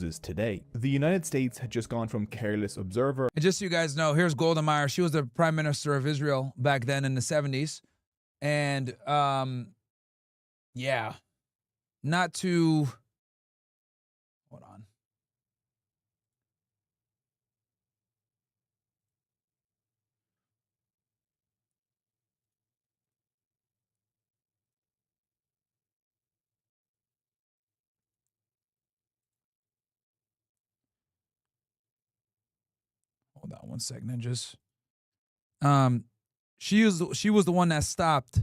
uses today. The United States had just gone from careless observer. And just so you guys know, here's Golda Meir. She was the prime minister of Israel back then in the 70s. And, yeah, not to, hold on. Hold on one second, ninjas. She was the one that stopped.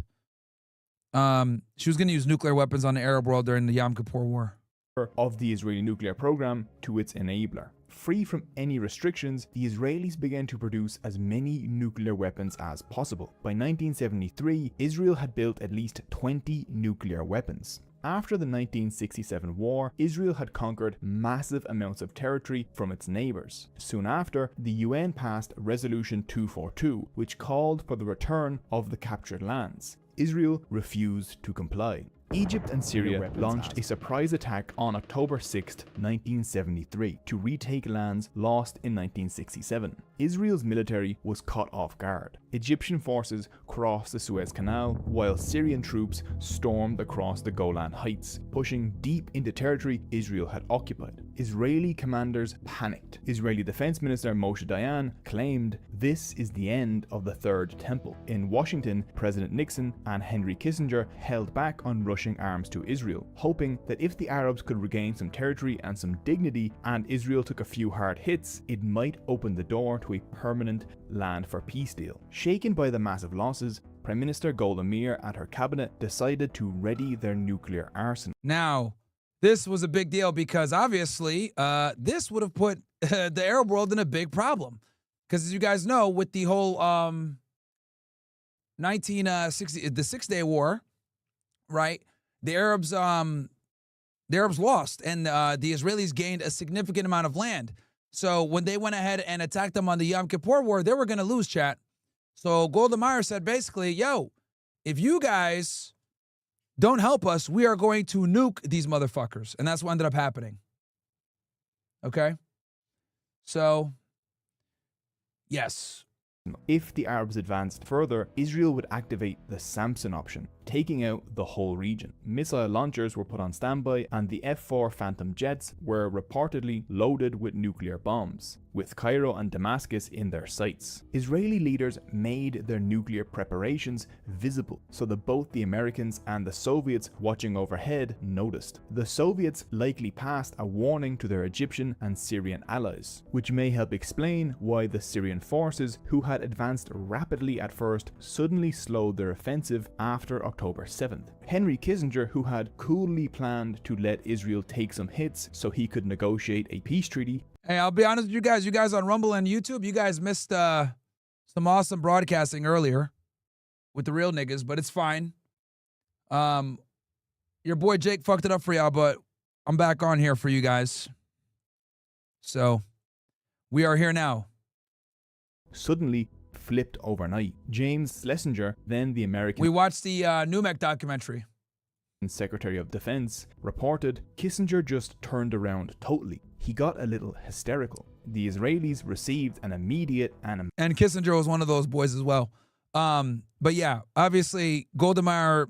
She was going to use nuclear weapons on the Arab world during the Yom Kippur War. Of the Israeli nuclear program to its enabler. Free from any restrictions, the Israelis began to produce as many nuclear weapons as possible. By 1973, Israel had built at least 20 nuclear weapons. After the 1967 war, Israel had conquered massive amounts of territory from its neighbours. Soon after, the UN passed Resolution 242, which called for the return of the captured lands. Israel refused to comply. Egypt and Syria launched a surprise attack on October 6, 1973, to retake lands lost in 1967. Israel's military was caught off guard. Egyptian forces crossed the Suez Canal, while Syrian troops stormed across the Golan Heights, pushing deep into territory Israel had occupied. Israeli commanders panicked. Israeli Defense Minister Moshe Dayan claimed this is the end of the Third Temple. In Washington, President Nixon and Henry Kissinger held back on rushing arms to Israel, hoping that if the Arabs could regain some territory and some dignity and Israel took a few hard hits, it might open the door to a permanent land for peace deal. Shaken by the massive losses, Prime Minister Golda Meir and her cabinet decided to ready their nuclear arsenal. Now, this was a big deal because obviously this would have put the Arab world in a big problem. Because as you guys know, with the whole 1960, the 6-Day War, right? The Arabs lost, and the Israelis gained a significant amount of land. So when they went ahead and attacked them on the Yom Kippur War, they were going to lose, chat. So Golda Meir said basically, yo, if you guys don't help us, we are going to nuke these motherfuckers. And that's what ended up happening. Okay? So, yes. If the Arabs advanced further, Israel would activate the Samson option, taking out the whole region. Missile launchers were put on standby, and the F-4 Phantom jets were reportedly loaded with nuclear bombs, with Cairo and Damascus in their sights. Israeli leaders made their nuclear preparations visible so that both the Americans and the Soviets watching overhead noticed. The Soviets likely passed a warning to their Egyptian and Syrian allies, which may help explain why the Syrian forces, who had advanced rapidly at first, suddenly slowed their offensive after October 7th. Henry Kissinger, who had coolly planned to let Israel take some hits so he could negotiate a peace treaty. Hey, I'll be honest with you guys. You guys on Rumble and YouTube, you guys missed some awesome broadcasting earlier with the real niggas, but it's fine. Your boy Jake fucked it up for y'all, but I'm back on here for you guys. So, we are here now. Suddenly flipped overnight. James Schlesinger, then the American... We watched the Nukes documentary. Secretary of Defense, reported Kissinger just turned around totally. He got a little hysterical. The Israelis received an immediate and Kissinger was one of those boys as well. But yeah, obviously Golda Meir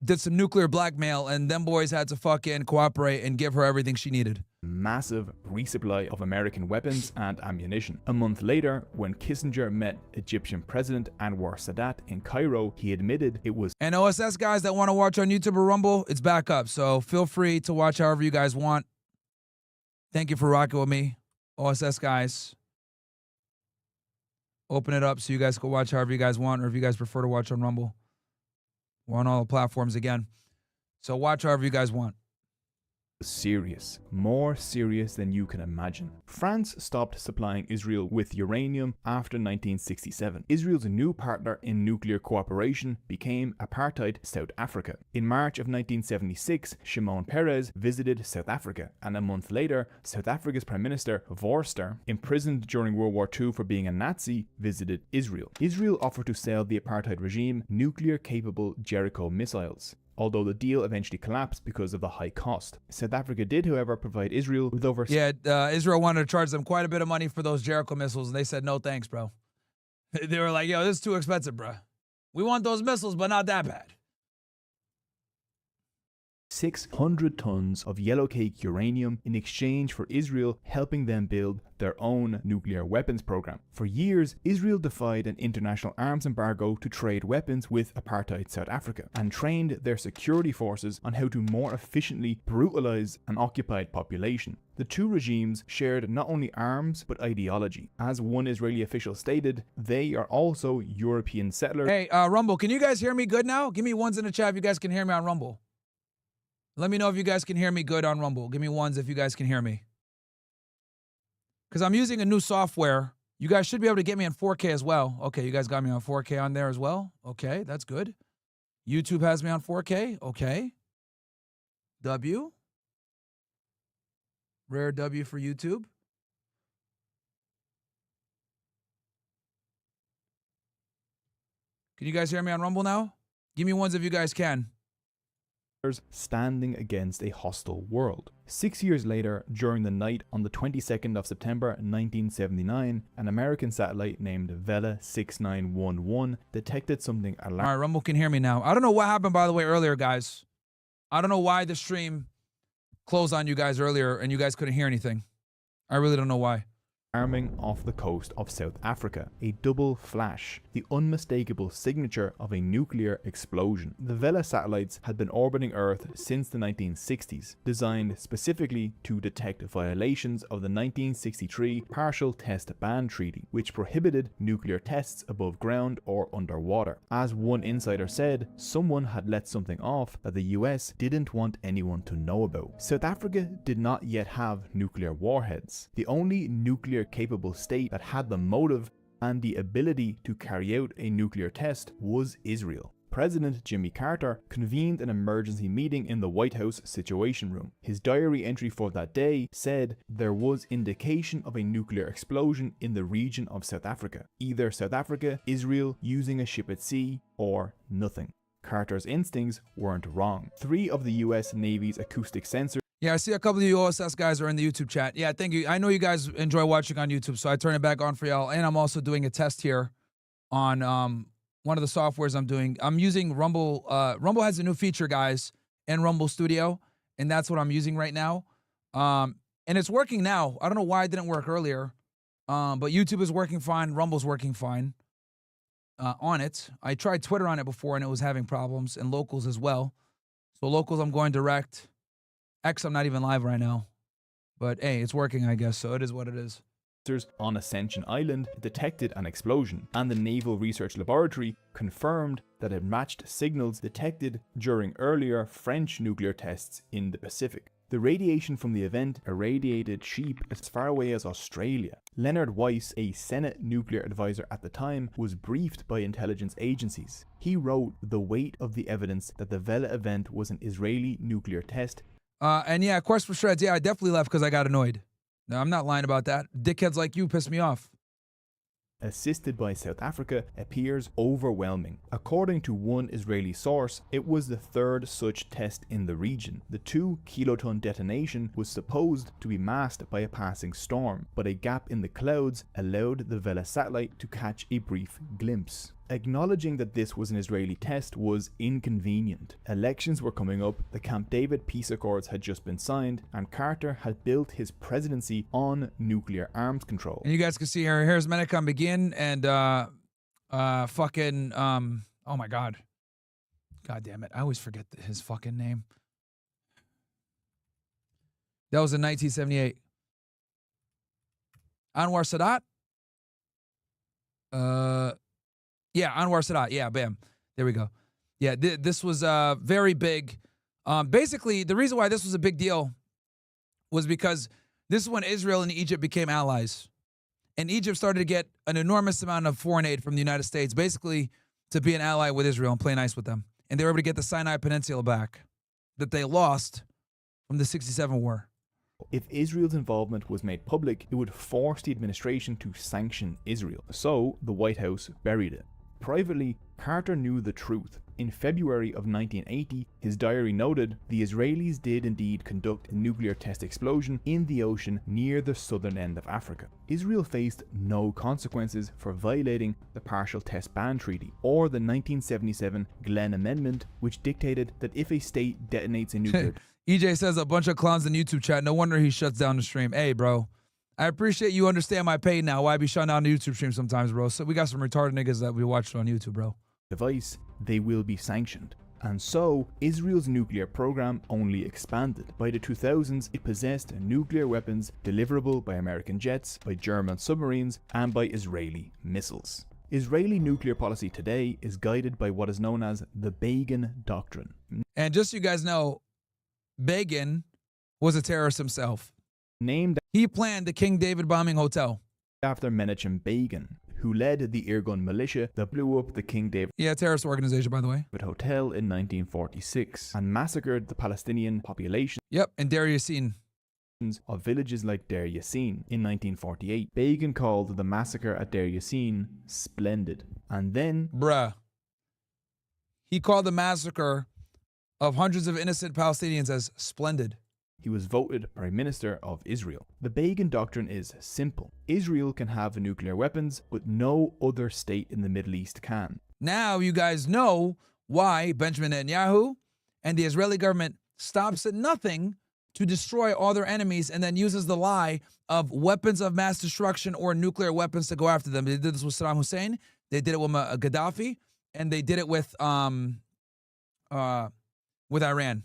did some nuclear blackmail, and them boys had to fucking cooperate and give her everything she needed. Massive resupply of American weapons and ammunition. A month later, when Kissinger met Egyptian President Anwar Sadat in Cairo, he admitted it was... And OSS guys that want to watch on YouTube or Rumble, it's back up, so feel free to watch however you guys want. Thank you for rocking with me, OSS guys. Open it up so you guys can watch however you guys want, or if you guys prefer to watch on Rumble. We're on all the platforms again. So watch however you guys want. Serious. More serious than you can imagine. France stopped supplying Israel with uranium after 1967. Israel's new partner in nuclear cooperation became apartheid South Africa. In March of 1976, Shimon Peres visited South Africa, and a month later, South Africa's Prime Minister Vorster, imprisoned during World War II for being a Nazi, visited Israel. Israel offered to sell the apartheid regime nuclear-capable Jericho missiles. although the deal eventually collapsed because of the high cost. South Africa did, however, provide Israel with over... Yeah, Israel wanted to charge them quite a bit of money for those Jericho missiles, and they said, no thanks, bro. They were like, yo, this is too expensive, bro. We want those missiles, but not that bad. 600 tons of yellowcake uranium in exchange for Israel helping them build their own nuclear weapons program. For years, Israel defied an international arms embargo to trade weapons with apartheid South Africa and trained their security forces on how to more efficiently brutalize an occupied population. The two regimes shared not only arms but ideology. As one Israeli official stated, they are also European settlers. Hey, Rumble, can you guys hear me good now? Give me ones in the chat if you guys can hear me on Rumble. Let me know if you guys can hear me good on Rumble. Give me ones if you guys can hear me. Because I'm using a new software. You guys should be able to get me on 4K as well. Okay, you guys got me on 4K on there as well. Okay, that's good. YouTube has me on 4K. Okay. W. Rare W for YouTube. Can you guys hear me on Rumble now? Give me ones if you guys can. Standing against a hostile world. 6 years later, during the night on the 22nd of September 1979, an American satellite named Vela 6911 detected something alarming. All right, Rumble can hear me now. I don't know what happened, by the way, earlier, guys. I don't know why the stream closed on you guys earlier and you guys couldn't hear anything. I really don't know why. Arming off the coast of South Africa, a double flash, the unmistakable signature of a nuclear explosion. The Vela satellites had been orbiting Earth since the 1960s, designed specifically to detect violations of the 1963 Partial Test Ban Treaty, which prohibited nuclear tests above ground or underwater. As one insider said, someone had let something off that the US didn't want anyone to know about. South Africa did not yet have nuclear warheads. The only nuclear capable state that had the motive and the ability to carry out a nuclear test was Israel. President Jimmy Carter convened an emergency meeting in the White House Situation Room. His diary entry for that day said there was indication of a nuclear explosion in the region of South Africa. Either South Africa, Israel using a ship at sea, or nothing. Carter's instincts weren't wrong. 3 of the US Navy's acoustic sensors. Yeah, I see a couple of you OSS guys are in the YouTube chat. Yeah, thank you. I know you guys enjoy watching on YouTube, so I turn it back on for y'all. And I'm also doing a test here on one of the softwares I'm doing. I'm using Rumble. Rumble has a new feature, guys, in Rumble Studio, and that's what I'm using right now. And it's working now. I don't know why it didn't work earlier, but YouTube is working fine. Rumble's working fine on it. I tried Twitter on it before, and it was having problems, and Locals as well. So Locals, I'm going direct. X, I'm not even live right now. But hey, it's working, I guess, so it is what it is. On Ascension Island detected an explosion, and the Naval Research Laboratory confirmed that it matched signals detected during earlier French nuclear tests in the Pacific. The radiation from the event irradiated sheep as far away as Australia. Leonard Weiss, a Senate nuclear advisor at the time, was briefed by intelligence agencies. He wrote the weight of the evidence that the Vela event was an Israeli nuclear test. And yeah, Quest for Shreds, yeah, I definitely left because I got annoyed. No, I'm not lying about that. Dickheads like you piss me off. Assisted by South Africa, appears overwhelming. According to one Israeli source, it was the 3rd such test in the region. The 2-kiloton detonation was supposed to be masked by a passing storm, but a gap in the clouds allowed the Vela satellite to catch a brief glimpse. Acknowledging that this was an Israeli test was inconvenient. Elections were coming up, the Camp David peace accords had just been signed, and Carter had built his presidency on nuclear arms control. And you guys can see here, here's Menachem Begin and oh my god. God damn it, I always forget his fucking name. That was in 1978. Anwar Sadat? Yeah, Anwar Sadat. Yeah, bam. There we go. Yeah, this was very big. Basically, the reason why this was a big deal was because this is when Israel and Egypt became allies. And Egypt started to get an enormous amount of foreign aid from the United States, basically to be an ally with Israel and play nice with them. And they were able to get the Sinai Peninsula back that they lost from the 67 war. If Israel's involvement was made public, it would force the administration to sanction Israel. So the White House buried it. Privately, Carter knew the truth. In February of 1980, his diary noted, the Israelis did indeed conduct a nuclear test explosion in the ocean near the southern end of Africa. Israel faced no consequences for violating the Partial Test Ban Treaty or the 1977 Glenn Amendment, which dictated that if a state detonates a nuclear... EJ says a bunch of clowns in YouTube chat. No wonder he shuts down the stream. Hey, bro. I appreciate you understand my pain now. Why I be shutting down the YouTube stream sometimes, bro. So we got some retarded niggas that we watch on YouTube, bro. Device, they will be sanctioned. And so, Israel's nuclear program only expanded. By the 2000s, it possessed nuclear weapons deliverable by American jets, by German submarines, and by Israeli missiles. Israeli nuclear policy today is guided by what is known as the Begin Doctrine. And just so you guys know, Begin was a terrorist himself. He planned the King David bombing hotel. After Menachem Begin, who led the Irgun militia that blew up the King David terrorist organization, by the way, hotel in 1946 and massacred the Palestinian population. Yep, and Deir Yassin. Of villages like Deir Yassin in 1948. Begin called the massacre at Deir Yassin splendid. And then... He called the massacre of hundreds of innocent Palestinians as splendid. He was voted Prime Minister of Israel. The Begin Doctrine is simple. Israel can have nuclear weapons, but no other state in the Middle East can. Now you guys know why Benjamin Netanyahu and the Israeli government stops at nothing to destroy all their enemies and then uses the lie of weapons of mass destruction or nuclear weapons to go after them. They did this with Saddam Hussein, they did it with Gaddafi, and they did it with Iran.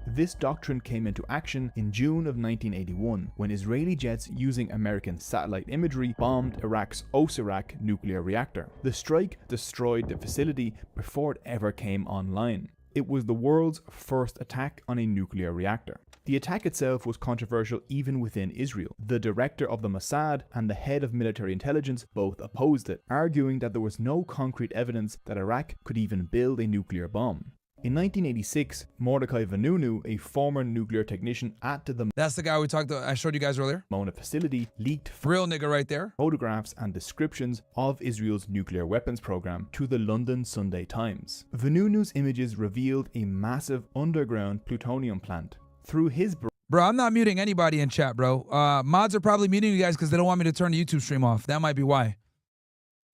This doctrine came into action in June of 1981 when Israeli jets using American satellite imagery bombed Iraq's Osirak nuclear reactor. The strike destroyed the facility before it ever came online. It was the world's first attack on a nuclear reactor. The attack itself was controversial even within Israel. The director of the Mossad and the head of military intelligence both opposed it, arguing that there was no concrete evidence that Iraq could even build a nuclear bomb. In 1986, Mordechai Vanunu, a former nuclear technician at the That's the guy I showed you guys earlier. Mona facility, leaked real nigga right there. Photographs and descriptions of Israel's nuclear weapons program to the London Sunday Times. Vanunu's images revealed a massive underground plutonium plant. Through his Bro, I'm not muting anybody in chat, bro. Mods are probably muting you guys because they don't want me to turn the YouTube stream off. That might be why.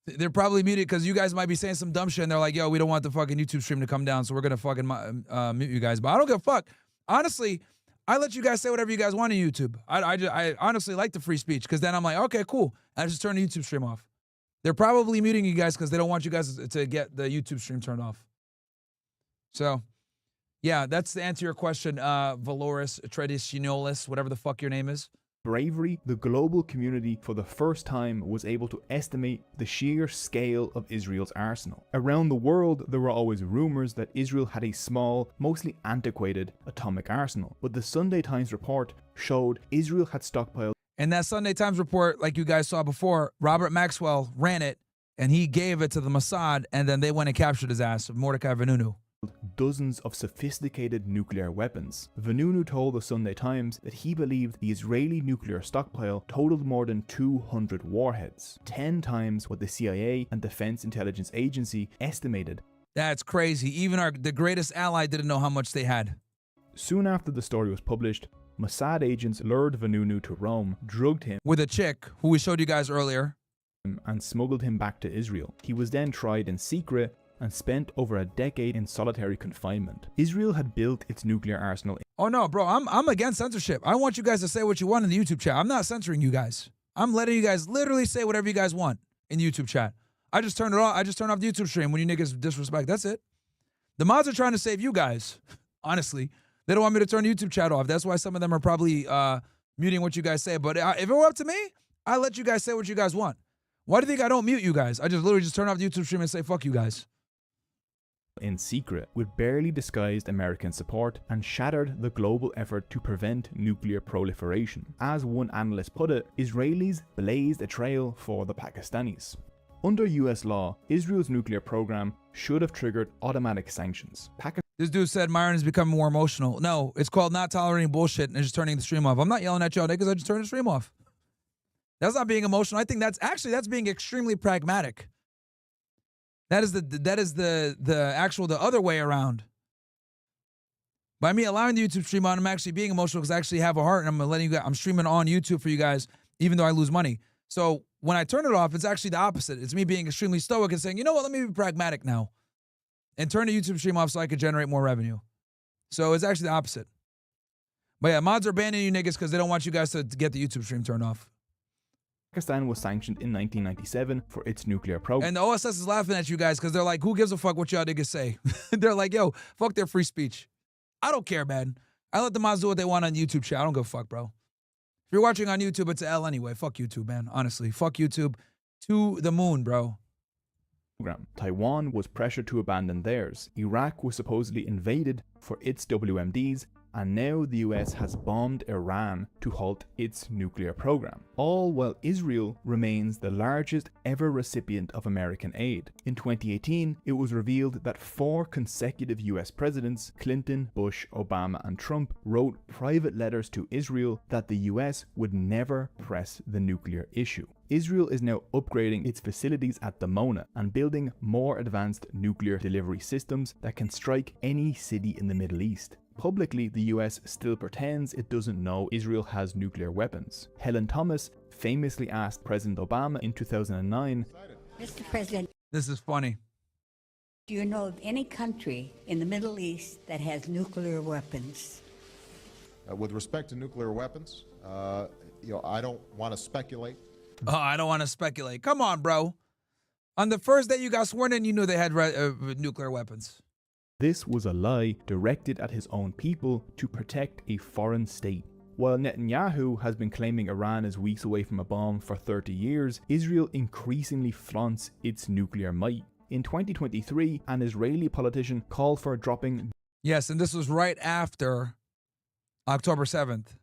They're probably muted because you guys might be saying some dumb shit and they're like, yo, we don't want the fucking YouTube stream to come down, so we're gonna fucking mute you guys. But I don't give a fuck. Honestly, I let you guys say whatever you guys want on YouTube. I honestly like the free speech because then I'm like, okay, cool. I just turn the YouTube stream off. They're probably muting you guys because they don't want you guys to get the YouTube stream turned off. So, yeah, that's the answer to your question, Valoris Traditionalis, whatever the fuck your name is. Bravery, the global community for the first time was able to estimate the sheer scale of Israel's arsenal. Around the world, there were always rumors that Israel had a small, mostly antiquated atomic arsenal, but the Sunday Times report showed Israel had stockpiled. And that Sunday Times report, like you guys saw before, Robert Maxwell ran it, and he gave it to the Mossad, and then they went and captured his ass, Mordechai Vanunu. Dozens of sophisticated nuclear weapons. Vanunu told the Sunday Times that he believed the Israeli nuclear stockpile totaled more than 200 warheads, 10 times what the CIA and Defense Intelligence Agency estimated. That's crazy. Even the greatest ally didn't know how much they had. Soon after the story was published, Mossad agents lured Vanunu to Rome, drugged him with a chick who we showed you guys earlier, and smuggled him back to Israel. He was then tried in secret and spent over a decade in solitary confinement. Israel had built its nuclear arsenal. Oh no, bro, I'm against censorship. I want you guys to say what you want in the YouTube chat. I'm not censoring you guys. I'm letting you guys literally say whatever you guys want in the YouTube chat. I just turned it off. I just turned off the YouTube stream when you niggas disrespect. That's it. The mods are trying to save you guys. Honestly, they don't want me to turn the YouTube chat off. That's why some of them are probably muting what you guys say. But if it were up to me, I let you guys say what you guys want. Why do you think I don't mute you guys? I just literally just turn off the YouTube stream and say fuck you guys. In secret, with barely disguised American support, and shattered the global effort to prevent nuclear proliferation. As one analyst put it, Israelis blazed a trail for the Pakistanis. Under US law, Israel's nuclear program should have triggered automatic sanctions. This dude said Myron is becoming more emotional. No, it's called not tolerating bullshit and just turning the stream off. I'm not yelling at y'all niggas, I just turned the stream off. That's not being emotional. I think that's being extremely pragmatic. That is the other way around. By me allowing the YouTube stream on, I'm actually being emotional because I actually have a heart, and I'm letting you guys, I'm streaming on YouTube for you guys, even though I lose money. So when I turn it off, it's actually the opposite. It's me being extremely stoic and saying, you know what, let me be pragmatic now and turn the YouTube stream off so I could generate more revenue. So it's actually the opposite. But yeah, mods are banning you niggas because they don't want you guys to get the YouTube stream turned off. Pakistan was sanctioned in 1997 for its nuclear program. And the OSS is laughing at you guys because they're like, who gives a fuck what y'all niggas say? They're like, yo, fuck their free speech. I don't care, man. I let the mods do what they want on YouTube chat. I don't give a fuck, bro. If you're watching on YouTube, it's an L anyway. Fuck YouTube, man. Honestly, fuck YouTube to the moon, bro. Taiwan was pressured to abandon theirs. Iraq was supposedly invaded for its WMDs, and now the US has bombed Iran to halt its nuclear program. All while Israel remains the largest ever recipient of American aid. In 2018, it was revealed that 4 consecutive US presidents, Clinton, Bush, Obama, and Trump, wrote private letters to Israel that the US would never press the nuclear issue. Israel is now upgrading its facilities at Dimona and building more advanced nuclear delivery systems that can strike any city in the Middle East. Publicly, the US still pretends it doesn't know Israel has nuclear weapons. Helen Thomas famously asked President Obama in 2009, Mr. President, this is funny. do you know of any country in the Middle East that has nuclear weapons? With respect to nuclear weapons, I don't want to speculate. Oh, I don't want to speculate. Come on, bro. On the first day you got sworn in, you knew they had nuclear weapons. this was a lie directed at his own people to protect a foreign state. While Netanyahu has been claiming Iran is weeks away from a bomb for 30 years, Israel increasingly flaunts its nuclear might. In 2023, an Israeli politician called for dropping Yes, and this was right after October 7th.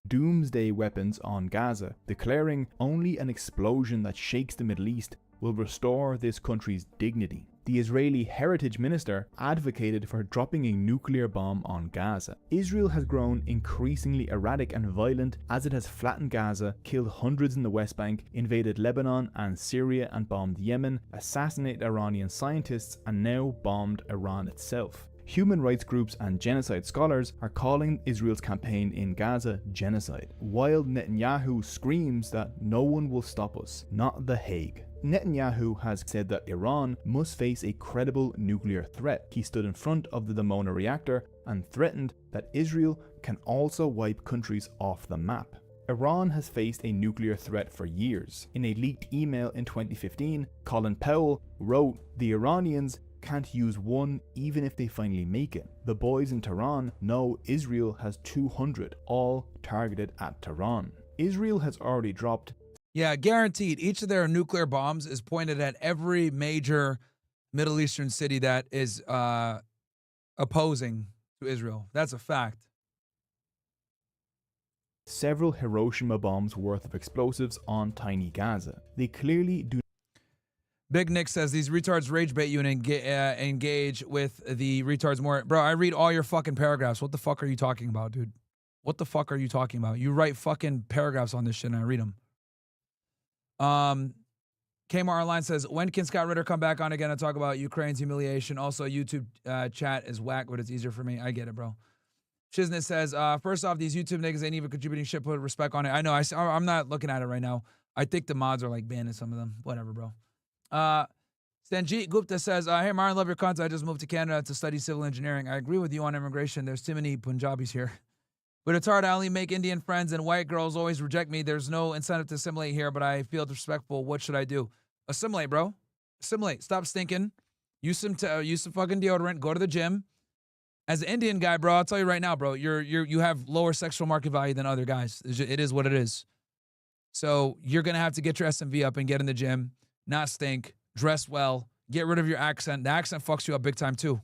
doomsday weapons on Gaza, declaring only an explosion that shakes the Middle East will restore this country's dignity. The Israeli Heritage Minister advocated for dropping a nuclear bomb on Gaza. Israel has grown increasingly erratic and violent as it has flattened Gaza, killed hundreds in the West Bank, invaded Lebanon and Syria and bombed Yemen, assassinated Iranian scientists, and now bombed Iran itself. Human rights groups and genocide scholars are calling Israel's campaign in Gaza genocide, while Netanyahu screams that no one will stop us, not The Hague. Netanyahu has said that Iran must face a credible nuclear threat. He stood in front of the Dimona reactor and threatened that Israel can also wipe countries off the map. Iran has faced a nuclear threat for years. In a leaked email in 2015, Colin Powell wrote, "The Iranians can't use one even if they finally make it. The boys in Tehran know Israel has 200, all targeted at Tehran." Israel has already dropped. Yeah, guaranteed. Each of their nuclear bombs is pointed at every major Middle Eastern city that is opposing to Israel. That's a fact. Several Hiroshima bombs worth of explosives on tiny Gaza. They clearly do. Big Nick says these retards rage bait you and engage with the retards more. Bro, I read all your fucking paragraphs. What the fuck are you talking about, dude? What the fuck are you talking about? You write fucking paragraphs on this shit and I read them. Kmart Online says, when can Scott Ritter come back on again and talk about Ukraine's humiliation? Also, YouTube chat is whack, but it's easier for me. I get it, bro. Shiznit says, first off, these YouTube niggas ain't even contributing shit. Put respect on it. I know. I'm not looking at it right now. I think the mods are like banning some of them. Whatever, bro. Sanjeet Gupta says, hey, Myron, love your content. I just moved to Canada to study civil engineering. I agree with you on immigration. There's too many Punjabis here. But it's hard. I only make Indian friends and white girls always reject me. There's no incentive to assimilate here, but I feel disrespectful. What should I do? Assimilate, bro. Assimilate. Stop stinking. Use some fucking deodorant. Go to the gym. As an Indian guy, bro, I'll tell you right now, bro, you have lower sexual market value than other guys. It is what it is. So you're going to have to get your SMV up and get in the gym, not stink, dress well, get rid of your accent. The accent fucks you up big time too.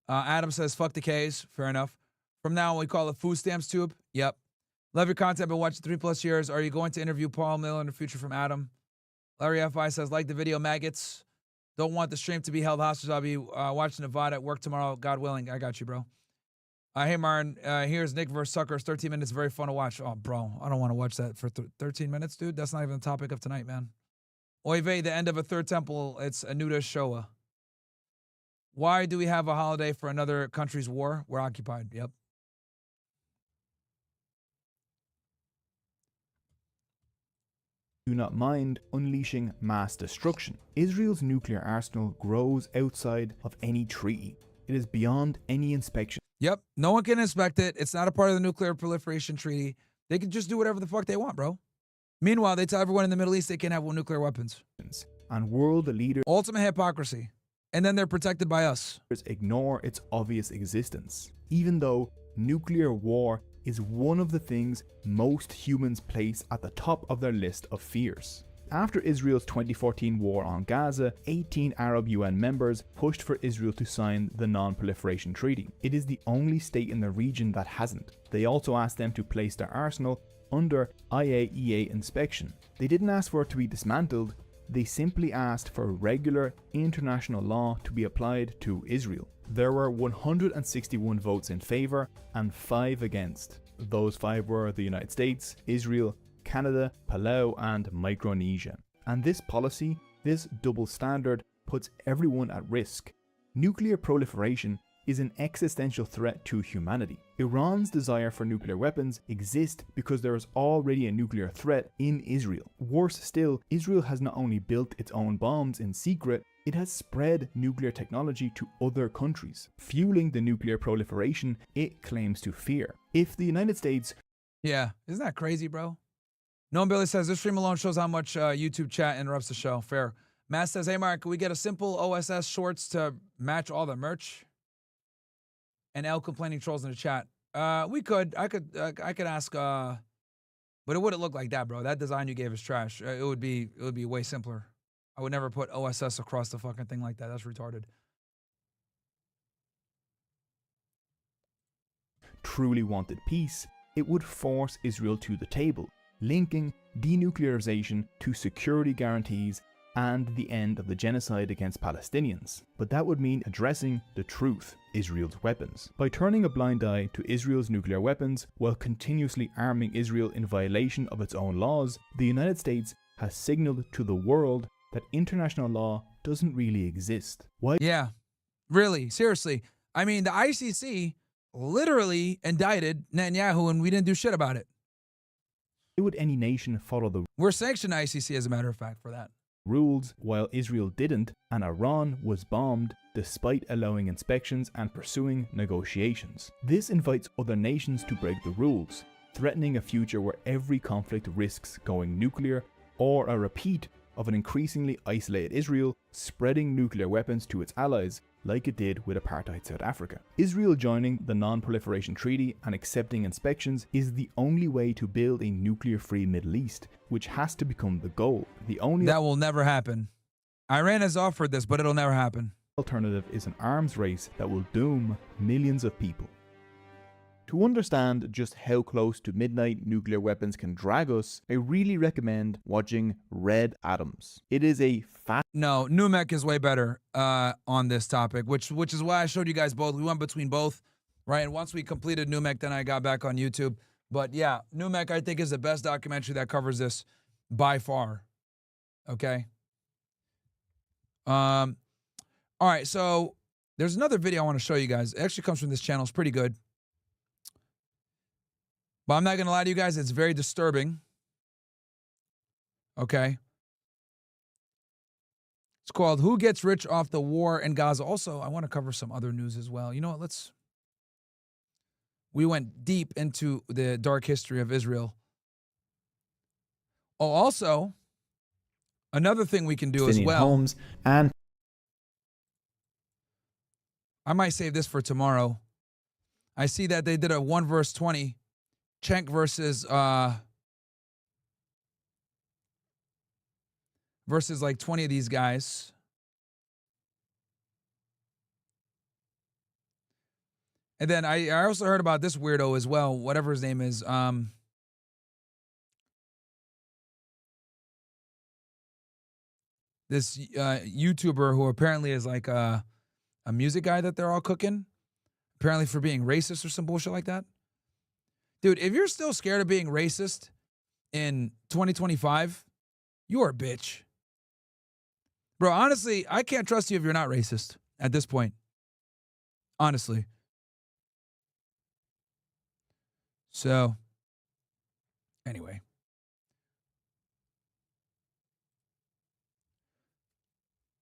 Adam says, fuck the K's. Fair enough. From now on, we call it food stamps tube. Yep. Love your content. Been watching 3+ years. Are you going to interview Paul Miller in the future? From Adam. Larry F.I. says, like the video, maggots. Don't want the stream to be held hostage. I'll be watching Nevada at work tomorrow, God willing. I got you, bro. Hey, Martin, here's Nick versus Suckers. 13 minutes, very fun to watch. Oh, bro, I don't want to watch that for 13 minutes, dude. That's not even the topic of tonight, man. Oy vey, the end of a third temple. It's Anuda Showa. Why do we have a holiday for another country's war? We're occupied. Yep. Do not mind unleashing mass destruction. Israel's nuclear arsenal grows outside of any treaty. It is beyond any inspection. Yep. No one can inspect it. It's not a part of the Nuclear Proliferation Treaty. They can just do whatever the fuck they want, bro. Meanwhile, they tell everyone in the Middle East they can't have nuclear weapons. And world leaders Ultimate hypocrisy. And then they're protected by us. ignore its obvious existence, even though nuclear war is one of the things most humans place at the top of their list of fears. After Israel's 2014 war on Gaza, 18 Arab UN members pushed for Israel to sign the Non-Proliferation Treaty. It is the only state in the region that hasn't. They also asked them to place their arsenal under IAEA inspection. They didn't ask for it to be dismantled, they simply asked for regular international law to be applied to Israel. There were 161 votes in favour and 5 against. Those 5 were the United States, Israel, Canada, Palau and Micronesia. And this policy, this double standard, puts everyone at risk. Nuclear proliferation is an existential threat to humanity. Iran's desire for nuclear weapons exists because there is already a nuclear threat in Israel. Worse still, Israel has not only built its own bombs in secret, it has spread nuclear technology to other countries, fueling the nuclear proliferation it claims to fear. If the United States... Yeah, isn't that crazy, bro? Noam Billy says, this stream alone shows how much YouTube chat interrupts the show. Fair. Matt says, hey, Mark, can we get a simple OSS shorts to match all the merch? And L complaining trolls in the chat. We could. I could ask, but it wouldn't look like that, bro. That design you gave is trash. It would be way simpler. I would never put OSS across the fucking thing like that. That's retarded. Truly wanted peace, it would force Israel to the table, linking denuclearization to security guarantees and the end of the genocide against Palestinians. But that would mean addressing the truth, Israel's weapons. By turning a blind eye to Israel's nuclear weapons while continuously arming Israel in violation of its own laws, the United States has signaled to the world that international law doesn't really exist. Why? Yeah, really, seriously. I mean, the ICC literally indicted Netanyahu and we didn't do shit about it. Why would any nation follow the We're sanctioned ICC, as a matter of fact, for that. rules while Israel didn't, and Iran was bombed despite allowing inspections and pursuing negotiations? This invites other nations to break the rules, threatening a future where every conflict risks going nuclear, or a repeat of an increasingly isolated Israel spreading nuclear weapons to its allies, like it did with apartheid South Africa. Israel joining the Non-Proliferation Treaty and accepting inspections is the only way to build a nuclear-free Middle East, which has to become the goal. The only That will never happen. Iran has offered this, but it'll never happen. alternative is an arms race that will doom millions of people. To understand just how close to midnight nuclear weapons can drag us, I really recommend watching Red Atoms. It is a No, Numek is way better on this topic, which is why I showed you guys both. We went between both, right? And once we completed Numek, then I got back on YouTube. But yeah, Numek I think is the best documentary that covers this by far. Okay. All right, so there's another video I want to show you guys. It actually comes from this channel. It's pretty good. But I'm not going to lie to you guys, it's very disturbing. Okay. It's called Who Gets Rich Off the War in Gaza. Also, I want to cover some other news as well. You know what? We went deep into the dark history of Israel. Oh, also, another thing we can do as well. homes and I might save this for tomorrow. I see that they did a 1 verse 20. Cenk versus like 20 of these guys. And then I also heard about this weirdo as well, whatever his name is. This YouTuber who apparently is like a music guy that they're all cooking. Apparently for being racist or some bullshit like that. Dude, if you're still scared of being racist in 2025, you're a bitch. Bro, honestly, I can't trust you if you're not racist at this point. Honestly. So, anyway.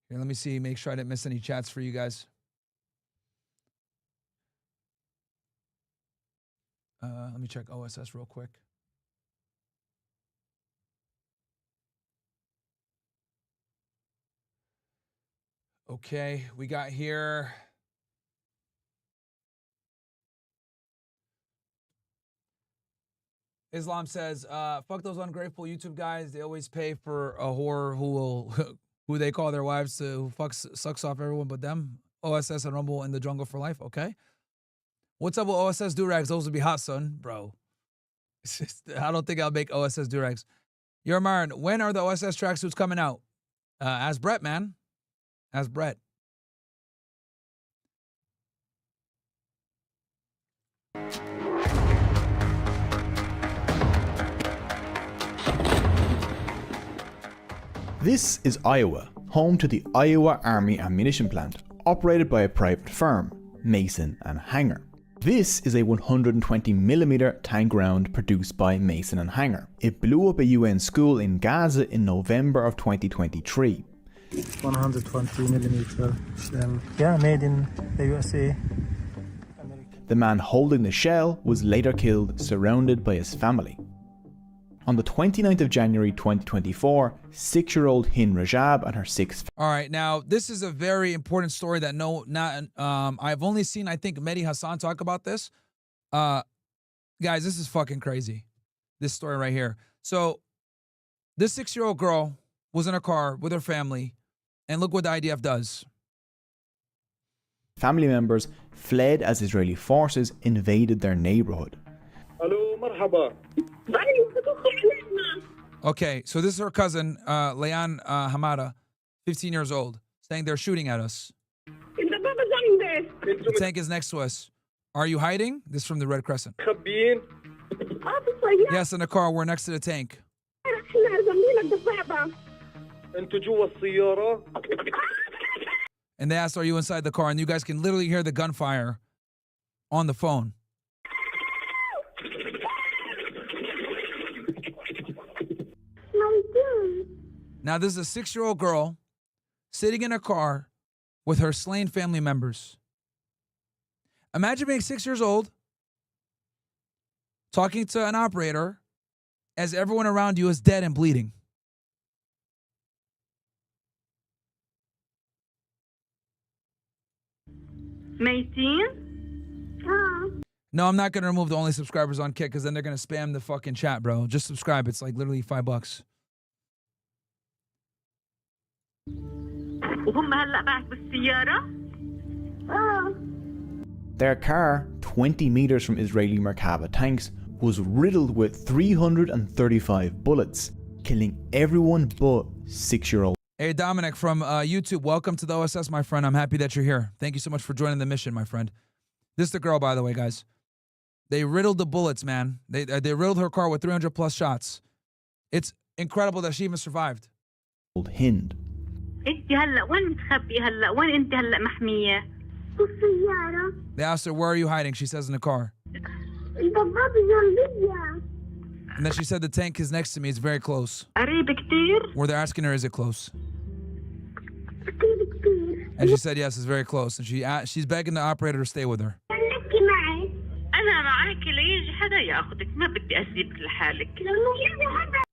Here, let me see, make sure I didn't miss any chats for you guys. Let me check OSS real quick. Okay, we got here. Islam says, fuck those ungrateful YouTube guys. They always pay for a whore who will who they call their wives to, who sucks off everyone but them. OSS and Rumble in the jungle for life. Okay. What's up with OSS durags? Those would be hot, son, bro. It's just, I don't think I'll make OSS durags. Your Marin, when are the OSS tracksuits coming out? Ask Brett, man. Ask Brett. This is Iowa, home to the Iowa Army Ammunition Plant, operated by a private firm, Mason and Hanger. This is a 120mm tank round produced by Mason and Hanger. It blew up a UN school in Gaza in November of 2023. 120mm, yeah, made in the USA. The man holding the shell was later killed, surrounded by his family. On the 29th of January 2024, 6-year-old Hind Rajab and her 6... All right, now this is a very important story that I've only seen, I think, Mehdi Hassan talk about this. Guys, this is fucking crazy. This story right here. So, this 6-year-old girl was in a car with her family, and look what the IDF does. Family members fled as Israeli forces invaded their neighborhood. Hello, marhaba. Okay, so this is her cousin, Leanne Hamada, 15 years old, saying they're shooting at us. The tank is next to us. Are you hiding? This is from the Red Crescent. Yes, in the car. We're next to the tank. And they asked, are you inside the car? And you guys can literally hear the gunfire on the phone. Now, this is a 6-year-old girl sitting in a car with her slain family members. Imagine being 6 years old, talking to an operator as everyone around you is dead and bleeding. No, I'm not going to remove the only subscribers on Kick because then they're going to spam the fucking chat, bro. Just subscribe. It's like literally $5. Their car, 20 meters from Israeli Merkava tanks, was riddled with 335 bullets, killing everyone but 6-year-old. Hey, Dominic from YouTube, welcome to the OSS, my friend. I'm happy that you're here. Thank you so much for joining the mission, my friend. This is the girl, by the way, guys. They riddled the bullets, man. They riddled her car with 300 plus shots. It's incredible that she even survived. Hind. They asked her, where are you hiding? She says in the car. And then she said the tank is next to me. It's very close. Where they're asking her, is it close? And she said, yes, it's very close. And she's begging the operator to stay with her.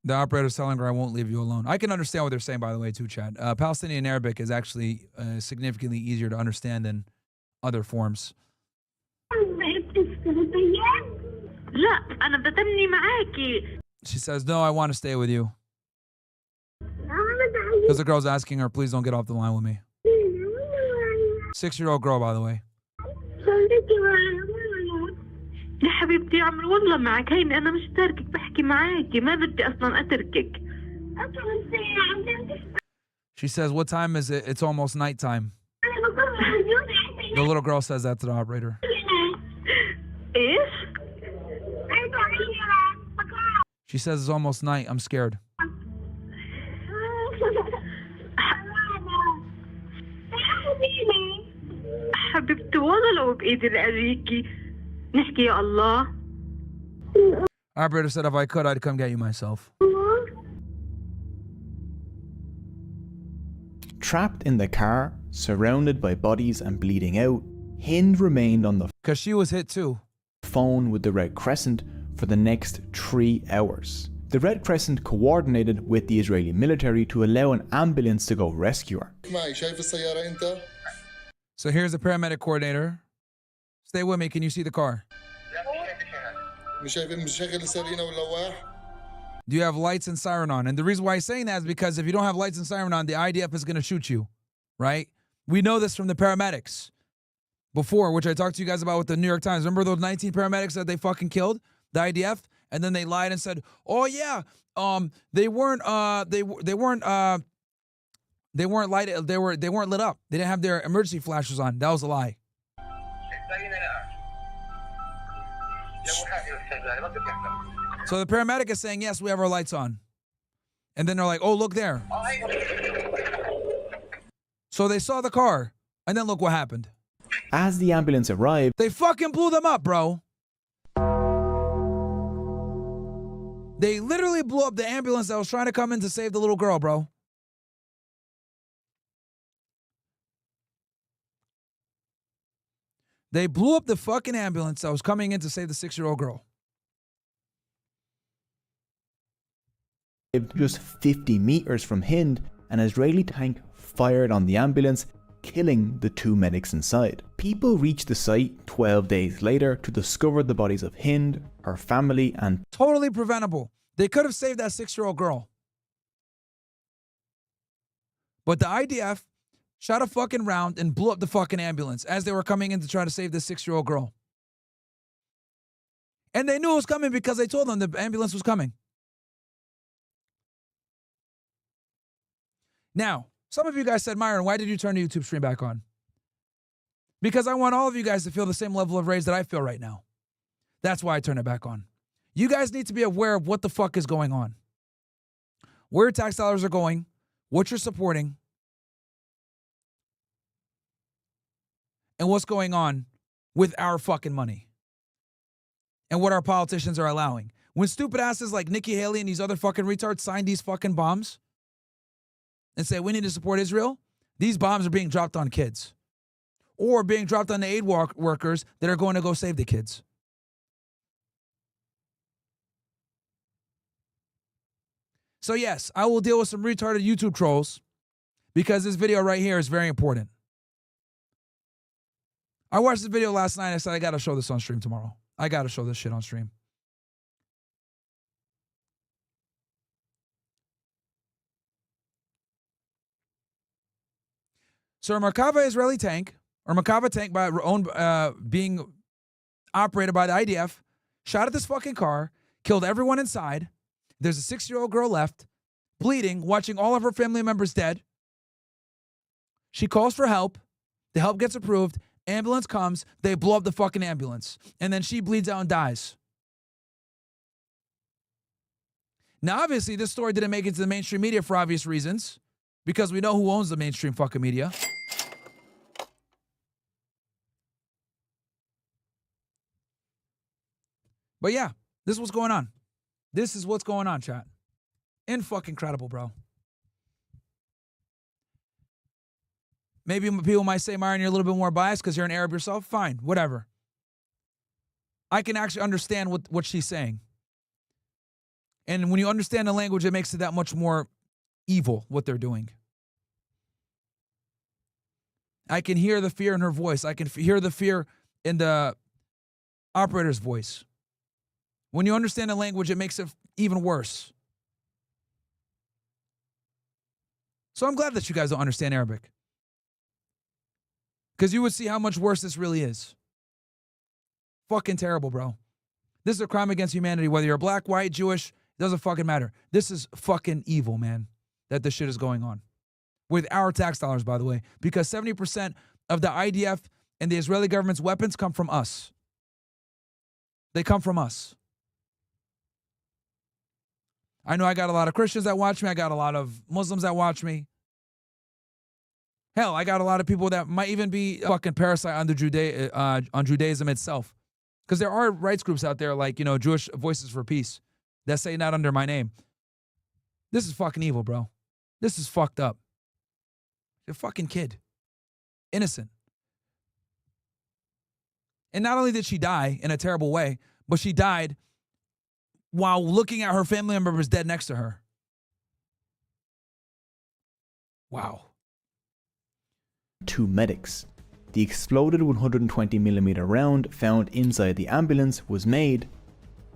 The operator's telling her, I won't leave you alone. I can understand what they're saying, by the way, too, Chad. Palestinian Arabic is actually significantly easier to understand than other forms. She says, no, I want to stay with you. Because the girl's asking her, please don't get off the line with me. 6-year-old girl, by the way. She says, what time is it? It's almost nighttime. The little girl says that to the operator. She says it's almost night. I'm scared. حبيبتي والله لو بإيدي رأيكي نحكي يا الله. Operator said if I could, I'd come get you myself. Trapped in the car, surrounded by bodies and bleeding out, Hind remained on the Because she was hit too. phone with the Red Crescent for the next 3 hours. The Red Crescent coordinated with the Israeli military to allow an ambulance to go rescue her. So here's the paramedic coordinator. Stay with me. Can you see the car? Do you have lights and siren on? And the reason why he's saying that is because if you don't have lights and siren on, the IDF is going to shoot you, right? We know this from the paramedics before, which I talked to you guys about with the New York Times. Remember those 19 paramedics that they fucking killed, the IDF, and then they lied and said, "Oh yeah, they weren't lighted. They weren't lit up. They didn't have their emergency flashes on." That was a lie. So the paramedic is saying, yes, we have our lights on. And then they're like, oh, look there. So they saw the car, and then look what happened. As the ambulance arrived, They fucking blew them up, bro. They literally blew up the ambulance that was trying to come in to save the little girl, bro. They blew up the fucking ambulance that was coming in to save the 6-year-old girl. just 50 meters from Hind, an Israeli tank fired on the ambulance, killing the 2 medics inside. People reached the site 12 days later to discover the bodies of Hind, her family, and Totally preventable. They could have saved that 6-year-old girl. But the IDF shot a fucking round and blew up the fucking ambulance as they were coming in to try to save the 6-year-old girl. And they knew it was coming because they told them the ambulance was coming. Now, some of you guys said, Myron, why did you turn the YouTube stream back on? Because I want all of you guys to feel the same level of rage that I feel right now. That's why I turned it back on. You guys need to be aware of what the fuck is going on. Where your tax dollars are going, what you're supporting, and what's going on with our fucking money. And what our politicians are allowing. When stupid asses like Nikki Haley and these other fucking retards sign these fucking bombs and say we need to support Israel, these bombs are being dropped on kids. Or being dropped on the aid workers that are going to go save the kids. So yes, I will deal with some retarded YouTube trolls because this video right here is very important. I watched this video last night. I said I got to show this on stream tomorrow. I got to show this shit on stream. So a Merkava Israeli tank, or Merkava tank being operated by the IDF, shot at this fucking car, killed everyone inside. There's a 6-year-old girl left, bleeding, watching all of her family members dead. She calls for help. The help gets approved. Ambulance comes. They blow up the fucking ambulance. And then she bleeds out and dies. Now, obviously, this story didn't make it to the mainstream media for obvious reasons, because we know who owns the mainstream fucking media. But yeah, this is what's going on. This is what's going on, chat. Fucking incredible, bro. Maybe people might say, Myron, you're a little bit more biased because you're an Arab yourself. Fine, whatever. I can actually understand what she's saying. And when you understand the language, it makes it that much more evil, what they're doing. I can hear the fear in her voice. I can hear the fear in the operator's voice. When you understand the language, it makes it even worse. So I'm glad that you guys don't understand Arabic. Because you would see how much worse this really is. Fucking terrible, bro. This is a crime against humanity, whether you're black, white, Jewish, it doesn't fucking matter. This is fucking evil, man, that this shit is going on. With our tax dollars, by the way, because 70% of the IDF and the Israeli government's weapons come from us. They come from us. I know I got a lot of Christians that watch me. I got a lot of Muslims that watch me. Hell, I got a lot of people that might even be fucking parasite on the on Judaism itself. Because there are rights groups out there like, you know, Jewish Voices for Peace that say not under my name. This is fucking evil, bro. This is fucked up. You're a fucking kid. Innocent. And not only did she die in a terrible way, but she died while looking at her family members dead next to her. Wow. 2 medics. The exploded 120mm round found inside the ambulance was made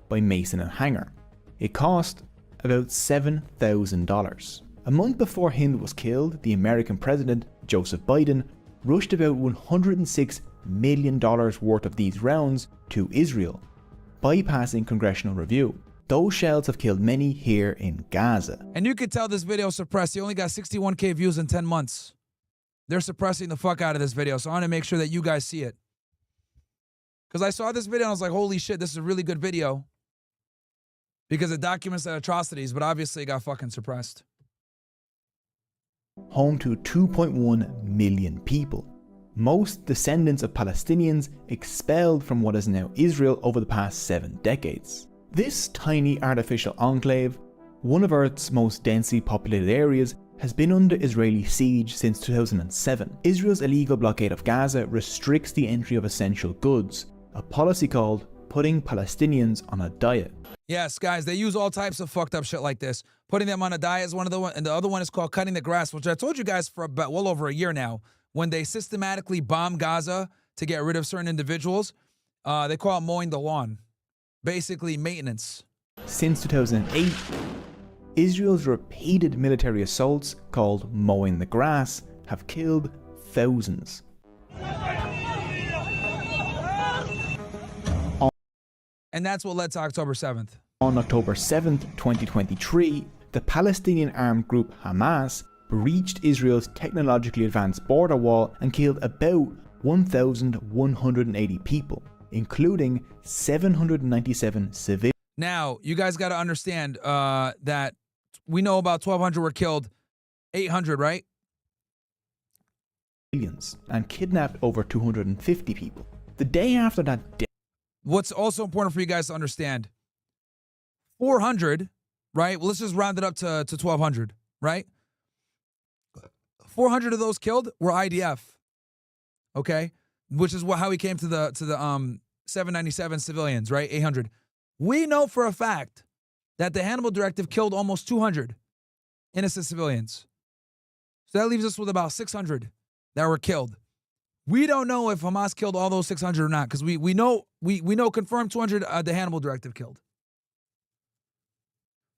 by Mason and Hanger. It cost about $7,000. A month before Hind was killed, the American president, Joseph Biden, rushed about $106 million worth of these rounds to Israel, bypassing congressional review. Those shells have killed many here in Gaza. And you could tell this video suppressed. He only got 61K views in 10 months. They're suppressing the fuck out of this video, so I want to make sure that you guys see it. Because I saw this video and I was like, holy shit, this is a really good video. Because it documents the atrocities, but obviously it got fucking suppressed. Home to 2.1 million people. Most descendants of Palestinians expelled from what is now Israel over the past 7 decades. This tiny artificial enclave, one of Earth's most densely populated areas, has been under Israeli siege since 2007. Israel's illegal blockade of Gaza restricts the entry of essential goods, a policy called putting Palestinians on a diet. Yes, guys, they use all types of fucked up shit like this. Putting them on a diet is one of the and the other one is called cutting the grass, which I told you guys for about well over a year now. When they systematically bomb Gaza to get rid of certain individuals, they call it mowing the lawn. Basically, maintenance. Since 2008, Israel's repeated military assaults, called mowing the grass, have killed thousands. And that's what led to October 7th. On October 7th, 2023, the Palestinian armed group Hamas breached Israel's technologically advanced border wall and killed about 1,180 people, including 797 civilians. Now, you guys got to understand that we know about 1,200 were killed, 800, right? And kidnapped over 250 people. The day after that death. What's also important for you guys to understand, 400, right? Well, let's just round it up to 1,200, right? 400 of those killed were IDF, okay? Which is how we came to the 797 civilians, right? 800. We know for a fact that the Hannibal Directive killed almost 200 innocent civilians. So that leaves us with about 600 that were killed. We don't know if Hamas killed all those 600 or not, because we know confirmed 200 the Hannibal Directive killed.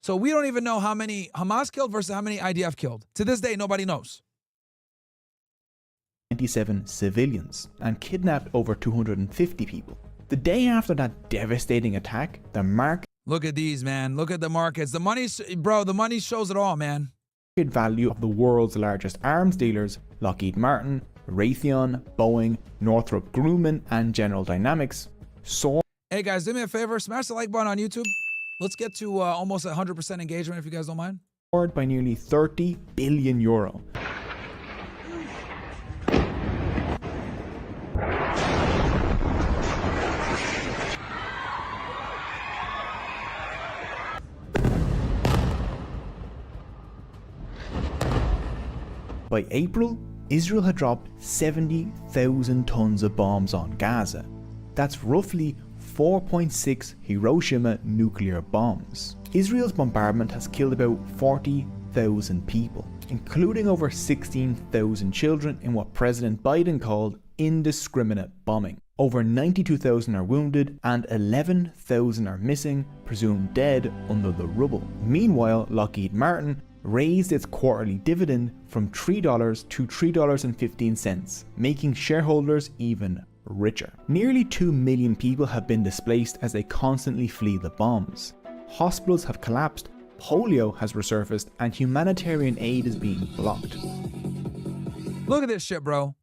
So we don't even know how many Hamas killed versus how many IDF killed. To this day, nobody knows. 97 civilians and kidnapped over 250 people. The day after that devastating attack, the market. Look at these, man. Look at the markets. The money, bro, the money shows it all, man. Value of the world's largest arms dealers, Lockheed Martin, Raytheon, Boeing, Northrop Grumman, and General Dynamics, soared. Hey guys, do me a favor, smash the like button on YouTube. Let's get to almost 100% engagement if you guys don't mind. By nearly 30 billion euro. By April, Israel had dropped 70,000 tons of bombs on Gaza. That's roughly 4.6 Hiroshima nuclear bombs. Israel's bombardment has killed about 40,000 people, including over 16,000 children in what President Biden called indiscriminate bombing. Over 92,000 are wounded and 11,000 are missing, presumed dead under the rubble. Meanwhile, Lockheed Martin raised its quarterly dividend from $3 to $3.15, making shareholders even richer. Nearly 2 million people have been displaced as they constantly flee the bombs. Hospitals have collapsed, polio has resurfaced, and humanitarian aid is being blocked. Look at this shit, bro.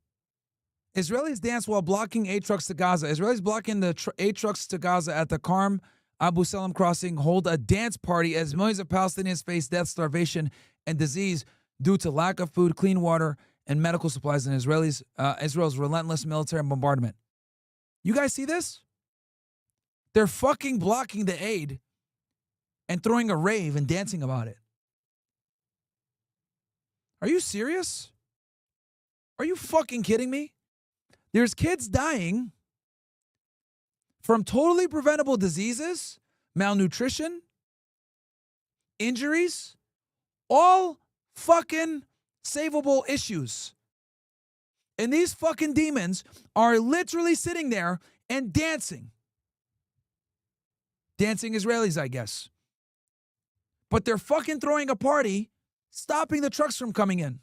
Israelis dance while blocking aid trucks to Gaza. Israelis blocking the aid trucks to Gaza at the Karm Abu Salam crossing hold a dance party as millions of Palestinians face death, starvation, and disease due to lack of food, clean water, and medical supplies in Israel's relentless military bombardment. You guys see this? They're fucking blocking the aid and throwing a rave and dancing about it. Are you serious? Are you fucking kidding me? There's kids dying from totally preventable diseases, malnutrition, injuries, all fucking savable issues. And these fucking demons are literally sitting there and dancing. Dancing Israelis, I guess. But they're fucking throwing a party, stopping the trucks from coming in.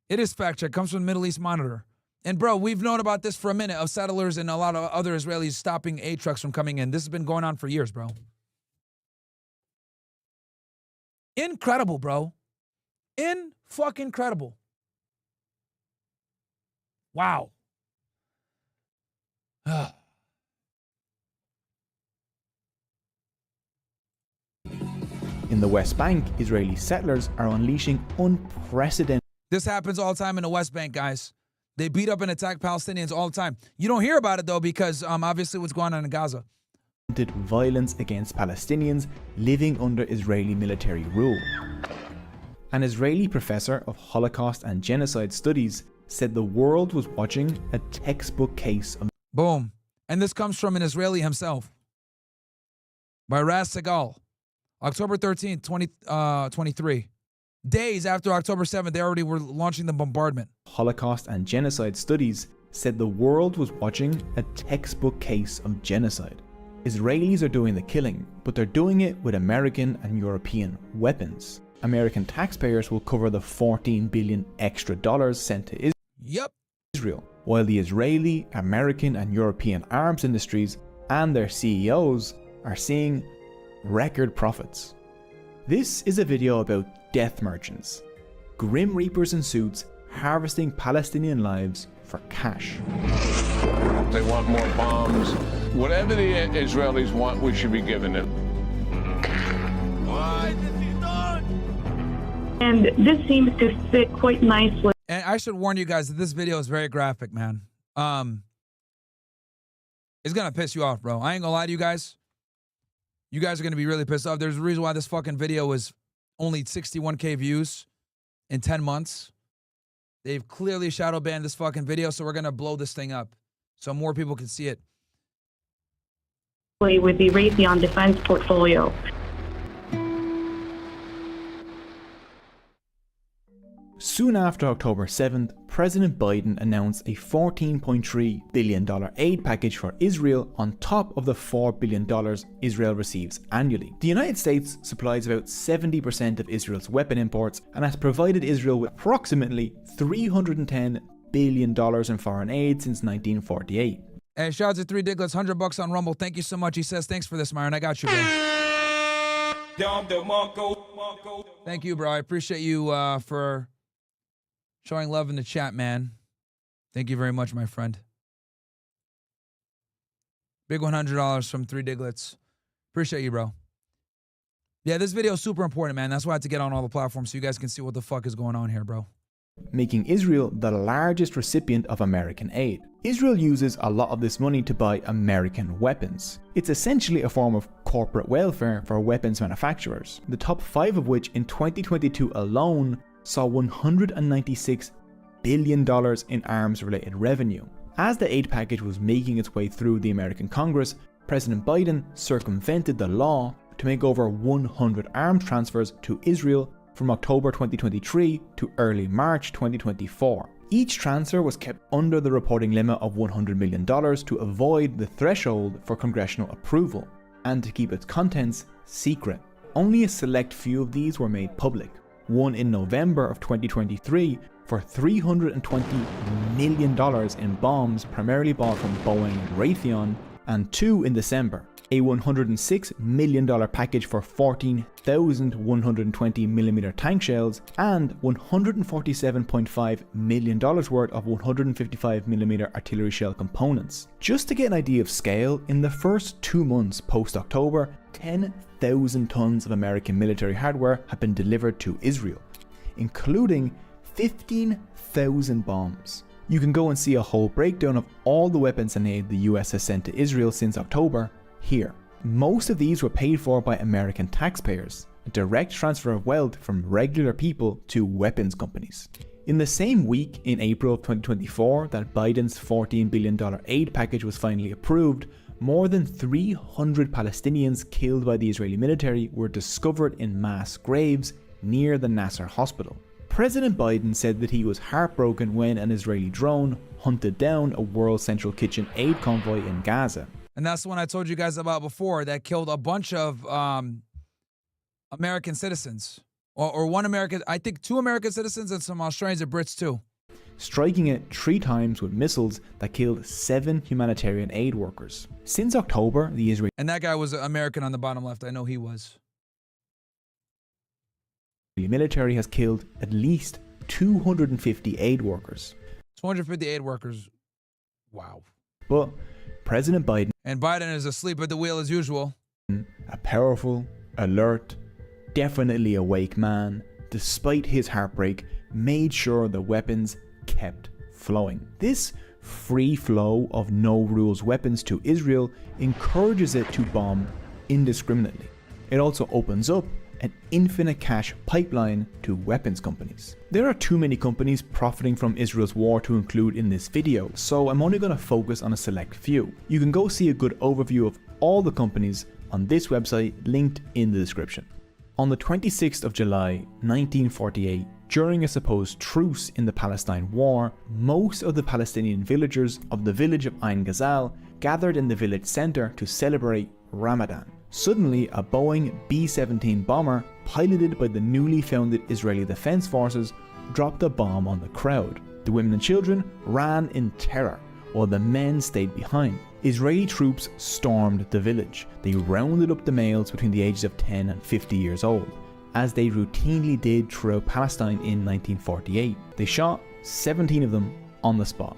It is fact check. Comes from the Middle East Monitor. And bro, we've known about this for a minute of settlers and a lot of other Israelis stopping aid trucks from coming in. This has been going on for years, bro. Incredible, bro. Fucking incredible. Wow. In the West Bank, Israeli settlers are unleashing unprecedented This happens all the time in the West Bank, guys. They beat up and attack Palestinians all the time. You don't hear about it, though, because obviously what's going on in Gaza. violence against Palestinians living under Israeli military rule. An Israeli professor of Holocaust and Genocide studies said the world was watching a textbook case of... Boom. And this comes from an Israeli himself. By Raz Segal. October 13th, 2023. Days after October 7th, they already were launching the bombardment. Holocaust and Genocide studies said the world was watching a textbook case of genocide. Israelis are doing the killing, but they're doing it with American and European weapons. American taxpayers will cover the $14 billion extra dollars sent to Israel, while the Israeli, American, and European arms industries and their CEOs are seeing record profits. This is a video about death merchants, grim reapers in suits harvesting Palestinian lives for cash. They want more bombs. Whatever the Israelis want, we should be giving them. And this seems to fit quite nicely. And I should warn you guys that this video is very graphic, man. It's gonna piss you off, bro. I ain't gonna lie to you guys. You guys are gonna be really pissed off. There's a reason why this fucking video is only 61K views in 10 months. They've clearly shadow banned this fucking video, so we're gonna blow this thing up so more people can see it. With the Raytheon defense portfolio. Soon after October 7th, President Biden announced a $14.3 billion aid package for Israel on top of the $4 billion Israel receives annually. The United States supplies about 70% of Israel's weapon imports and has provided Israel with approximately $310 billion in foreign aid since 1948. Hey, shout out to 3 Diglets, $100 on Rumble. Thank you so much. He says, thanks for this, Myron. I got you, bro. Thank you, bro. I appreciate you for showing love in the chat, man. Thank you very much, my friend. Big $100 from 3 Diglets. Appreciate you, bro. Yeah, this video is super important, man. That's why I had to get on all the platforms so you guys can see what the fuck is going on here, bro. Making Israel the largest recipient of American aid. Israel uses a lot of this money to buy American weapons. It's essentially a form of corporate welfare for weapons manufacturers, the top 5 of which in 2022 alone saw $196 billion in arms-related revenue. As the aid package was making its way through the American Congress, President Biden circumvented the law to make over 100 arms transfers to Israel from October 2023 to early March 2024. Each transfer was kept under the reporting limit of $100 million to avoid the threshold for congressional approval and to keep its contents secret. Only a select few of these were made public. One in November of 2023 for $320 million in bombs primarily bought from Boeing and Raytheon, and 2 in December a $106 million package for 14,120mm tank shells, and $147.5 million worth of 155mm artillery shell components. Just to get an idea of scale, in the first 2 months post-October, 10,000 tons of American military hardware have been delivered to Israel, including 15,000 bombs. You can go and see a whole breakdown of all the weapons and aid the US has sent to Israel since October here. Most of these were paid for by American taxpayers, a direct transfer of wealth from regular people to weapons companies. In the same week, in April of 2024, that Biden's $14 billion aid package was finally approved, more than 300 Palestinians killed by the Israeli military were discovered in mass graves near the Nasser hospital. President Biden said that he was heartbroken when an Israeli drone hunted down a World Central Kitchen aid convoy in Gaza. And that's the one I told you guys about before that killed a bunch of American citizens. Or one American, I think 2 American citizens and some Australians and Brits too. Striking it 3 times with missiles that killed 7 humanitarian aid workers. Since October, the Israeli And that guy was American on the bottom left. I know he was. military has killed at least 250 aid workers. 250 aid workers. Wow. But President Biden, And Biden is asleep at the wheel as usual. a powerful, alert, definitely awake man, despite his heartbreak, made sure the weapons kept flowing. This free flow of no-rules weapons to Israel encourages it to bomb indiscriminately. It also opens up an infinite cash pipeline to weapons companies. There are too many companies profiting from Israel's war to include in this video, so I'm only going to focus on a select few. You can go see a good overview of all the companies on this website linked in the description. On the 26th of July 1948, during a supposed truce in the Palestine war, most of the Palestinian villagers of the village of Ain Ghazal gathered in the village centre to celebrate Ramadan. Suddenly, a Boeing B-17 bomber, piloted by the newly founded Israeli Defense Forces, dropped a bomb on the crowd. The women and children ran in terror, while the men stayed behind. Israeli troops stormed the village. They rounded up the males between the ages of 10 and 50 years old, as they routinely did throughout Palestine in 1948. They shot 17 of them on the spot.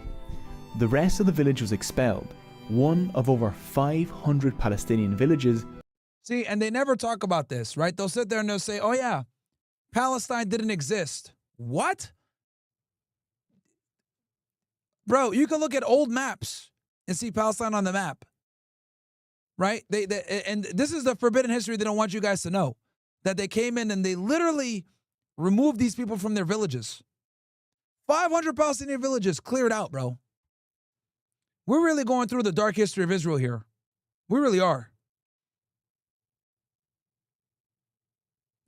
The rest of the village was expelled. One of over 500 Palestinian villages. See, and they never talk about this, right? They'll sit there and they'll say, oh yeah, Palestine didn't exist. What? Bro, you can look at old maps and see Palestine on the map, right? And this is the forbidden history they don't want you guys to know, that they came in and they literally removed these people from their villages. 500 Palestinian villages cleared out, bro. We're really going through the dark history of Israel here. We really are.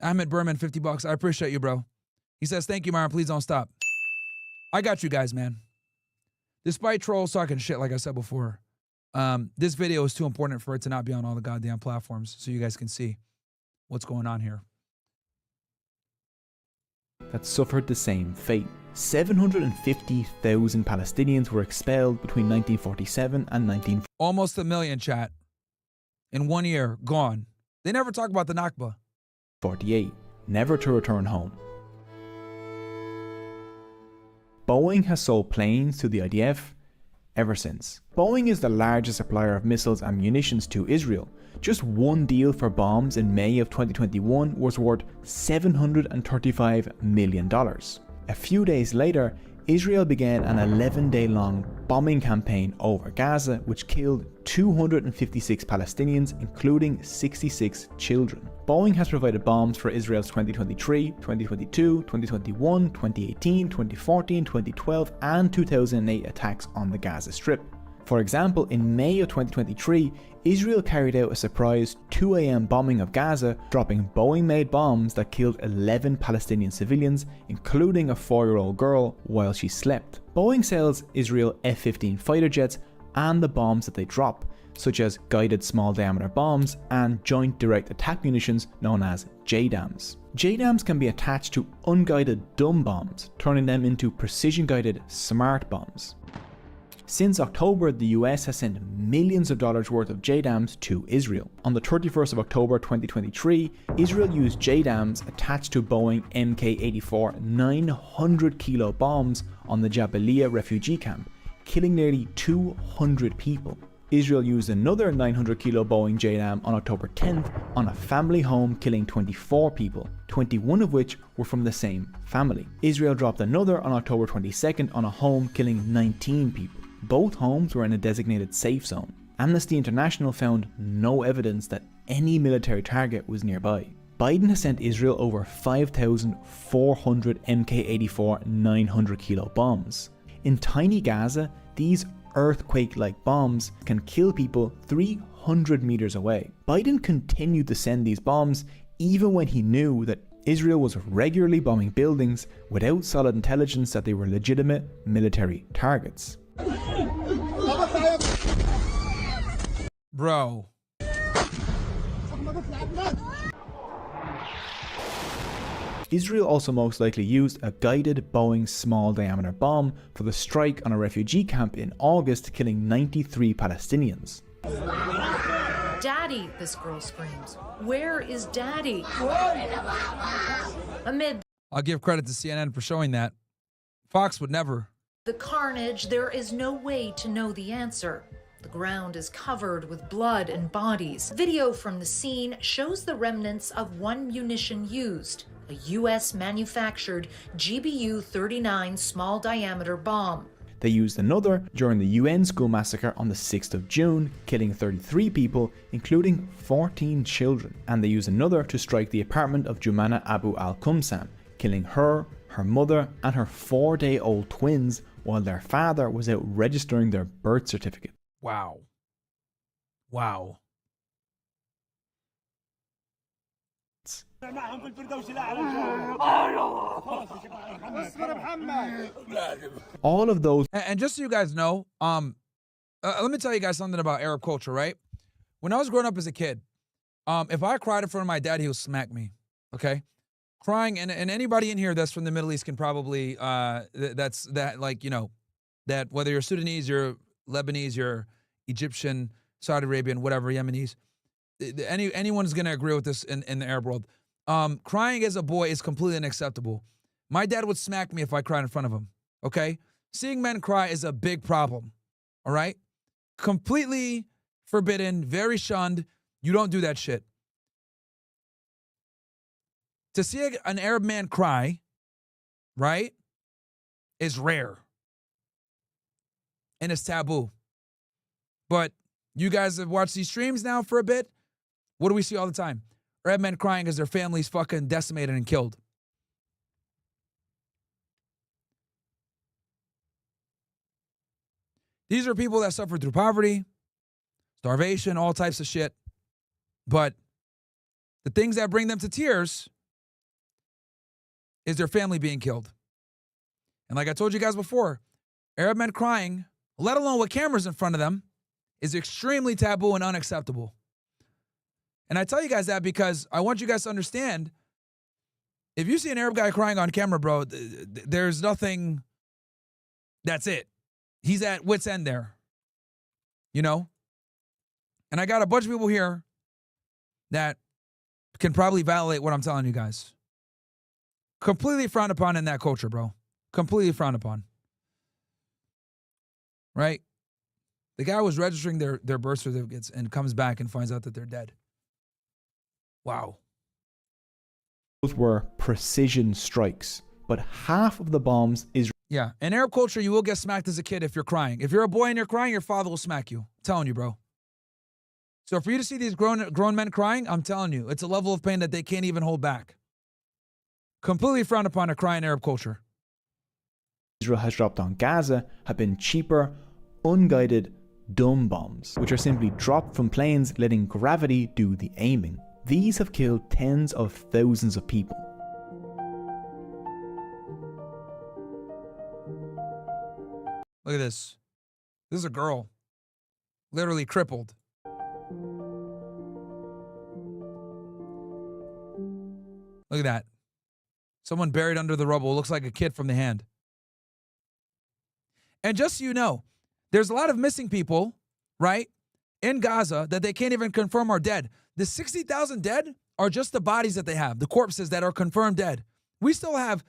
Ahmed Berman, $50. I appreciate you, bro. He says, thank you, Meir. Please don't stop. I got you guys, man. Despite trolls talking shit, like I said before, this video is too important for it to not be on all the goddamn platforms so you guys can see what's going on here. That suffered the same fate. 750,000 Palestinians were expelled between 1947 and 1948. Almost a million, chat. In 1 year, gone. They never talk about the Nakba. Never to return home. Boeing has sold planes to the IDF ever since. Boeing is the largest supplier of missiles and munitions to Israel. Just one deal for bombs in May of 2021 was worth $735 million. A few days later, Israel began an 11-day-long bombing campaign over Gaza, which killed 256 Palestinians, including 66 children. Boeing has provided bombs for Israel's 2023, 2022, 2021, 2018, 2014, 2012, and 2008 attacks on the Gaza Strip. For example, in May of 2023, Israel carried out a surprise 2 a.m. bombing of Gaza, dropping Boeing-made bombs that killed 11 Palestinian civilians, including a 4-year-old girl, while she slept. Boeing sells Israel F-15 fighter jets and the bombs that they drop, such as guided small-diameter bombs and joint direct attack munitions known as JDAMs. JDAMs can be attached to unguided dumb bombs, turning them into precision-guided smart bombs. Since October, the US has sent millions of dollars worth of JDAMs to Israel. On the 31st of October 2023, Israel used JDAMs attached to Boeing Mk-84 900 kilo bombs on the Jabalia refugee camp, killing nearly 200 people. Israel used another 900 kilo Boeing JDAM on October 10th on a family home, killing 24 people, 21 of which were from the same family. Israel dropped another on October 22nd on a home, killing 19 people. Both homes were in a designated safe zone. Amnesty International found no evidence that any military target was nearby. Biden has sent Israel over 5,400 Mk-84 900 kilo bombs. In tiny Gaza, these earthquake-like bombs can kill people 300 meters away. Biden continued to send these bombs even when he knew that Israel was regularly bombing buildings without solid intelligence that they were legitimate military targets. Bro. Israel also most likely used a guided Boeing small diameter bomb for the strike on a refugee camp in August, killing 93 Palestinians. Daddy, this girl screams. Where is Daddy? Amid I'll give credit to CNN for showing that. Fox would never. the carnage, there is no way to know the answer. The ground is covered with blood and bodies. Video from the scene shows the remnants of one munition used, a U.S. manufactured GBU-39 small diameter bomb. They used another during the UN school massacre on the 6th of June, killing 33 people, including 14 children. And they used another to strike the apartment of Jumana Abu al-Qumsam, killing her, her mother, and her 4-day-old twins while their father was out registering their birth certificate. Wow. Wow. All of those. And just so you guys know, let me tell you guys something about Arab culture, right? When I was growing up as a kid, if I cried in front of my dad, he would smack me. Okay, crying, and anybody in here that's from the Middle East can probably that's that, like, you know, that whether you're Sudanese, you're Lebanese, you're Egyptian, Saudi Arabian, whatever, Yemenis, anyone's gonna agree with this in the Arab world. Crying as a boy is completely unacceptable. My dad would smack me if I cried in front of him. Okay, seeing men cry is a big problem. All right, completely forbidden, very shunned. You don't do that shit. To see an Arab man cry, right, is rare. And it's taboo. But you guys have watched these streams now for a bit. What do we see all the time? Arab men crying as their families fucking decimated and killed. These are people that suffered through poverty, starvation, all types of shit. But the things that bring them to tears is their family being killed. And like I told you guys before, Arab men crying, let alone with cameras in front of them, is extremely taboo and unacceptable. And I tell you guys that because I want you guys to understand, if you see an Arab guy crying on camera, bro, there's nothing, that's it. He's at wit's end there, you know? And I got a bunch of people here that can probably validate what I'm telling you guys. Completely frowned upon in that culture, bro. Completely frowned upon. Right? The guy was registering their birth certificates and comes back and finds out that they're dead. Wow. Those were precision strikes, but half of the bombs is. Yeah, in Arab culture, you will get smacked as a kid if you're crying. If you're a boy and you're crying, your father will smack you. I'm telling you, bro. So for you to see these grown men crying, I'm telling you, it's a level of pain that they can't even hold back. Completely frowned upon to cry in Arab culture. Israel has dropped on Gaza have been cheaper, unguided, dumb bombs, which are simply dropped from planes, letting gravity do the aiming. These have killed tens of thousands of people. Look at this. This is a girl. Literally crippled. Look at that. Someone buried under the rubble. Looks like a kid from the hand. And just so you know, There's a lot of missing people, right, in Gaza that they can't even confirm are dead. The 60,000 dead are just the bodies that they have, the corpses that are confirmed dead. We still have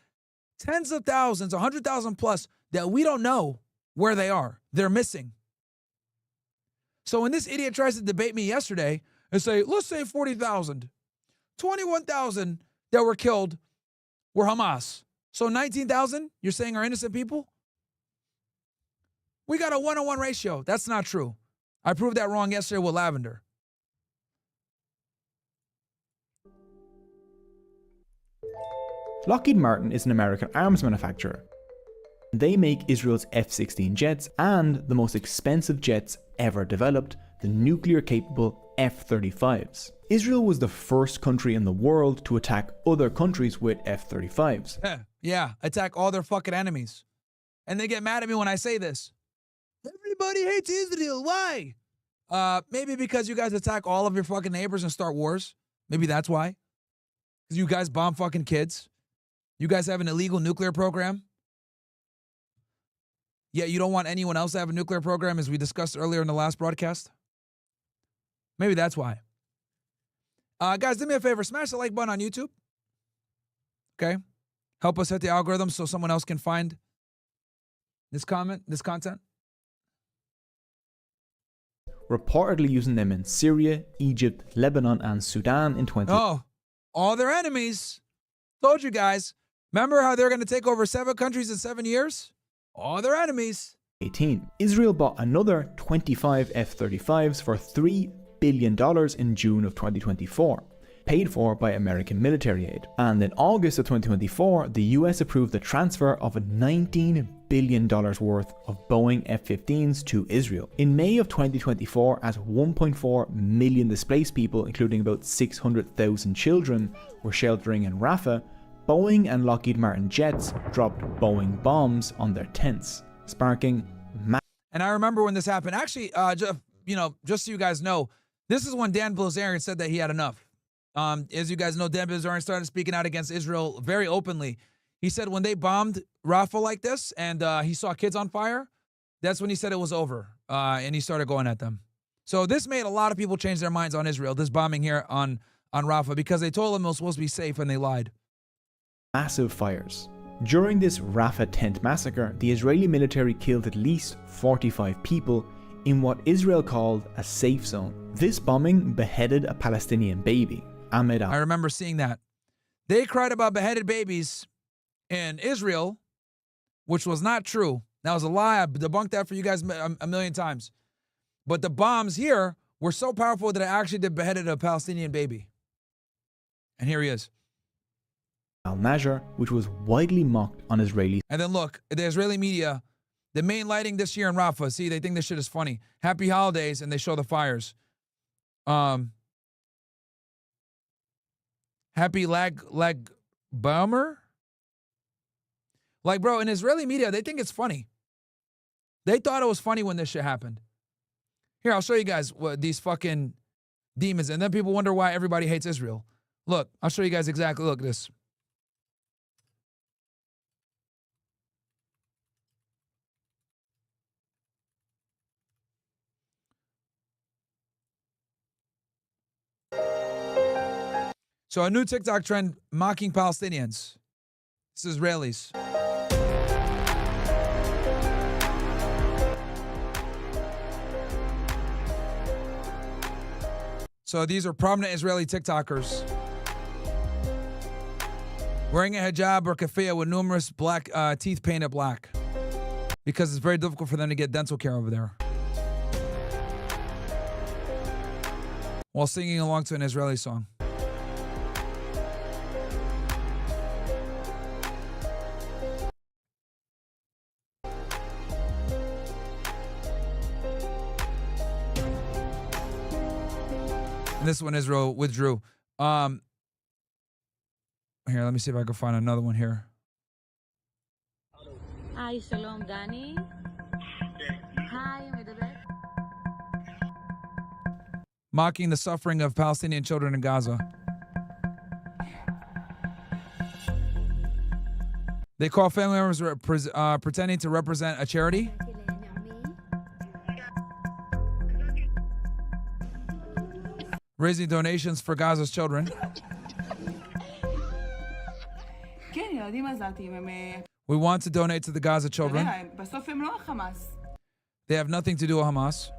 tens of thousands, 100,000 plus, that we don't know where they are. They're missing. So when this idiot tries to debate me yesterday and say, let's say 40,000, 21,000 that were killed were Hamas. So 19,000, you're saying are innocent people? We got a 1-on-1 ratio. That's not true. I proved that wrong yesterday with Lavender. Lockheed Martin is an American arms manufacturer. They make Israel's F-16 jets and the most expensive jets ever developed, the nuclear-capable F-35s. Israel was the first country in the world to attack other countries with F-35s. Yeah, attack all their fucking enemies. And they get mad at me when I say this. Everybody hates Israel. Why? Maybe because you guys attack all of your fucking neighbors and start wars. Maybe that's why. Because you guys bomb fucking kids. You guys have an illegal nuclear program. Yet you don't want anyone else to have a nuclear program, as we discussed earlier in the last broadcast. Maybe that's why. Guys, do me a favor. Smash the like button on YouTube. Okay? Help us hit the algorithm so someone else can find this content. Reportedly using them in Syria, Egypt, Lebanon, and Sudan in 20... Oh, all their enemies. Told you guys. Remember how they're going to take over 7 countries in 7 years? All their enemies. 18. Israel bought another 25 F-35s for $3 billion in June of 2024, paid for by American military aid. And in August of 2024, the US approved the transfer of $19 billion worth of Boeing F-15s to Israel. In May of 2024, as 1.4 million displaced people, including about 600,000 children, were sheltering in Rafah, Boeing and Lockheed Martin jets dropped Boeing bombs on their tents, sparking And I remember when this happened. Actually, just so you guys know, this is when Dan Bilzerian said that he had enough. As you guys know, Dan Bilzerian started speaking out against Israel very openly. He said when they bombed Rafah like this and he saw kids on fire, that's when he said it was over. And he started going at them. So this made a lot of people change their minds on Israel, this bombing here on Rafah, because they told them it was supposed to be safe and they lied. Massive fires. During this Rafah tent massacre, the Israeli military killed at least 45 people in what Israel called a safe zone. This bombing beheaded a Palestinian baby, Ahmed Al. I remember seeing that. They cried about beheaded babies in Israel, which was not true. That was a lie. I debunked that for you guys a million times. But the bombs here were so powerful that it actually did beheaded a Palestinian baby. And here he is. Al-Najjar, which was widely mocked on Israeli. And then look, the Israeli media, the main lighting this year in Rafah, see, they think this shit is funny. Happy holidays, and they show the fires. Happy lag bomber? Like, bro, in Israeli media, they think it's funny. They thought it was funny when this shit happened. Here, I'll show you guys what these fucking demons, and then people wonder why everybody hates Israel. Look, I'll show you guys exactly. Look at this. So a new TikTok trend mocking Palestinians. This is Israelis. So these are prominent Israeli TikTokers wearing a hijab or keffiyeh with numerous black teeth painted black because it's very difficult for them to get dental care over there, while singing along to an Israeli song. And this one Israel withdrew. Here, let me see if I can find another one here. Hi, Shalom, Danny. Hi, Mocking the suffering of Palestinian children in Gaza. They call family members pretending to represent a charity. Raising donations for Gaza's children. We want to donate to the Gaza children. They have nothing to do with Hamas.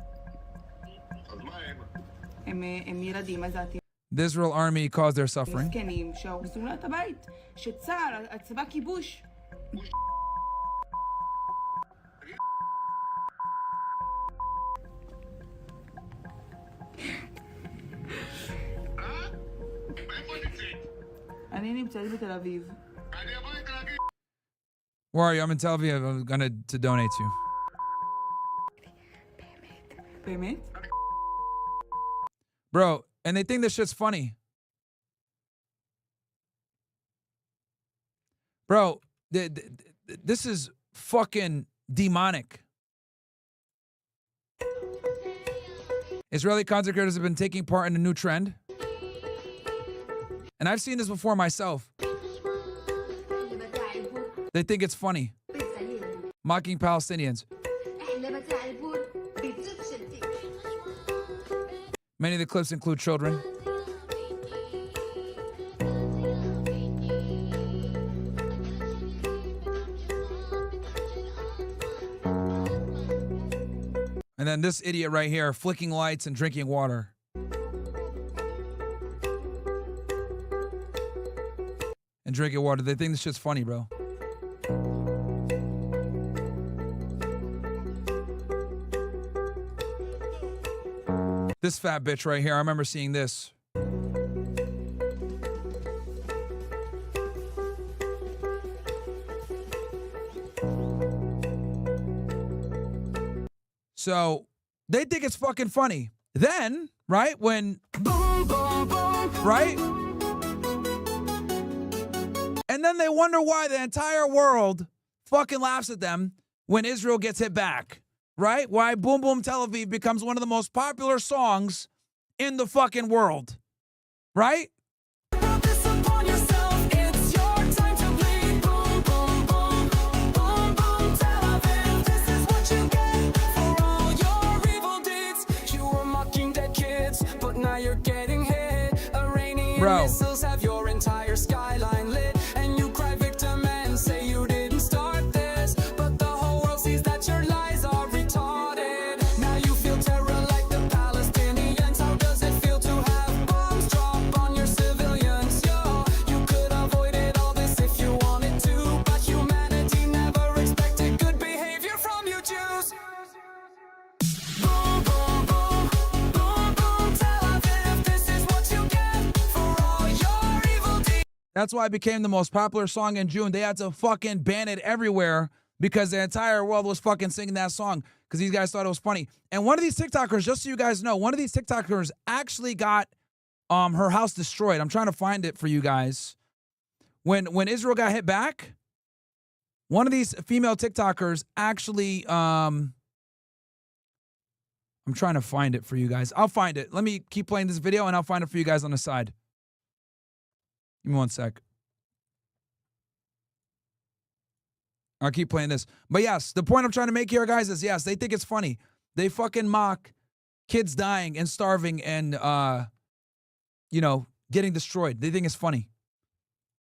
The Israel army caused their suffering. Where are you? I'm in Tel Aviv. I'm gonna donate to you. Bro, and they think this shit's funny. Bro, this is fucking demonic. Israeli content creators have been taking part in a new trend. And I've seen this before myself. They think it's funny. Mocking Palestinians. Many of the clips include children. And then this idiot right here, flicking lights and drinking water. And drinking water. They think this shit's funny, bro. This fat bitch right here, I remember seeing this. So, they think it's fucking funny. Then, right, when, boom, boom, boom, right? And then they wonder why the entire world fucking laughs at them when Israel gets hit back. Right? Why Boom Boom Tel Aviv becomes one of the most popular songs in the fucking world. Right? Bro. Have your entire skyline lit, and you cry victim and say you didn't start this, but the whole world sees that your lies are retarded. Now you feel terror like the Palestinians. How does it feel to have bombs drop on your civilians? Yo, you could avoid it all this if you wanted to, but humanity never expected good behavior from you Jews. Boom, boom, boom, boom, boom, Tel Aviv, this is what you get for all your evil deeds. That's why it became the most popular song in June. They had to fucking ban it everywhere because the entire world was fucking singing that song because these guys thought it was funny. And one of these TikTokers, just so you guys know, one of these TikTokers actually got her house destroyed. I'm trying to find it for you guys. When Israel got hit back, one of these female TikTokers actually I'm trying to find it for you guys. I'll find it. Let me keep playing this video and I'll find it for you guys on the side. Give me one sec. I'll keep playing this. But yes, the point I'm trying to make here, guys, is yes, they think it's funny. They fucking mock kids dying and starving and, you know, getting destroyed. They think it's funny.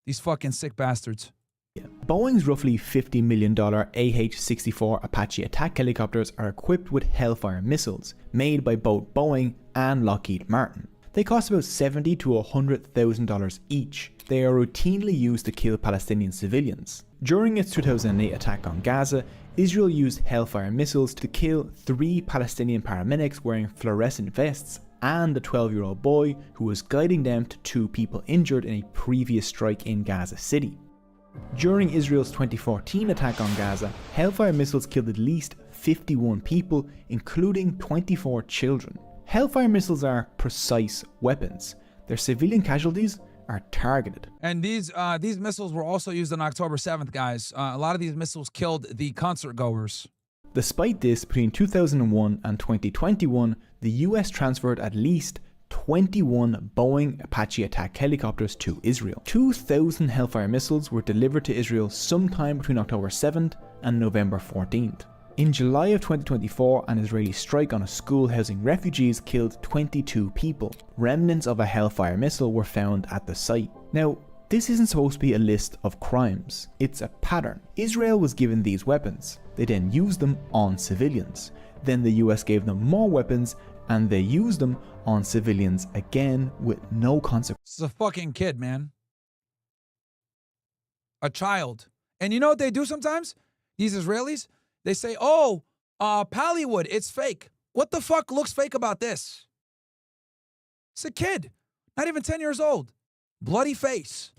These fucking sick bastards. Boeing's roughly $50 million AH-64 Apache attack helicopters are equipped with hellfire missiles, made by both Boeing and Lockheed Martin. They cost about $70,000 to $100,000 each. They are routinely used to kill Palestinian civilians. During its 2008 attack on Gaza, Israel used hellfire missiles to kill 3 Palestinian paramedics wearing fluorescent vests and a 12-year-old boy who was guiding them to 2 people injured in a previous strike in Gaza City. During Israel's 2014 attack on Gaza, hellfire missiles killed at least 51 people, including 24 children. Hellfire missiles are precise weapons. Their civilian casualties are targeted. And these missiles were also used on October 7th, guys. A lot of these missiles killed the concert goers. Despite this, between 2001 and 2021, the US transferred at least 21 Boeing Apache attack helicopters to Israel. 2,000 Hellfire missiles were delivered to Israel sometime between October 7th and November 14th. In July of 2024, an Israeli strike on a school housing refugees killed 22 people. Remnants of a hellfire missile were found at the site. Now, this isn't supposed to be a list of crimes, it's a pattern. Israel was given these weapons, they then used them on civilians. Then the US gave them more weapons and they used them on civilians again with no consequence. This is a fucking kid, man. A child. And you know what they do sometimes? These Israelis? They say, oh, Pallywood, it's fake. What the fuck looks fake about this? It's a kid, not even 10 years old. Bloody face.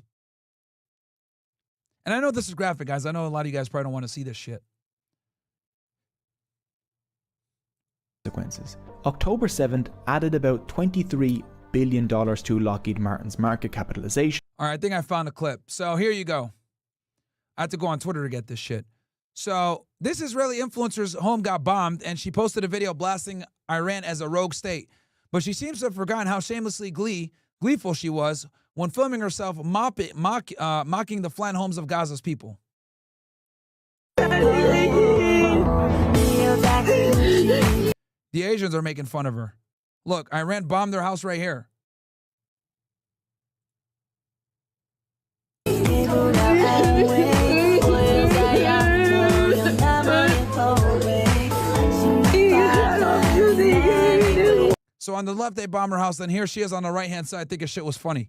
And I know this is graphic, guys. I know a lot of you guys probably don't want to see this shit. October 7th added about $23 billion to Lockheed Martin's market capitalization. All right, I think I found a clip. So here you go. I had to go on Twitter to get this shit. So this Israeli influencer's home got bombed, and she posted a video blasting Iran as a rogue state. But she seems to have forgotten how shamelessly gleeful she was when filming herself mocking the flattened homes of Gaza's people. The Asians are making fun of her. Look, Iran bombed their house right here. So on the left, they bomb her house. Then here she is on the right-hand side. I think this shit was funny.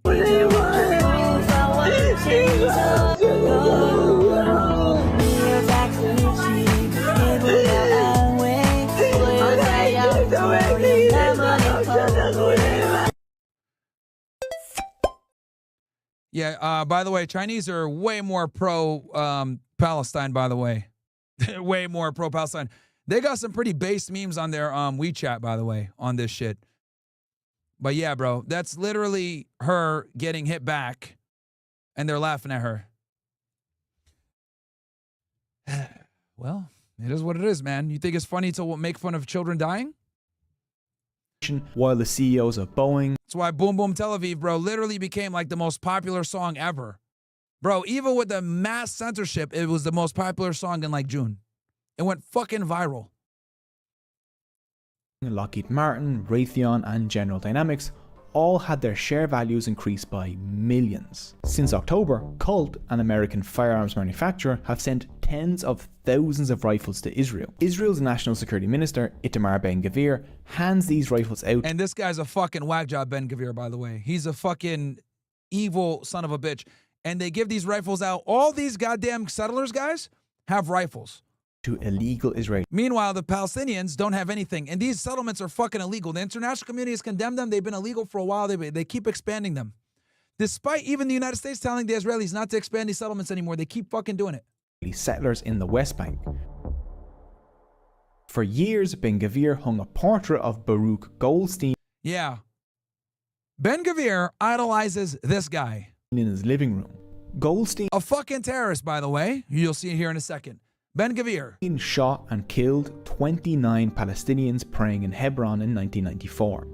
Yeah, by the way, Chinese are way more pro-Palestine, by the way. Way more pro-Palestine. They got some pretty base memes on their WeChat, by the way, on this shit. But yeah, bro, that's literally her getting hit back, and they're laughing at her. Well, it is what it is, man. You think it's funny to make fun of children dying? While the CEOs of Boeing... That's why Boom Boom Tel Aviv, bro, literally became like the most popular song ever. Bro, even with the mass censorship, it was the most popular song in like June. It went fucking viral. Lockheed Martin, Raytheon, and General Dynamics all had their share values increased by millions. Since October, Colt, an American firearms manufacturer, have sent tens of thousands of rifles to Israel. Israel's National Security Minister, Itamar Ben-Gvir, hands these rifles out. And this guy's a fucking whack job, Ben-Gvir, by the way. He's a fucking evil son of a bitch. And they give these rifles out. All these goddamn settlers, guys, have rifles. To illegal Israelis. Meanwhile, the Palestinians don't have anything. And these settlements are fucking illegal. The international community has condemned them. They've been illegal for a while. They keep expanding them. Despite even the United States telling the Israelis not to expand these settlements anymore, they keep fucking doing it. Settlers in the West Bank. For years, Ben-Gvir hung a portrait of Baruch Goldstein. Yeah. Ben-Gvir idolizes this guy. In his living room. Goldstein, a fucking terrorist, by the way. You'll see it here in a second. Ben-Gvir shot and killed 29 Palestinians praying in Hebron in 1994.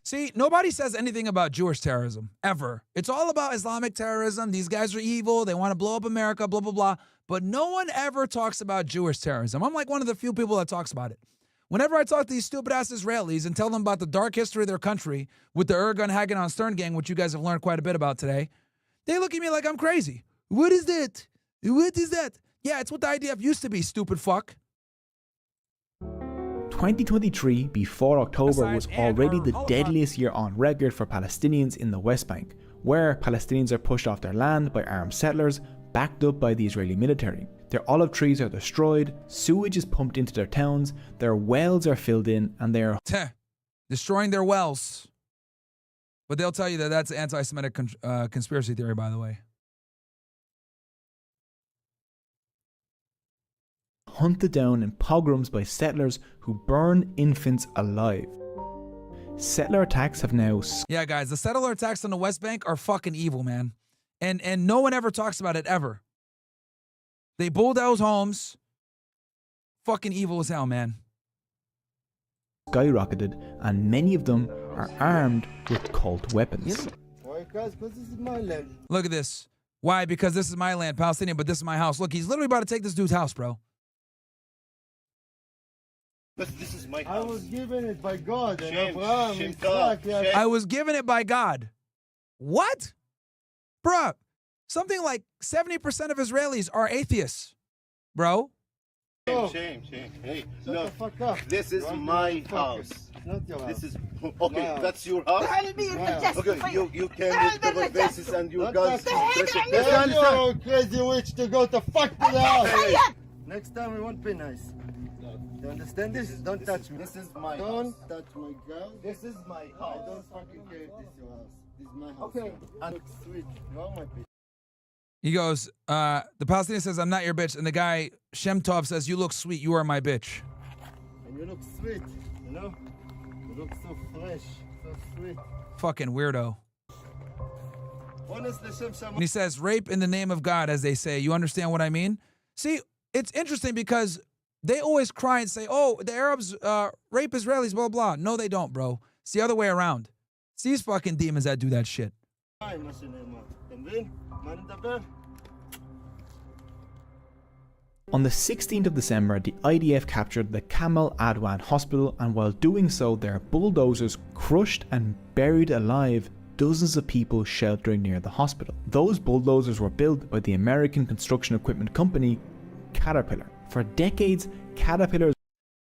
See, nobody says anything about Jewish terrorism, ever. It's all about Islamic terrorism. These guys are evil. They want to blow up America, blah, blah, blah. But no one ever talks about Jewish terrorism. I'm like one of the few people that talks about it. Whenever I talk to these stupid-ass Israelis and tell them about the dark history of their country with the Ergun Haganah Stern gang, which you guys have learned quite a bit about today, they look at me like I'm crazy. What is that? What is that? Yeah, it's what the IDF used to be, stupid fuck. 2023, before October, was already the deadliest year on record for Palestinians in the West Bank, where Palestinians are pushed off their land by armed settlers, backed up by the Israeli military. Their olive trees are destroyed, sewage is pumped into their towns, their wells are filled in, and they are destroying their wells. But they'll tell you that that's anti-Semitic conspiracy theory, by the way. Hunted down in pogroms by settlers who burn infants alive. Settler attacks have now... Yeah, guys, the settler attacks on the West Bank are fucking evil, man. And no one ever talks about it, ever. They bulldoze homes. Fucking evil as hell, man. Skyrocketed, and many of them are armed with cult weapons. Why? Because this is my land. Look at this. Why? Because this is my land, Palestinian, but this is my house. Look, he's literally about to take this dude's house, bro. But this is my house. I was given it by God. I was given it by God. What? Bruh, something like 70% of Israelis are atheists, bro. Shame. Hey, shut the fuck up. This is my house. Not your house. This is okay. That's your house. Okay, you came with double faces and you guys. Tell your crazy witch to go to fuck to the house. Next time we won't be nice. You understand this? Don't touch me. This is my house. Don't touch my girl. This is my house. I don't fucking care if this is your house. This is my house. Okay. And sweet. You are my bitch. He goes, the Palestinian says, I'm not your bitch. And the guy, Shem Tov, says, you look sweet. You are my bitch. And you look sweet, you know? You look so fresh, so sweet. Fucking weirdo. Honestly, and he says, rape in the name of God, as they say. You understand what I mean? See, it's interesting because they always cry and say, oh, the Arabs rape Israelis, blah, blah. No, they don't, bro. It's the other way around. It's these fucking demons that do that shit. On the 16th of December, the IDF captured the Kamal Adwan hospital, and while doing so, their bulldozers crushed and buried alive dozens of people sheltering near the hospital. Those bulldozers were built by the American construction equipment company Caterpillar. For decades, Caterpillar...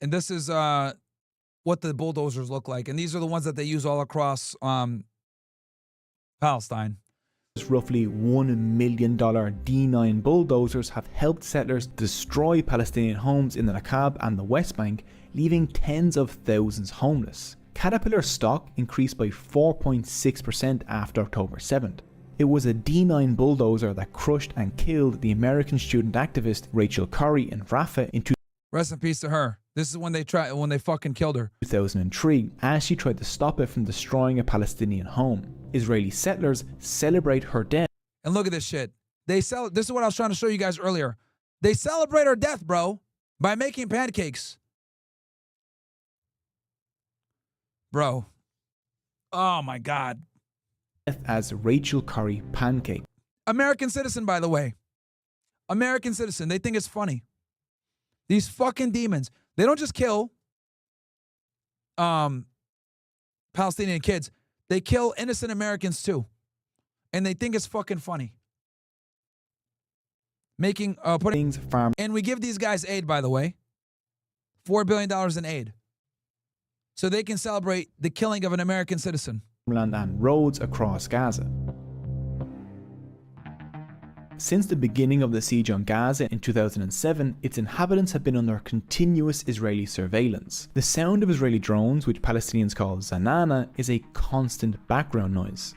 And this is what the bulldozers look like, and these are the ones that they use all across Palestine. Roughly $1 million D9 bulldozers have helped settlers destroy Palestinian homes in the Nakab and the West Bank, leaving tens of thousands homeless. Caterpillar stock increased by 4.6% after October 7th. It was a D9 bulldozer that crushed and killed the American student activist Rachel Corrie in Rafah in Rest in peace to her. This is when they fucking killed her. 2003, as she tried to stop it from destroying a Palestinian home. Israeli settlers celebrate her death. And look at this shit. This is what I was trying to show you guys earlier. They celebrate her death, bro, by making pancakes. Bro. Oh my God. As Rachel Corrie Pancake. American citizen, by the way. American citizen. They think it's funny. These fucking demons. They don't just kill Palestinian kids. They kill innocent Americans too. And they think it's fucking funny. Putting farm. And we give these guys aid, by the way. $4 billion in aid. So they can celebrate the killing of an American citizen. And roads across Gaza. Since the beginning of the siege on Gaza in 2007, its inhabitants have been under continuous Israeli surveillance. The sound of Israeli drones, which Palestinians call zanana, is a constant background noise.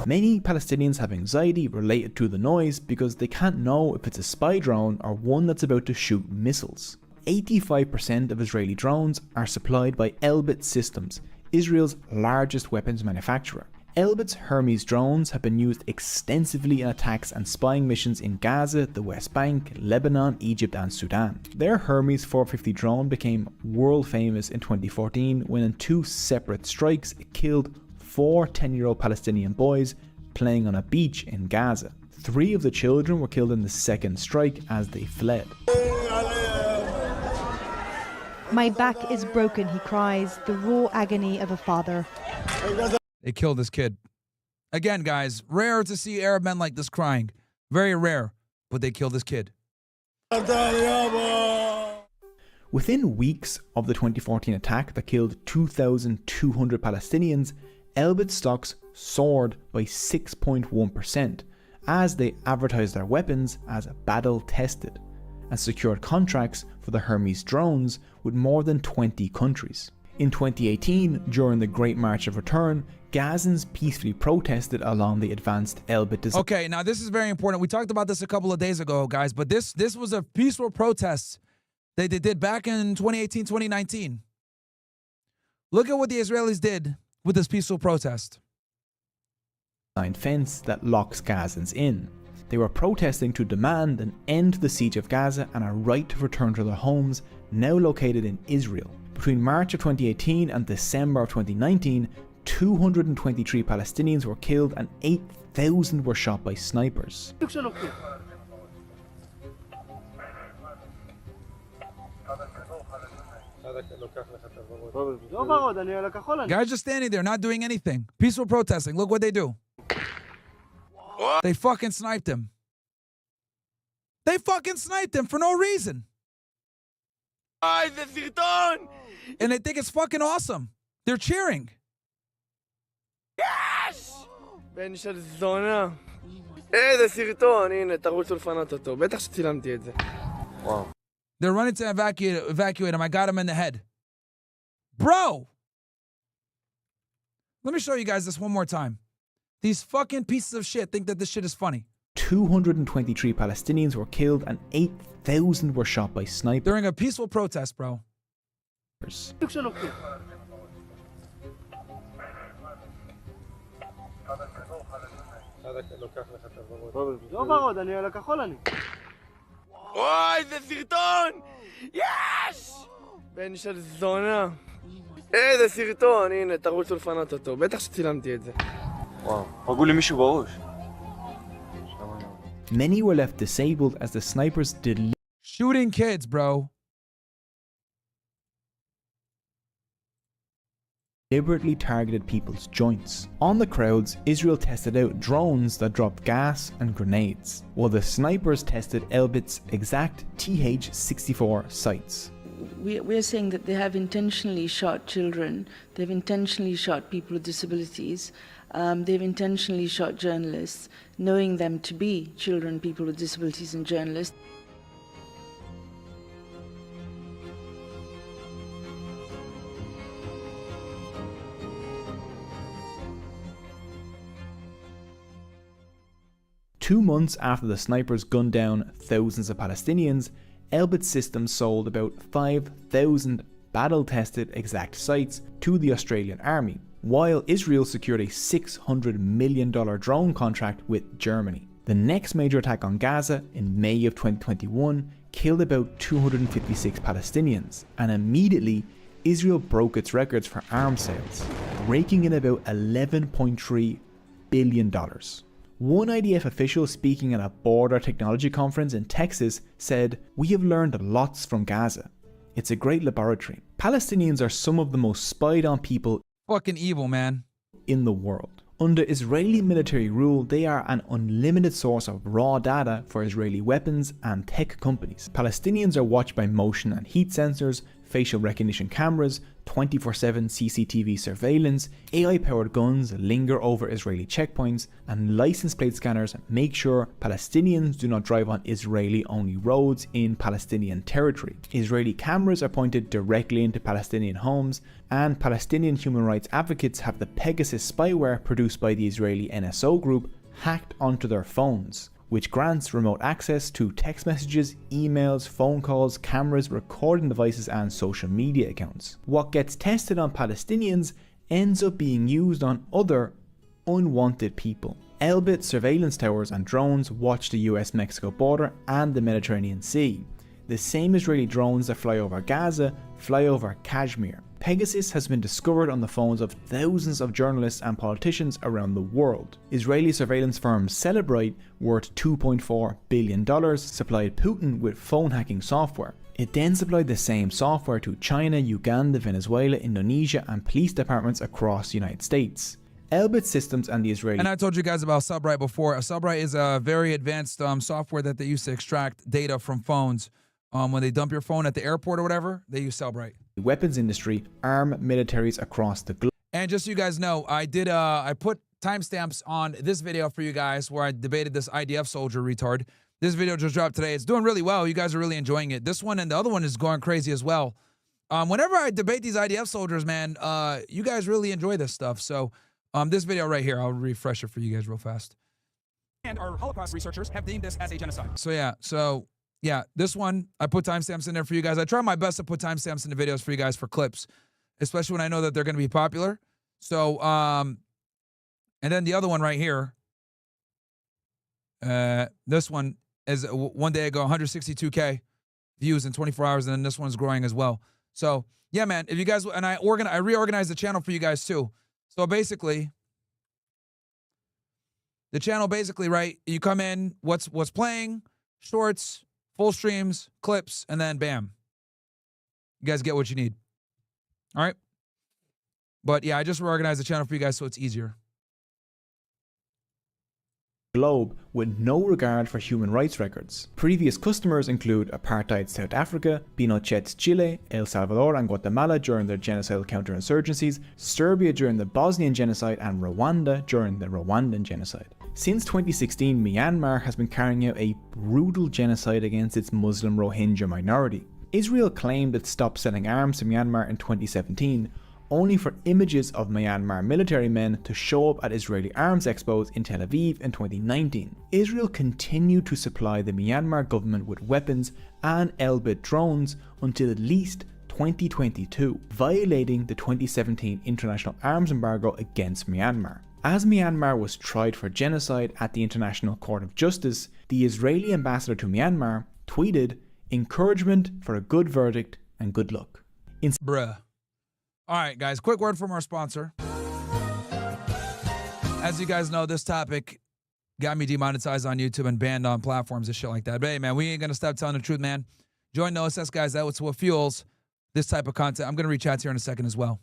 Many Palestinians have anxiety related to the noise because they can't know if it's a spy drone or one that's about to shoot missiles. 85% of Israeli drones are supplied by Elbit Systems, Israel's largest weapons manufacturer. Elbit's Hermes drones have been used extensively in attacks and spying missions in Gaza, the West Bank, Lebanon, Egypt and Sudan. Their Hermes 450 drone became world famous in 2014 when in 2 separate strikes it killed 4 10-year-old Palestinian boys playing on a beach in Gaza. 3 of the children were killed in the second strike as they fled. My back is broken, he cries, the raw agony of a father. They killed this kid. Again, guys, rare to see Arab men like this crying. Very rare, but they killed this kid. Within weeks of the 2014 attack that killed 2,200 Palestinians, Elbit stocks soared by 6.1% as they advertised their weapons as battle-tested and secured contracts for the Hermes drones with more than 20 countries. In 2018, during the Great March of Return, Gazans peacefully protested along the advanced Elbit design. Okay, now this is very important. We talked about this a couple of days ago, guys, but this was a peaceful protest that they did back in 2018, 2019. Look at what the Israelis did with this peaceful protest. Fence that locks Gazans in. They were protesting to demand an end to the siege of Gaza and a right to return to their homes, now located in Israel. Between March of 2018 and December of 2019, 223 Palestinians were killed and 8,000 were shot by snipers. Guys just standing there, not doing anything. Peaceful protesting. Look what they do. They fucking sniped him. They fucking sniped him for no reason. And they think it's fucking awesome. They're cheering. Yes! בן של זונה. איזה סרטון, הנה, תרוצו לפנות אותו. בטח שצילמתי את זה. וואו. They're running to evacuate him. I got him in the head. Bro! Let me show you guys this one more time. These fucking pieces of shit think that this shit is funny. 223 Palestinians were killed and 8,000 were shot by snipers. During a peaceful protest, bro. וואי, איזה סרטון! יש! בן של זונה. איזה סרטון, הנה, תרוצו לפנות אותו. בטח שצילמתי את זה. וואו, פגעו למישהו בראש. Many were left disabled as the snipers shooting kids, bro. Deliberately targeted people's joints. On the crowds, Israel tested out drones that dropped gas and grenades, while the snipers tested Elbit's exact TH-64 sights. We're saying that they have intentionally shot children, they've intentionally shot people with disabilities, they've intentionally shot journalists, knowing them to be children, people with disabilities and journalists. Two months after the snipers gunned down thousands of Palestinians, Elbit Systems sold about 5,000 battle-tested exact sights to the Australian Army, while Israel secured a $600 million drone contract with Germany. The next major attack on Gaza in May of 2021 killed about 256 Palestinians, and immediately Israel broke its records for arms sales, raking in about $11.3 billion. One IDF official speaking at a border technology conference in Texas said, "We have learned lots from Gaza. It's a great laboratory. Palestinians are some of the most spied on people fucking evil, man, in the world. Under Israeli military rule, they are an unlimited source of raw data for Israeli weapons and tech companies. Palestinians are watched by motion and heat sensors, facial recognition cameras, 24/7 CCTV surveillance, AI-powered guns linger over Israeli checkpoints, and license plate scanners make sure Palestinians do not drive on Israeli-only roads in Palestinian territory. Israeli cameras are pointed directly into Palestinian homes, and Palestinian human rights advocates have the Pegasus spyware produced by the Israeli NSO group hacked onto their phones, which grants remote access to text messages, emails, phone calls, cameras, recording devices, and social media accounts. What gets tested on Palestinians ends up being used on other unwanted people. Elbit surveillance towers and drones watch the US-Mexico border and the Mediterranean Sea. The same Israeli drones that fly over Gaza fly over Kashmir. Pegasus has been discovered on the phones of thousands of journalists and politicians around the world. Israeli surveillance firm Celebrite, worth $2.4 billion, supplied Putin with phone hacking software. It then supplied the same software to China, Uganda, Venezuela, Indonesia, and police departments across the United States. Elbit Systems and the Israeli... And I told you guys about Subright before. Subright is a very advanced software that they use to extract data from phones. When they dump your phone at the airport or whatever, they use Cellbrite. Weapons industry arm militaries across the globe. And just so you guys know, I put timestamps on this video for you guys where I debated this IDF soldier retard. This video just dropped today. It's doing really well. You guys are really enjoying it. This one and the other one is going crazy as well. Whenever I debate these IDF soldiers, man, you guys really enjoy this stuff. So this video right here, I'll refresh it for you guys real fast. And our Holocaust researchers have deemed this as a genocide. Yeah, this one, I put timestamps in there for you guys. I try my best to put timestamps in the videos for you guys for clips, especially when I know that they're going to be popular. So, and then the other one right here, this one is one day ago, 162K views in 24 hours, and then this one's growing as well. So, yeah, man, if you guys, and I reorganized the channel for you guys too. So basically, The channel basically, right? You come in, what's playing, shorts, full streams, clips, and then bam. You guys get what you need. All right? But yeah, I just reorganized the channel for you guys so it's easier. Globe with no regard for human rights records. Previous customers include apartheid South Africa, Pinochet's Chile, El Salvador and Guatemala during their genocidal counterinsurgencies, Serbia during the Bosnian genocide and Rwanda during the Rwandan genocide. Since 2016, Myanmar has been carrying out a brutal genocide against its Muslim Rohingya minority. Israel claimed it stopped selling arms to Myanmar in 2017, only for images of Myanmar military men to show up at Israeli arms expos in Tel Aviv in 2019. Israel continued to supply the Myanmar government with weapons and Elbit drones until at least 2022, violating the 2017 international arms embargo against Myanmar. As Myanmar was tried for genocide at the International Court of Justice, the Israeli ambassador to Myanmar tweeted, "Encouragement for a good verdict and good luck." Bruh. All right, guys, quick word from our sponsor. As you guys know, this topic got me demonetized on YouTube and banned on platforms and shit like that. But hey, man, we ain't going to stop telling the truth, man. Join the OSS, guys. That's what fuels this type of content. I'm going to reach out here in a second as well.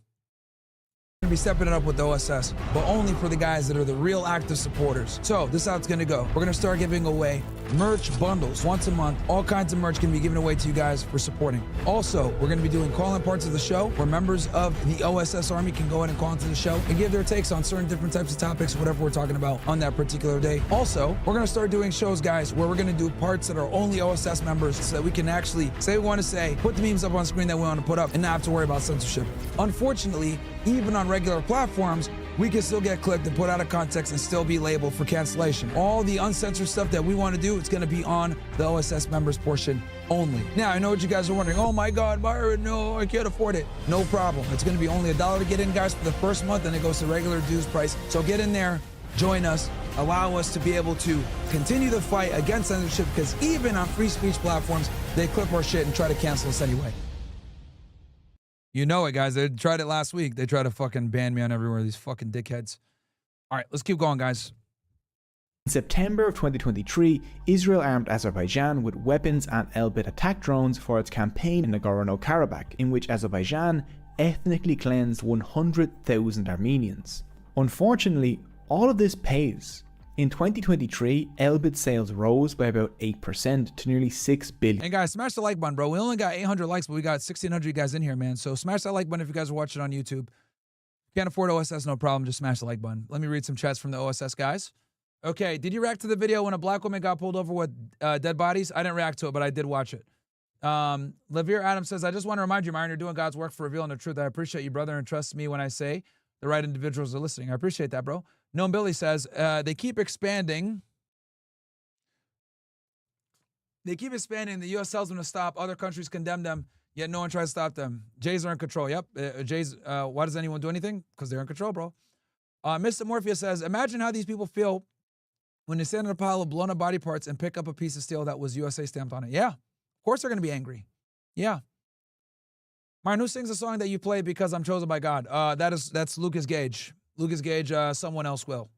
We're going to be stepping it up with the OSS, but only for the guys that are the real active supporters. So this is how it's going to go. We're going to start giving away merch bundles once a month. All kinds of merch can be given away to you guys for supporting. Also, we're going to be doing call-in parts of the show where members of the OSS Army can go in and call into the show and give their takes on certain different types of topics, whatever we're talking about on that particular day. Also, we're going to start doing shows, guys, where we're going to do parts that are only OSS members so that we can actually say what we want to say, put the memes up on screen that we want to put up, and not have to worry about censorship. Unfortunately, even on regular platforms, we can still get clipped and put out of context and still be labeled for cancellation. All the uncensored stuff that we want to do, it's going to be on the OSS members portion only. Now, I know what you guys are wondering. Oh my God, Byron, no, I can't afford it. No problem. It's going to be only $1 to get in, guys, for the first month, and it goes to regular dues price. So get in there, join us, allow us to be able to continue the fight against censorship, because even on free speech platforms, they clip our shit and try to cancel us anyway. You know it, guys. They tried it last week. They tried to fucking ban me on everywhere, these fucking dickheads. All right, let's keep going, guys. In September of 2023, Israel armed Azerbaijan with weapons and Elbit attack drones for its campaign in Nagorno-Karabakh, in which Azerbaijan ethnically cleansed 100,000 Armenians. Unfortunately, all of this pays. In 2023, Elbit sales rose by about 8% to nearly $6 billion. Hey guys, smash the like button, bro. We only got 800 likes, but we got 1,600 guys in here, man. So smash that like button if you guys are watching on YouTube. Can't afford OSS, no problem. Just smash the like button. Let me read some chats from the OSS guys. Okay, did you react to the video when a black woman got pulled over with dead bodies? I didn't react to it, but I did watch it. Lavere Adams says, I just want to remind you, Meir, you're doing God's work for revealing the truth. I appreciate you, brother, and trust me when I say the right individuals are listening. I appreciate that, bro. Gnome Billy says, they keep expanding. The U.S. tells them to stop. Other countries condemn them, yet no one tries to stop them. Jays are in control. Yep. Jays, why does anyone do anything? Because they're in control, bro. Mr. Morpheus says, imagine how these people feel when they stand in a pile of blown up body parts and pick up a piece of steel that was USA stamped on it. Yeah. Of course they're going to be angry. Yeah. Martin, who sings a song that you play because I'm chosen by God? That's Lucas Gage. Lucas Gage, someone else will.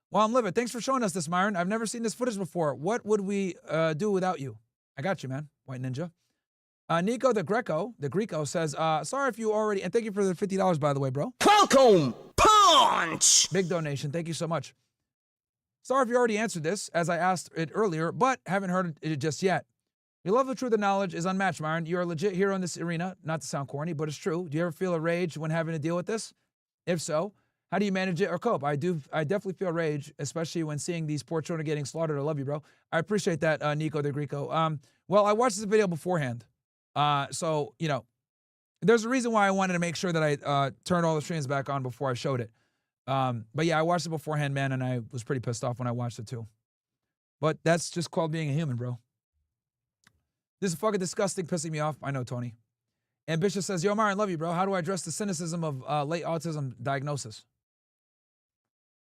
Well, I'm livid. Thanks for showing us this, Myron. I've never seen this footage before. What would we do without you? I got you, man. White Ninja. Nico the Greco says, sorry if you already, and thank you for the $50, by the way, bro. Welcome, punch! Big donation. Thank you so much. Sorry if you already answered this, as I asked it earlier, but haven't heard it just yet. Your love of truth and knowledge is unmatched, Myron. You're a legit hero in this arena. Not to sound corny, but it's true. Do you ever feel a rage when having to deal with this? If so, how do you manage it or cope? I definitely feel rage, especially when seeing these poor children getting slaughtered. I love you, bro. I appreciate that, Nico the Greco. Well, I watched this video beforehand. So, you know, there's a reason why I wanted to make sure that I turned all the streams back on before I showed it. But yeah, I watched it beforehand, man, and I was pretty pissed off when I watched it too. But that's just called being a human, bro. This is fucking disgusting, pissing me off. I know, Tony. Ambitious says, yo, Myron, love you, bro. How do I address the cynicism of late autism diagnosis?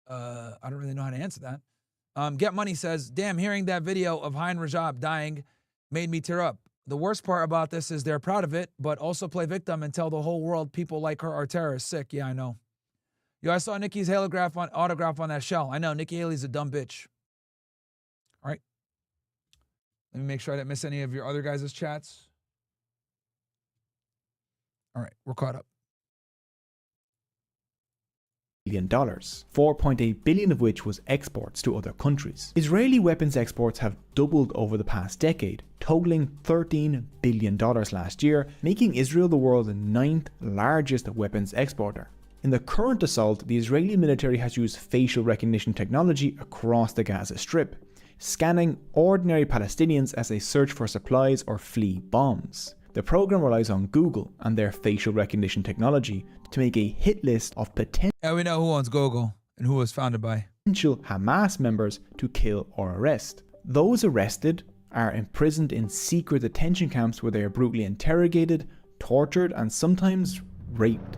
I don't really know how to answer that. Get Money says, damn, hearing that video of Hein Rajab dying made me tear up. The worst part about this is they're proud of it, but also play victim and tell the whole world people like her are terrorists. Sick. Yeah, I know. Yo, I saw Nikki's autograph on that shell. I know, Nikki Haley's a dumb bitch. All right. Let me make sure I didn't miss any of your other guys' chats. All right, we're caught up. $4.8 billion of which was exports to other countries. Israeli weapons exports have doubled over the past decade, totaling $13 billion last year, making Israel the world's 9th largest weapons exporter. In the current assault, the Israeli military has used facial recognition technology across the Gaza Strip, scanning ordinary Palestinians as they search for supplies or flee bombs. The program relies on Google and their facial recognition technology to make a hit list of potential we know who owns Google and who was founded by Hamas members to kill or arrest. Those arrested are imprisoned in secret detention camps where they are brutally interrogated, tortured, and sometimes raped.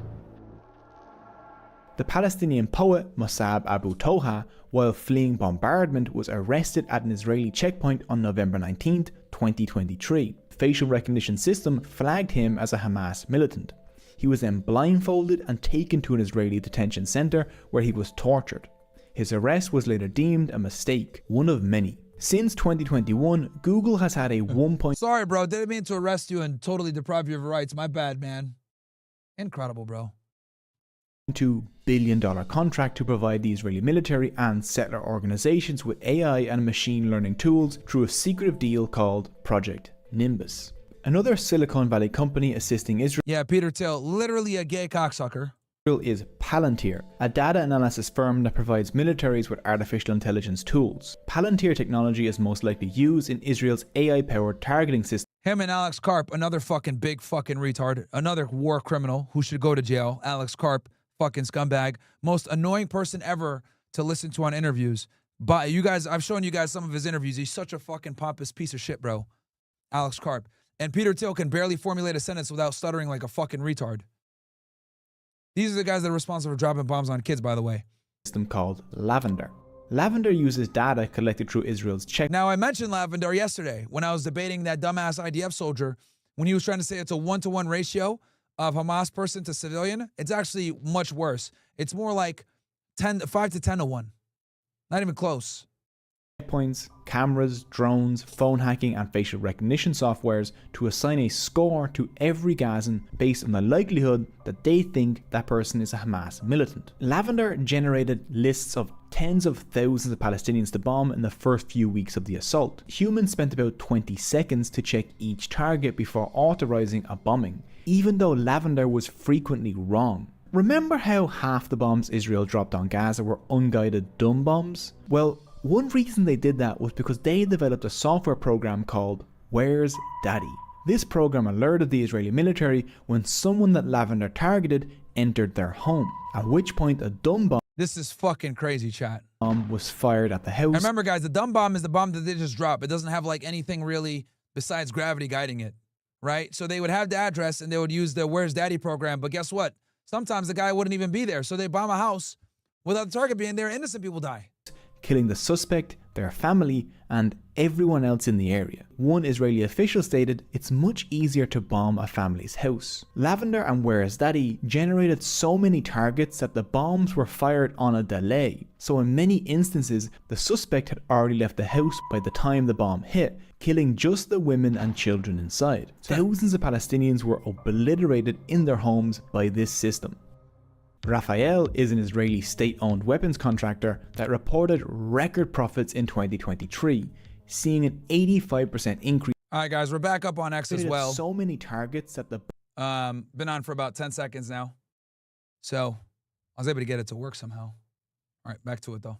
The Palestinian poet Mossab Abu Toha, while fleeing bombardment, was arrested at an Israeli checkpoint on November 19, 2023. The facial recognition system flagged him as a Hamas militant. He was then blindfolded and taken to an Israeli detention center where he was tortured. His arrest was later deemed a mistake, one of many. Since 2021, Google has had a Sorry, bro. Didn't mean to arrest you and totally deprive you of your rights. My bad, man. Incredible, bro. $2 billion contract to provide the Israeli military and settler organizations with AI and machine learning tools through a secretive deal called Project Nimbus. Another Silicon Valley company assisting Israel Peter Thiel, literally a gay cocksucker, is Palantir, a data analysis firm that provides militaries with artificial intelligence tools. Palantir technology is most likely used in Israel's AI-powered targeting system. Him and Alex Karp, another fucking big fucking retard, another war criminal who should go to jail. Alex Karp, fucking scumbag, most annoying person ever to listen to on interviews. But you guys, I've shown you guys some of his interviews. He's such a fucking pompous piece of shit, bro. Alex Karp. And Peter Thiel can barely formulate a sentence without stuttering like a fucking retard. These are the guys that are responsible for dropping bombs on kids, by the way. System called Lavender. Lavender uses data collected through Israel's check. Now, I mentioned Lavender yesterday when I was debating that dumbass IDF soldier when he was trying to say it's a 1-to-1 ratio of Hamas person to civilian. It's actually much worse. It's more like 5 to 10 to 1. Not even close. Checkpoints, cameras, drones, phone hacking, and facial recognition softwares to assign a score to every Gazan based on the likelihood that they think that person is a Hamas militant. Lavender generated lists of tens of thousands of Palestinians to bomb in the first few weeks of the assault. Humans spent about 20 seconds to check each target before authorizing a bombing, even though Lavender was frequently wrong. Remember how half the bombs Israel dropped on Gaza were unguided dumb bombs? Well, one reason they did that was because they developed a software program called Where's Daddy? This program alerted the Israeli military when someone that Lavender targeted entered their home, at which point a dumb bomb This is fucking crazy, chat. Was fired at the house. And remember, guys, the dumb bomb is the bomb that they just drop. It doesn't have like anything really besides gravity guiding it, right? So they would have the address and they would use the Where's Daddy program, but guess what? Sometimes the guy wouldn't even be there, so they bomb a house without the target being there. Innocent people die, killing the suspect, their family, and everyone else in the area. One Israeli official stated, "It's much easier to bomb a family's house." Lavender and Where's Daddy generated so many targets that the bombs were fired on a delay. So in many instances, the suspect had already left the house by the time the bomb hit, killing just the women and children inside. Thousands of Palestinians were obliterated in their homes by this system. Rafael is an Israeli state-owned weapons contractor that reported record profits in 2023, seeing an 85% increase. All right, guys, we're back up on X as well. So many targets that the been on for about 10 seconds now, so I was able to get it to work somehow. All right, back to it though.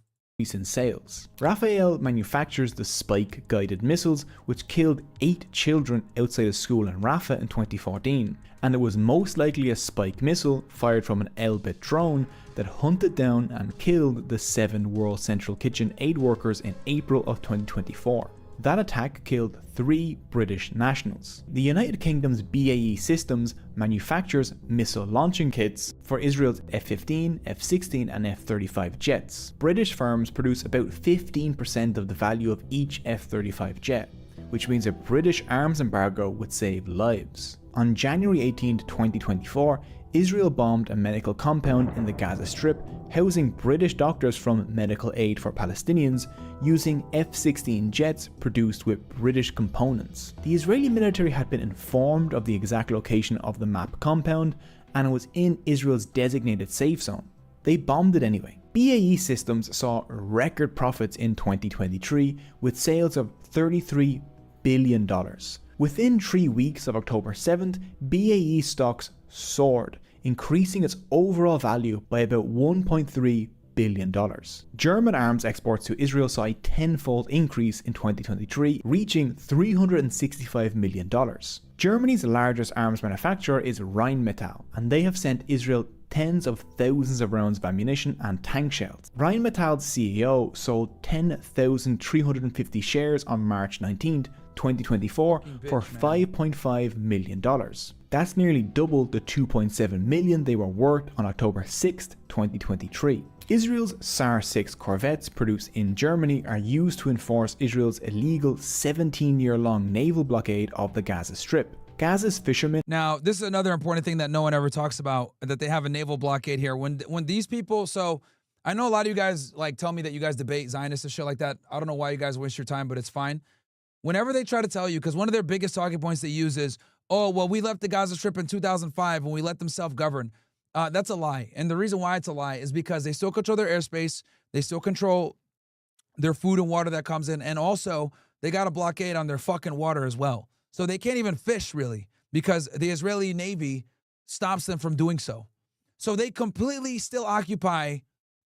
In sales. Rafael manufactures the Spike guided missiles, which killed 8 children outside a school in Rafah in 2014, and it was most likely a Spike missile fired from an Elbit drone that hunted down and killed the 7 World Central Kitchen aid workers in April of 2024. That attack killed 3 British nationals. The United Kingdom's BAE Systems manufactures missile launching kits for Israel's F-15, F-16 and F-35 jets. British firms produce about 15% of the value of each F-35 jet, which means a British arms embargo would save lives. On January 18, 2024, Israel bombed a medical compound in the Gaza Strip, housing British doctors from Medical Aid for Palestinians using F-16 jets produced with British components. The Israeli military had been informed of the exact location of the MAP compound, and it was in Israel's designated safe zone. They bombed it anyway. BAE Systems saw record profits in 2023 with sales of $33 billion. Within 3 weeks of October 7th, BAE stocks soared, increasing its overall value by about $1.3 billion. German arms exports to Israel saw a tenfold increase in 2023, reaching $365 million. Germany's largest arms manufacturer is Rheinmetall, and they have sent Israel tens of thousands of rounds of ammunition and tank shells. Rheinmetall's CEO sold 10,350 shares on March 19, 2024 for $5.5 million. That's nearly double the $2.7 million they were worth on October 6, 2023. Israel's SAR-6 corvettes produced in Germany are used to enforce Israel's illegal 17-year-long naval blockade of the Gaza Strip. Gaza's fishermen... Now, this is another important thing that no one ever talks about, that they have a naval blockade here. When these people... So, I know a lot of you guys like tell me that you guys debate Zionists and shit like that. I don't know why you guys waste your time, but it's fine. Whenever they try to tell you, because one of their biggest talking points they use is, oh, well, we left the Gaza Strip in 2005 when we let them self-govern. That's a lie. And the reason why it's a lie is because they still control their airspace. They still control their food and water that comes in. And also, they got a blockade on their fucking water as well. So they can't even fish, really, because the Israeli Navy stops them from doing so. So they completely still occupy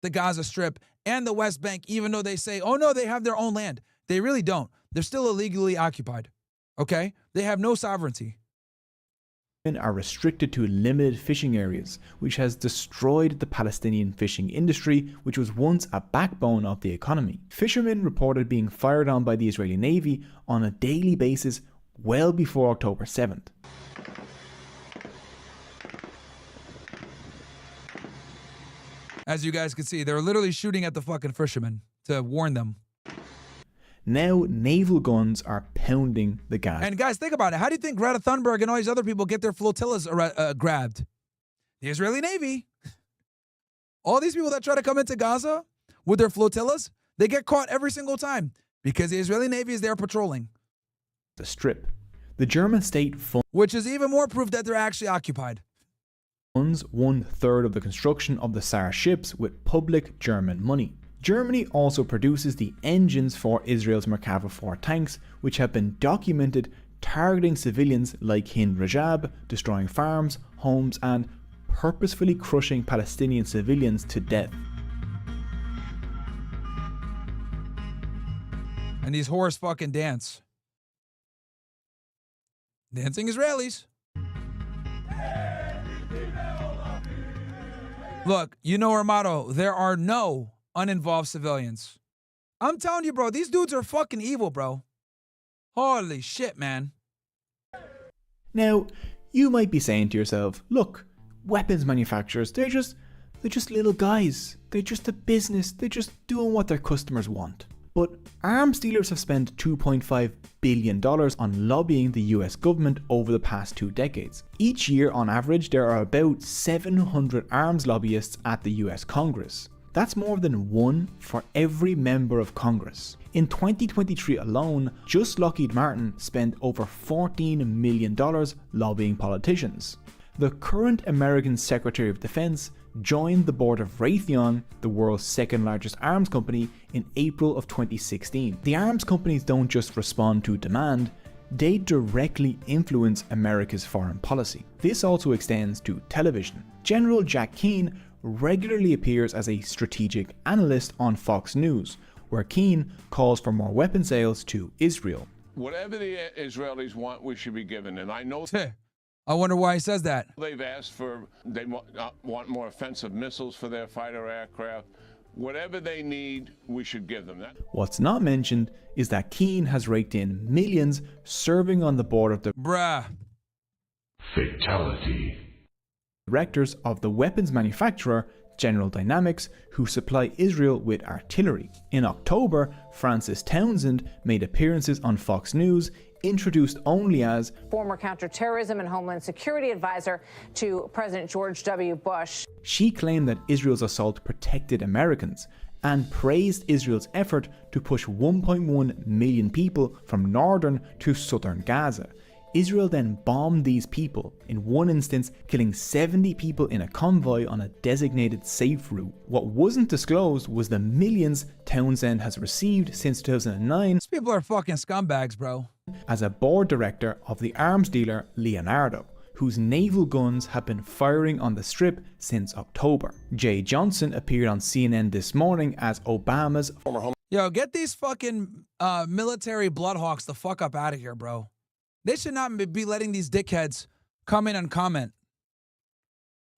the Gaza Strip and the West Bank, even though they say, oh, no, they have their own land. They really don't. They're still illegally occupied, okay? They have no sovereignty. Are restricted to limited fishing areas, which has destroyed the Palestinian fishing industry, which was once a backbone of the economy. Fishermen reported being fired on by the Israeli Navy on a daily basis well before October 7th. As you guys can see, they're literally shooting at the fucking fishermen to warn them. Now, naval guns are pounding the Gaza. And guys, think about it. How do you think Greta Thunberg and all these other people get their flotillas grabbed? The Israeli Navy. All these people that try to come into Gaza with their flotillas, they get caught every single time because the Israeli Navy is there patrolling the Strip. The German state funds, which is even more proof that they're actually occupied, funds 1/3 of the construction of the SAR ships with public German money. Germany also produces the engines for Israel's Merkava 4 tanks, which have been documented targeting civilians like Hind Rajab, destroying farms, homes, and purposefully crushing Palestinian civilians to death. And these whores fucking dance. Dancing Israelis. Look, you know our motto, there are no uninvolved civilians. I'm telling you, bro, these dudes are fucking evil, bro. Holy shit, man. Now, you might be saying to yourself, look, weapons manufacturers, they're just little guys. They're just a business. They're just doing what their customers want. But arms dealers have spent $2.5 billion on lobbying the US government over the past 2 decades. Each year, on average, there are about 700 arms lobbyists at the US Congress. That's more than one for every member of Congress. In 2023 alone, just Lockheed Martin spent over $14 million lobbying politicians. The current American Secretary of Defense joined the board of Raytheon, the world's second largest arms company, in April of 2016. The arms companies don't just respond to demand, they directly influence America's foreign policy. This also extends to television. General Jack Keane regularly appears as a strategic analyst on Fox News, where Keane calls for more weapon sales to Israel. Whatever the Israelis want, we should be given. And I know... I wonder why he says that. They've asked for, they want more offensive missiles for their fighter aircraft. Whatever they need, we should give them that. What's not mentioned is that Keane has raked in millions serving on the board of the Fatality. directors of the weapons manufacturer General Dynamics, who supply Israel with artillery. In October, Francis Townsend made appearances on Fox News, introduced only as former counterterrorism and homeland security advisor to President George W. Bush. She claimed that Israel's assault protected Americans and praised Israel's effort to push 1.1 million people from northern to southern Gaza. Israel then bombed these people, in one instance killing 70 people in a convoy on a designated safe route. What wasn't disclosed was the millions Townsend has received since 2009. These people are fucking scumbags, bro. As a board director of the arms dealer Leonardo, whose naval guns have been firing on the strip since October. Jay Johnson appeared on CNN this morning as Obama's former home. Yo, get these fucking military bloodhawks the fuck up out of here, bro. They should not be letting these dickheads come in and comment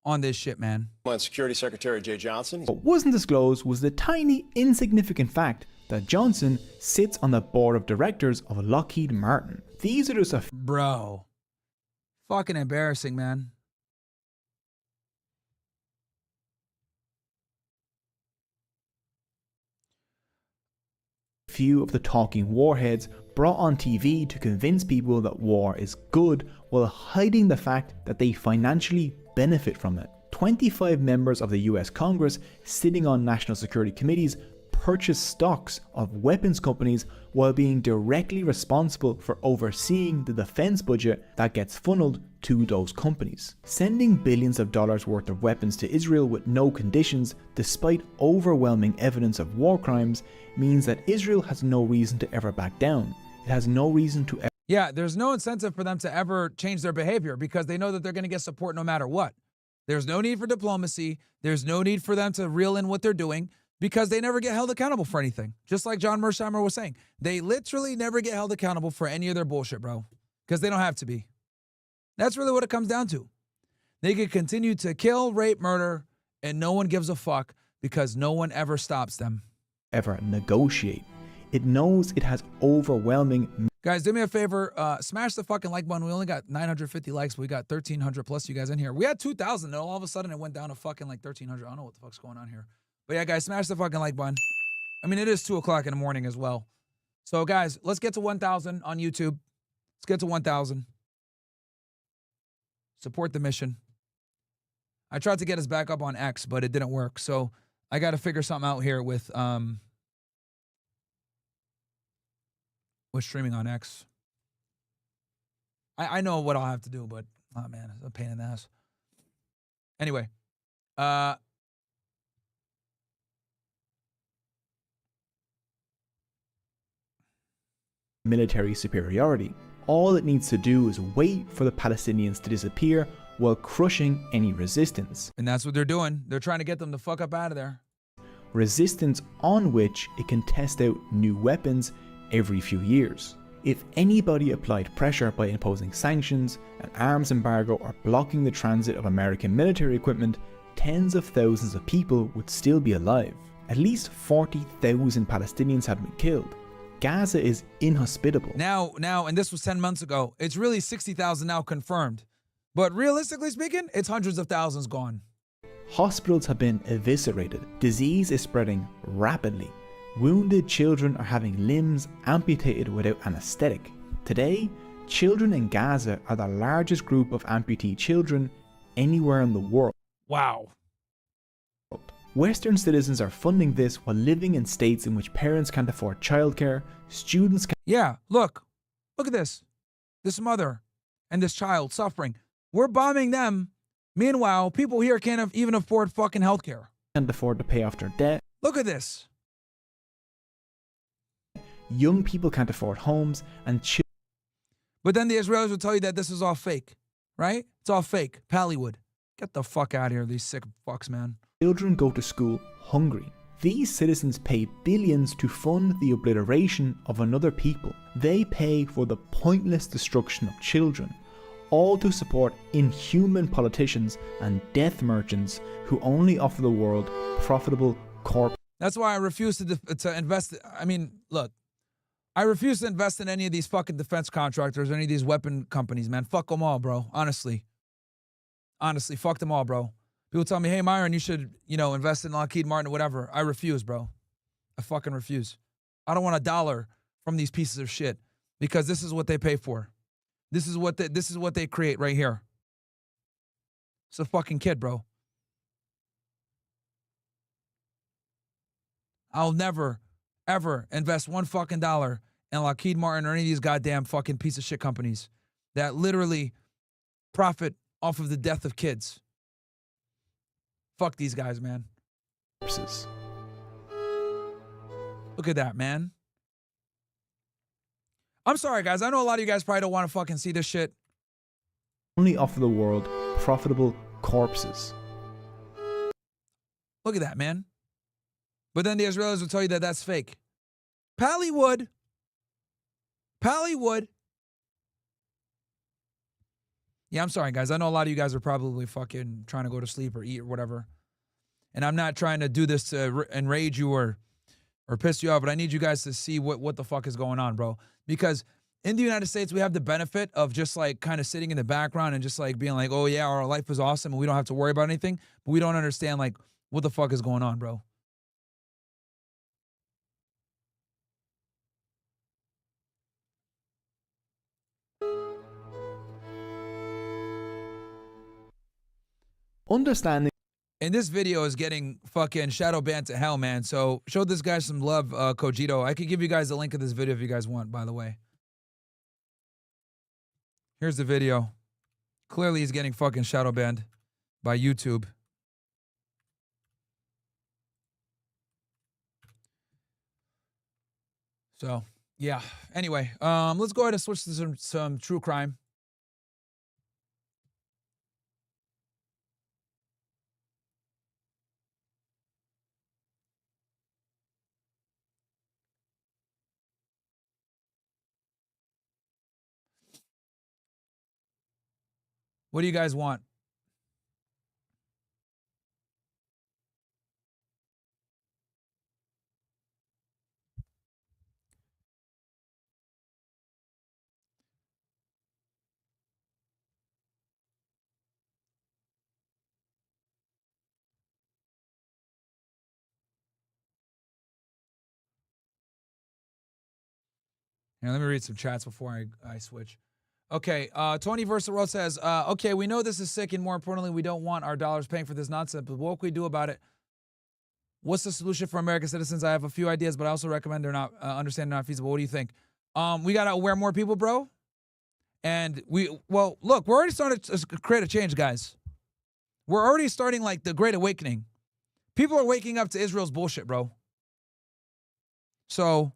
on this shit, man. Homeland Security Secretary Jay Johnson. What wasn't disclosed was the tiny, insignificant fact that Johnson sits on the board of directors of Lockheed Martin. These are just a bro. Fucking embarrassing, man. Few of the talking warheads brought on TV to convince people that war is good while hiding the fact that they financially benefit from it. 25 members of the US Congress sitting on national security committees purchase stocks of weapons companies while being directly responsible for overseeing the defense budget that gets funneled to those companies. Sending billions of dollars worth of weapons to Israel with no conditions, despite overwhelming evidence of war crimes, means that Israel has no reason to ever back down. It has no reason to ever... Yeah, there's no incentive for them to ever change their behavior because they know that they're going to get support no matter what. There's no need for diplomacy. There's no need for them to reel in what they're doing, because they never get held accountable for anything. Just like John Mersheimer was saying. They literally never get held accountable for any of their bullshit, bro. Because they don't have to be. That's really what it comes down to. They can continue to kill, rape, murder, and no one gives a fuck because no one ever stops them. Ever negotiate. It knows it has overwhelming... Guys, do me a favor. Smash the fucking like button. We only got 950 likes, but we got 1,300 plus you guys in here. We had 2,000, and all of a sudden it went down to fucking like 1,300. I don't know what the fuck's going on here. But yeah, guys, smash the fucking like button. I mean, it is 2 o'clock in the morning as well. So, guys, let's get to 1,000 on YouTube. Let's get to 1,000. Support the mission. I tried to get us back up on X, but it didn't work. So, I got to figure something out here with streaming on X. I know what I'll have to do, but, oh, man, it's a pain in the ass. Anyway, military superiority. All it needs to do is wait for the Palestinians to disappear while crushing any resistance. And that's what they're doing. They're trying to get them the fuck up out of there. Resistance on which it can test out new weapons every few years. If anybody applied pressure by imposing sanctions, an arms embargo, or blocking the transit of American military equipment, tens of thousands of people would still be alive. At least 40,000 Palestinians have been killed. Gaza is inhospitable. Now, and this was 10 months ago, it's really 60,000 now confirmed. But realistically speaking, it's hundreds of thousands gone. Hospitals have been eviscerated. Disease is spreading rapidly. Wounded children are having limbs amputated without anesthetic. Today, children in Gaza are the largest group of amputee children anywhere in the world. Wow. Western citizens are funding this while living in states in which parents can't afford childcare, students can't... Yeah, look at this. This mother and this child suffering. We're bombing them. Meanwhile, people here can't even afford fucking healthcare. Can't afford to pay off their debt. Look at this. Young people can't afford homes and But then the Israelis will tell you that this is all fake, right? It's all fake. Pallywood. Get the fuck out of here, these sick fucks, man. Children go to school hungry. These citizens pay billions to fund the obliteration of another people. They pay for the pointless destruction of children, all to support inhuman politicians and death merchants who only offer the world profitable corporate. That's why I refuse to invest. I mean, look, I refuse to invest in any of these fucking defense contractors or any of these weapon companies, man. Fuck them all, bro. Honestly, fuck them all, bro. People tell me, hey, Myron, you should, you know, invest in Lockheed Martin or whatever. I refuse, bro. I fucking refuse. I don't want $1 from these pieces of shit because this is what they pay for. This is what they create right here. It's a fucking kid, bro. I'll never, ever invest $1 fucking in Lockheed Martin or any of these goddamn fucking piece of shit companies that literally profit off of the death of kids. Fuck these guys, man. Look at that, man. I'm sorry, guys. I know a lot of you guys probably don't want to fucking see this shit. Only offer the world profitable corpses. Look at that, man. But then the Israelis will tell you that that's fake. Pally would. Pally would. Yeah, I'm sorry, guys. I know a lot of you guys are probably fucking trying to go to sleep or eat or whatever. And I'm not trying to do this to enrage you or piss you off, but I need you guys to see what the fuck is going on, bro. Because in the United States, we have the benefit of just like kind of sitting in the background and just like being like, oh yeah, our life is awesome and we don't have to worry about anything. But we don't understand like what the fuck is going on, bro. Understanding. And this video is getting fucking shadow banned to hell, man. So show this guy some love, Cogito. I could give you guys the link of this video if you guys want, by the way. Here's the video. Clearly he's getting fucking shadow banned by YouTube. So, yeah. Anyway, let's go ahead and switch to some true crime. What do you guys want? Here, let me read some chats before I switch. Okay, Tony Versarot says, okay, we know this is sick, and more importantly, we don't want our dollars paying for this nonsense, but what can we do about it? What's the solution for American citizens? I have a few ideas, but I also recommend they're not, understand they're not feasible. What do you think? We got to aware more people, bro. And well, look, we're already starting to create a change, guys. We're already starting, like, the Great Awakening. People are waking up to Israel's bullshit, bro. So,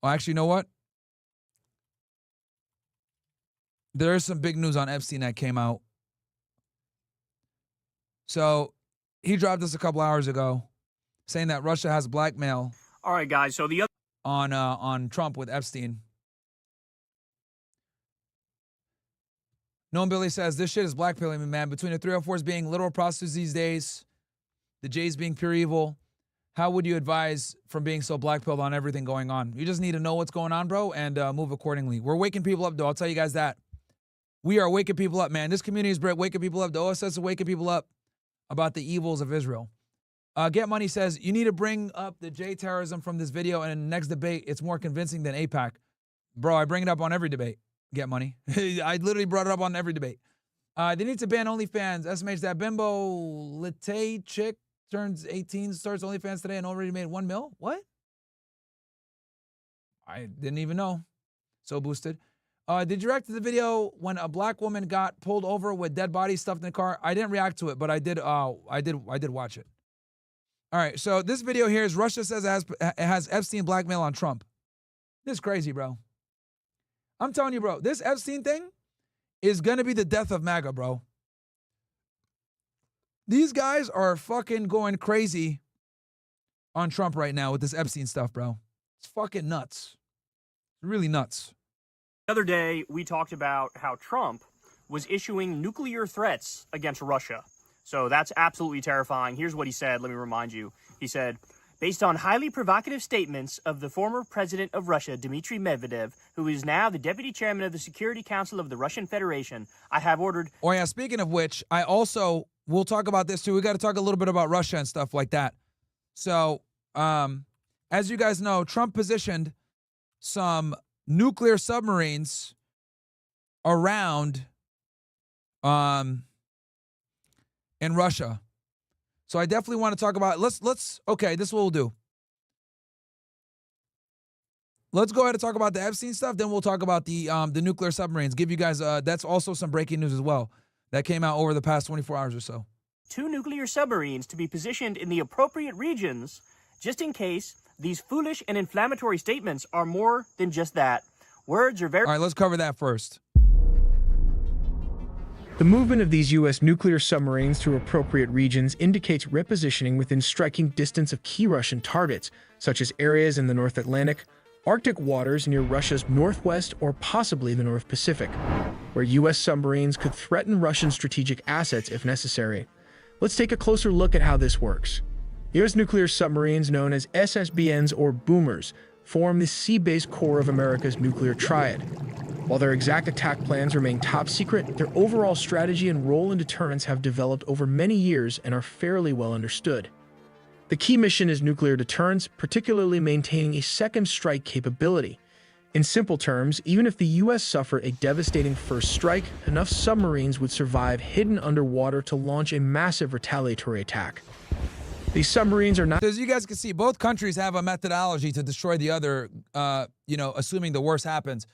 well, actually, you know what? There is some big news on Epstein that came out. So he dropped this a couple hours ago, saying that Russia has blackmail. All right, guys. So the other on Trump with Epstein. Noam Billy says this shit is blackmailing me, man. Between the 304s being literal prostitutes these days, the Jays being pure evil. How would you advise from being so blackpilled on everything going on? You just need to know what's going on, bro, and move accordingly. We're waking people up, though. I'll tell you guys that. We are waking people up, man. This community is waking people up. The OSS is waking people up about the evils of Israel. Get Money says, you need to bring up the J terrorism from this video, and in the next debate, it's more convincing than AIPAC. Bro, I bring it up on every debate. Get Money. I literally brought it up on every debate. They need to ban OnlyFans. Estimates that Bimbo Lite chick turns 18, starts OnlyFans today, and already made $1 million. What? I didn't even know. So boosted. Did you react to the video when a black woman got pulled over with dead bodies stuffed in the car? I didn't react to it, but I did watch it. All right, so this video here is Russia says it has Epstein blackmail on Trump. This is crazy, bro. I'm telling you, bro, this Epstein thing is going to be the death of MAGA, bro. These guys are fucking going crazy on Trump right now with this Epstein stuff, bro. It's fucking nuts. It's really nuts. The other day, we talked about how Trump was issuing nuclear threats against Russia. So that's absolutely terrifying. Here's what he said. Let me remind you. He said, based on highly provocative statements of the former president of Russia, Dmitry Medvedev, who is now the deputy chairman of the Security Council of the Russian Federation, I have ordered... Oh, yeah, speaking of which, I also we'll talk about this too. We got to talk a little bit about Russia and stuff like that. So, as you guys know, Trump positioned some nuclear submarines around in Russia. So I definitely want to talk about okay, this is what we'll do. Let's go ahead and talk about the Epstein stuff, then we'll talk about the nuclear submarines. Give you guys that's also some breaking news as well that came out over the past 24 hours or so. 2 nuclear submarines to be positioned in the appropriate regions just in case these foolish and inflammatory statements are more than just that. Words are very... All right, let's cover that first. The movement of these U.S. nuclear submarines through appropriate regions indicates repositioning within striking distance of key Russian targets, such as areas in the North Atlantic, Arctic waters near Russia's northwest or possibly the North Pacific, where U.S. submarines could threaten Russian strategic assets if necessary. Let's take a closer look at how this works. U.S. nuclear submarines, known as SSBNs or boomers, form the sea-based core of America's nuclear triad. While their exact attack plans remain top secret, their overall strategy and role in deterrence have developed over many years and are fairly well understood. The key mission is nuclear deterrence, particularly maintaining a second strike capability. In simple terms, even if the U.S. suffered a devastating first strike, enough submarines would survive hidden underwater to launch a massive retaliatory attack. These submarines are not... As you guys can see, both countries have a methodology to destroy the other, assuming the worst happens.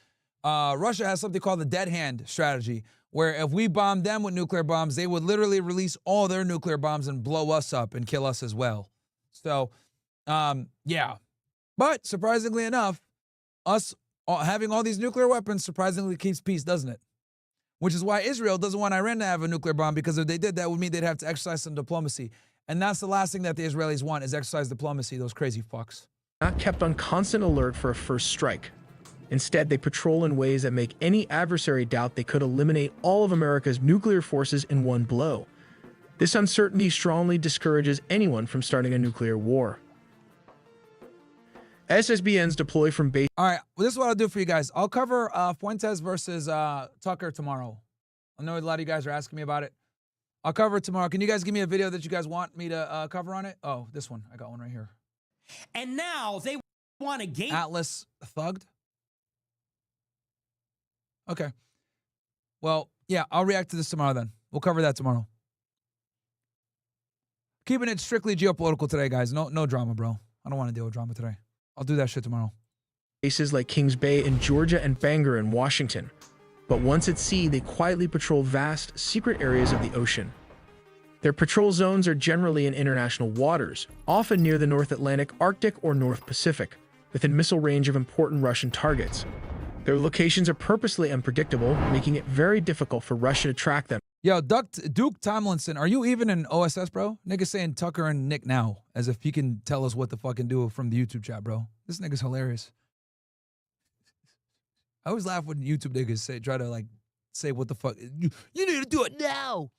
Russia has something called the dead hand strategy, where if we bomb them with nuclear bombs, they would literally release all their nuclear bombs and blow us up and kill us as well. So, yeah. But surprisingly enough, us having all these nuclear weapons surprisingly keeps peace, doesn't it? Which is why Israel doesn't want Iran to have a nuclear bomb, because if they did, that would mean they'd have to exercise some diplomacy. And that's the last thing that the Israelis want, is exercise diplomacy, those crazy fucks. Not kept on constant alert for a first strike. Instead, they patrol in ways that make any adversary doubt they could eliminate all of America's nuclear forces in one blow. This uncertainty strongly discourages anyone from starting a nuclear war. SSBNs deploy from base... All right, well, this is what I'll do for you guys. I'll cover Fuentes versus Tucker tomorrow. I know a lot of you guys are asking me about it. I'll cover it tomorrow. Can you guys give me a video that you guys want me to cover on it? Oh, this one. I got one right here. And now they want to gain... Atlas thugged? Okay. Well, yeah, I'll react to this tomorrow then. We'll cover that tomorrow. Keeping it strictly geopolitical today, guys. No drama, bro. I don't want to deal with drama today. I'll do that shit tomorrow. Bases like Kings Bay in Georgia and Bangor in Washington. But once at sea, they quietly patrol vast, secret areas of the ocean. Their patrol zones are generally in international waters, often near the North Atlantic, Arctic, or North Pacific, within missile range of important Russian targets. Their locations are purposely unpredictable, making it very difficult for Russia to track them. Yo, Duke Tomlinson, are you even in OSS, bro? Nigga saying Tucker and Nick now, as if he can tell us what to fucking do from the YouTube chat, bro. This nigga's hilarious. I always laugh when YouTube niggas try to say what the fuck. You need to do it now.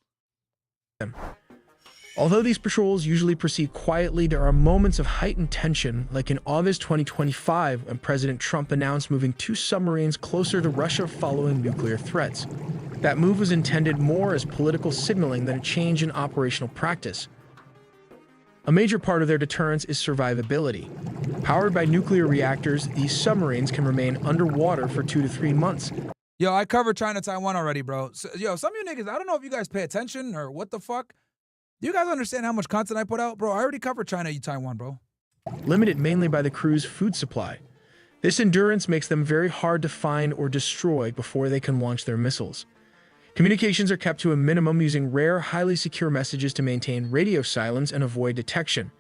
Although these patrols usually proceed quietly, there are moments of heightened tension, like in August 2025 when President Trump announced moving 2 submarines closer to Russia following nuclear threats. That move was intended more as political signaling than a change in operational practice. A major part of their deterrence is survivability. Powered by nuclear reactors, these submarines can remain underwater for 2 to 3 months. Yo, I covered China-Taiwan already, bro. So, yo, some of you niggas, I don't know if you guys pay attention or what the fuck. Do you guys understand how much content I put out? Bro, I already covered China-Taiwan, bro. Limited mainly by the crew's food supply. This endurance makes them very hard to find or destroy before they can launch their missiles. Communications are kept to a minimum using rare, highly secure messages to maintain radio silence and avoid detection.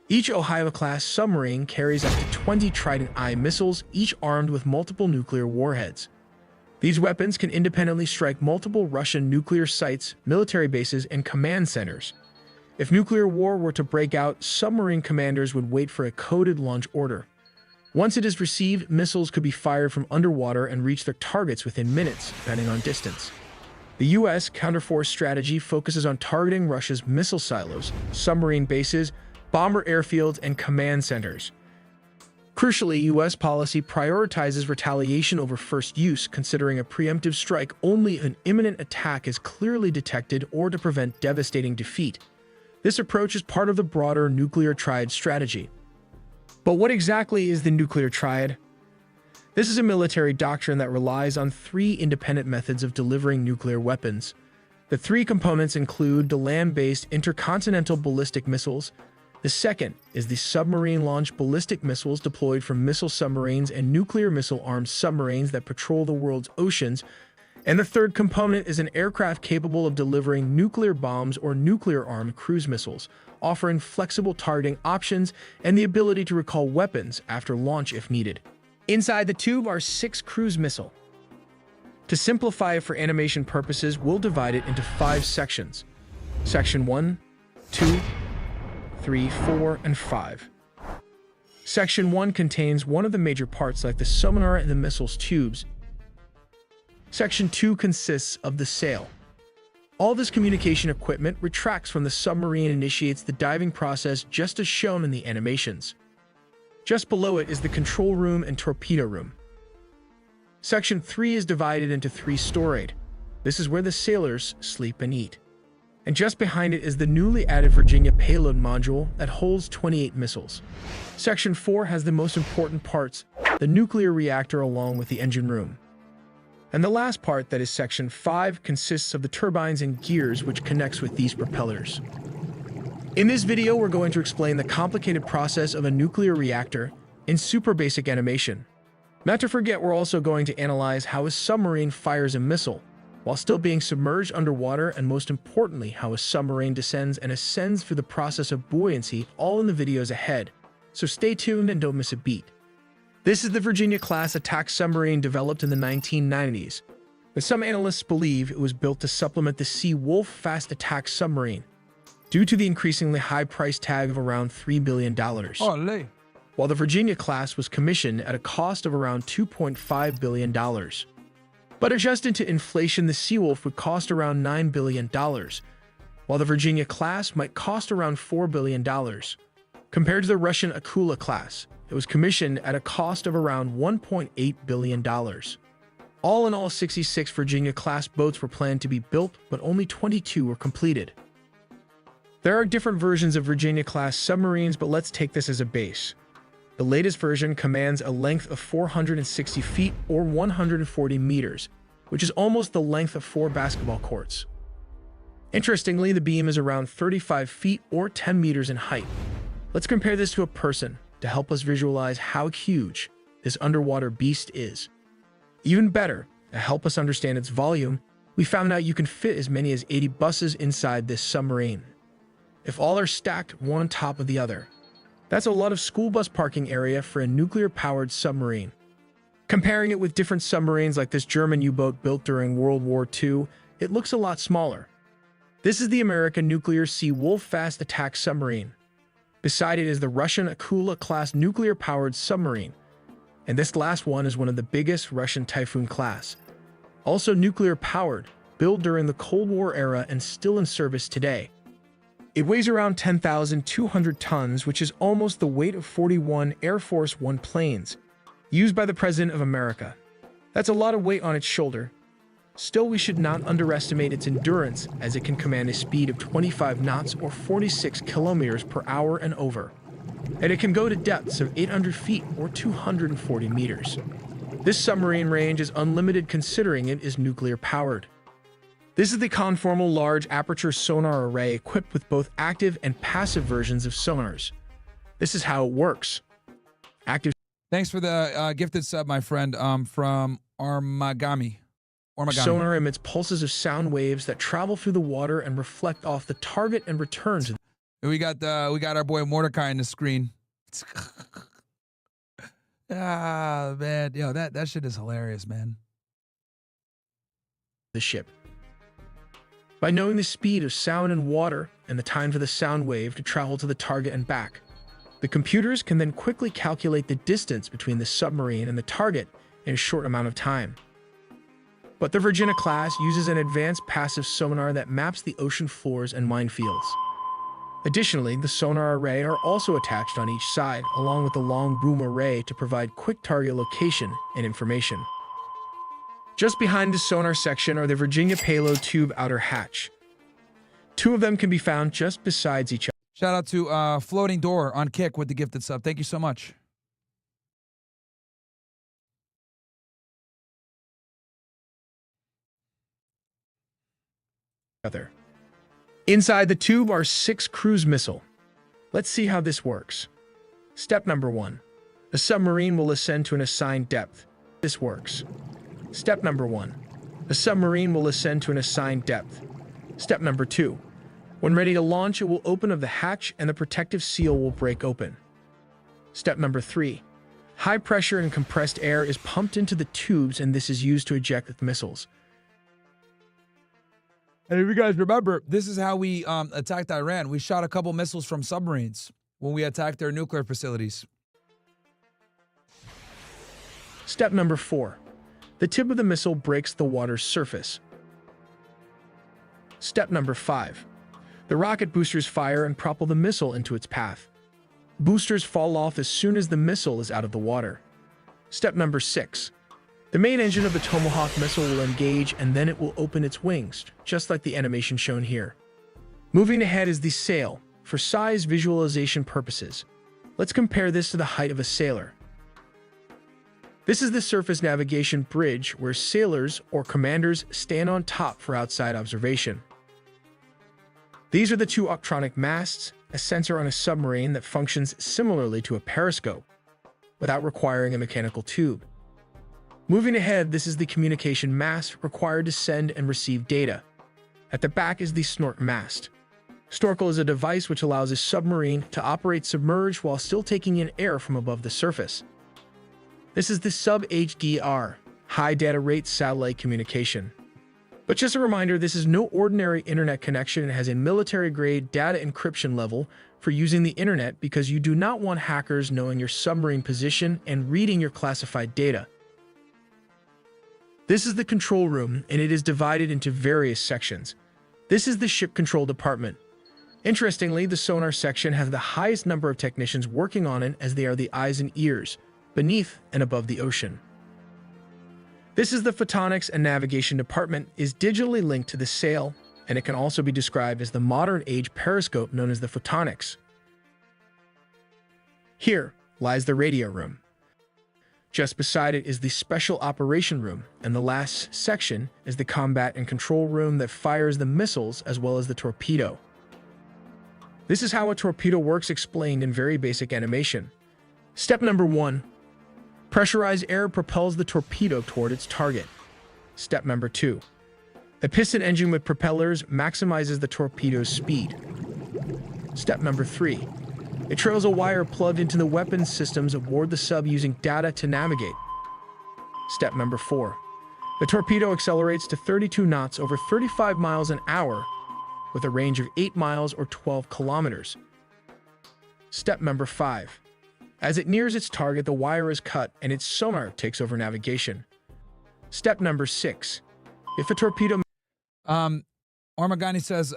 Each Ohio-class submarine carries up to 20 Trident I missiles, each armed with multiple nuclear warheads. These weapons can independently strike multiple Russian nuclear sites, military bases, and command centers. If nuclear war were to break out, submarine commanders would wait for a coded launch order. Once it is received, missiles could be fired from underwater and reach their targets within minutes, depending on distance. The U.S. counterforce strategy focuses on targeting Russia's missile silos, submarine bases, bomber airfields, and command centers. Crucially, U.S. policy prioritizes retaliation over first use, considering a preemptive strike only an imminent attack is clearly detected or to prevent devastating defeat. This approach is part of the broader nuclear triad strategy. But what exactly is the nuclear triad? This is a military doctrine that relies on three independent methods of delivering nuclear weapons. The three components include the land-based intercontinental ballistic missiles. The second is the submarine-launched ballistic missiles deployed from missile submarines and nuclear missile-armed submarines that patrol the world's oceans. And the third component is an aircraft capable of delivering nuclear bombs or nuclear-armed cruise missiles, offering flexible targeting options and the ability to recall weapons after launch if needed. Inside the tube are 6 cruise missiles. To simplify it for animation purposes, we'll divide it into 5 sections. Section 1, 2, 3, 4, and 5. Section 1 contains one of the major parts like the sonar and the missile's tubes. Section 2 consists of the sail. All this communication equipment retracts from the submarine and initiates the diving process just as shown in the animations. Just below it is the control room and torpedo room. Section 3 is divided into 3 storage. This is where the sailors sleep and eat. And just behind it is the newly added Virginia payload module that holds 28 missiles. Section 4 has the most important parts, the nuclear reactor along with the engine room. And the last part, that is Section 5, consists of the turbines and gears which connects with these propellers. In this video, we're going to explain the complicated process of a nuclear reactor in super basic animation. Not to forget, we're also going to analyze how a submarine fires a missile while still being submerged underwater, and most importantly, how a submarine descends and ascends through the process of buoyancy, all in the videos ahead. So stay tuned and don't miss a beat. This is the Virginia-class attack submarine developed in the 1990s, but some analysts believe it was built to supplement the Sea Wolf fast attack submarine, due to the increasingly high price tag of around $3 billion. While the Virginia-class was commissioned at a cost of around $2.5 billion. But adjusted to inflation, the Sea Wolf would cost around $9 billion, while the Virginia-class might cost around $4 billion. Compared to the Russian Akula class, it was commissioned at a cost of around $1.8 billion. All in all, 66 Virginia-class boats were planned to be built, but only 22 were completed. There are different versions of Virginia-class submarines, but let's take this as a base. The latest version commands a length of 460 feet or 140 meters, which is almost the length of 4 basketball courts. Interestingly, the beam is around 35 feet or 10 meters in height. Let's compare this to a person to help us visualize how huge this underwater beast is. Even better, to help us understand its volume, we found out you can fit as many as 80 buses inside this submarine, if all are stacked one on top of the other. That's a lot of school bus parking area for a nuclear-powered submarine. Comparing it with different submarines like this German U-boat built during World War II, it looks a lot smaller. This is the American nuclear Sea Wolf fast attack submarine. Beside it is the Russian Akula-class nuclear-powered submarine, and this last one is one of the biggest, Russian Typhoon class. Also nuclear-powered, built during the Cold War era and still in service today. It weighs around 10,200 tons, which is almost the weight of 41 Air Force One planes, used by the President of America. That's a lot of weight on its shoulder. Still, we should not underestimate its endurance, as it can command a speed of 25 knots or 46 kilometers per hour and over. And it can go to depths of 800 feet or 240 meters. This submarine range is unlimited considering it is nuclear-powered. This is the conformal large aperture sonar array equipped with both active and passive versions of sonars. This is how it works. Active. Thanks for the gifted sub, my friend, from Armagami. Sonar emits pulses of sound waves that travel through the water and reflect off the target and return to. We got our boy Mordechai on the screen. Ah, man, yo, that shit is hilarious, man. The ship. By knowing the speed of sound and water and the time for the sound wave to travel to the target and back, the computers can then quickly calculate the distance between the submarine and the target in a short amount of time. But the Virginia class uses an advanced passive sonar that maps the ocean floors and minefields. Additionally, the sonar array are also attached on each side, along with the long boom array to provide quick target location and information. Just behind the sonar section are the Virginia payload tube outer hatch. Two of them can be found just besides each other. Shout out to Floating Door on Kick with the gifted sub. Thank you so much. Inside the tube are 6 cruise missiles. Let's see how this works. Step number 1. A submarine will ascend to an assigned depth. This works. Step number 1. A submarine will ascend to an assigned depth. Step number 2. When ready to launch, it will open of the hatch and the protective seal will break open. Step number 3. High pressure and compressed air is pumped into the tubes and this is used to eject the missiles. And if you guys remember, this is how we attacked Iran. We shot a couple missiles from submarines when we attacked their nuclear facilities. Step number 4. The tip of the missile breaks the water's surface. Step number 5. The rocket boosters fire and propel the missile into its path. Boosters fall off as soon as the missile is out of the water. Step number 6. The main engine of the Tomahawk missile will engage and then it will open its wings, just like the animation shown here. Moving ahead is the sail, for size visualization purposes. Let's compare this to the height of a sailor. This is the surface navigation bridge where sailors or commanders stand on top for outside observation. These are the 2 octronic masts, a sensor on a submarine that functions similarly to a periscope, without requiring a mechanical tube. Moving ahead, this is the communication mast required to send and receive data. At the back is the snort mast. Snorkel is a device which allows a submarine to operate submerged while still taking in air from above the surface. This is the sub-HDR, high data rate satellite communication. But just a reminder, this is no ordinary internet connection and has a military-grade data encryption level for using the internet because you do not want hackers knowing your submarine position and reading your classified data. This is the control room, and it is divided into various sections. This is the ship control department. Interestingly, the sonar section has the highest number of technicians working on it as they are the eyes and ears, beneath and above the ocean. This is the photonics and navigation department, is digitally linked to the sail, and it can also be described as the modern age periscope known as the photonics. Here lies the radio room. Just beside it is the Special Operation Room, and the last section is the Combat and Control Room that fires the missiles as well as the torpedo. This is how a torpedo works explained in very basic animation. Step number 1. Pressurized air propels the torpedo toward its target. Step number 2. A piston engine with propellers maximizes the torpedo's speed. Step number 3. It trails a wire plugged into the weapons systems aboard the sub using data to navigate. Step number 4. The torpedo accelerates to 32 knots over 35 miles an hour with a range of 8 miles or 12 kilometers. Step number 5. As it nears its target, the wire is cut and its sonar takes over navigation. Step number 6. If a torpedo... Armagani says,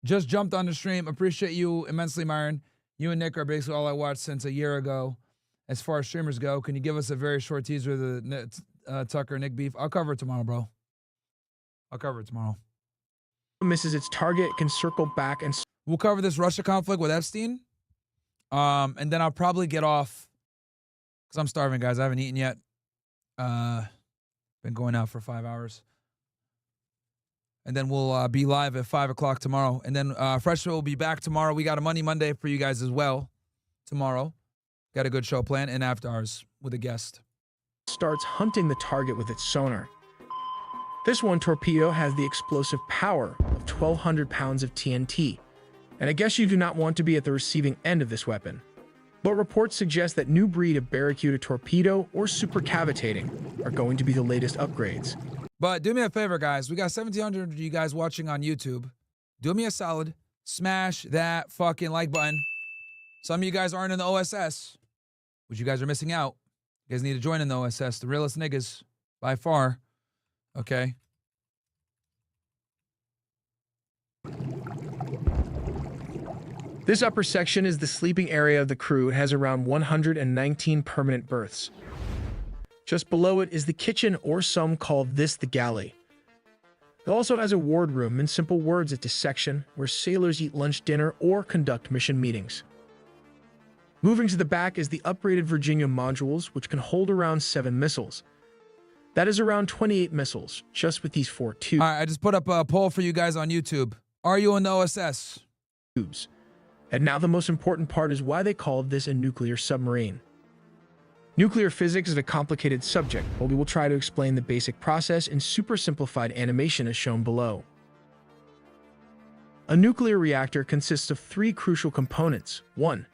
just jumped on the stream. Appreciate you immensely, Myron. You and Nick are basically all I watched since a year ago. As far as streamers go, can you give us a very short teaser of the Tucker-Nick beef? I'll cover it tomorrow, bro. I'll cover it tomorrow. Misses its target, can circle back and... We'll cover this Russia conflict with Epstein. And then I'll probably get off because I'm starving, guys. I haven't eaten yet. Been going out for 5 hours. And then we'll be live at 5 o'clock tomorrow. And then Fresh will be back tomorrow. We got a Money Monday for you guys as well tomorrow. Got a good show planned and after hours with a guest. Starts hunting the target with its sonar. This one torpedo has the explosive power of 1,200 pounds of TNT. And I guess you do not want to be at the receiving end of this weapon. But reports suggest that new breed of barracuda torpedo or supercavitating are going to be the latest upgrades. But do me a favor, guys. We got 1,700 of you guys watching on YouTube. Do me a solid. Smash that fucking like button. Some of you guys aren't in the OSS, which you guys are missing out. You guys need to join in the OSS. The realest niggas, by far. Okay? This upper section is the sleeping area of the crew. It has around 119 permanent berths. Just below it is the kitchen, or some call this the galley. It also has a wardroom. In simple words, it's a section where sailors eat lunch, dinner, or conduct mission meetings. Moving to the back is the upgraded Virginia modules, which can hold around 7 missiles. That is around 28 missiles, just with these 4 tubes. All right, I just put up a poll for you guys on YouTube. Are you in the OSS? Tubes. And now the most important part is why they call this a nuclear submarine. Nuclear physics is a complicated subject, but we will try to explain the basic process in super simplified animation as shown below. A nuclear reactor consists of 3 crucial components. 1.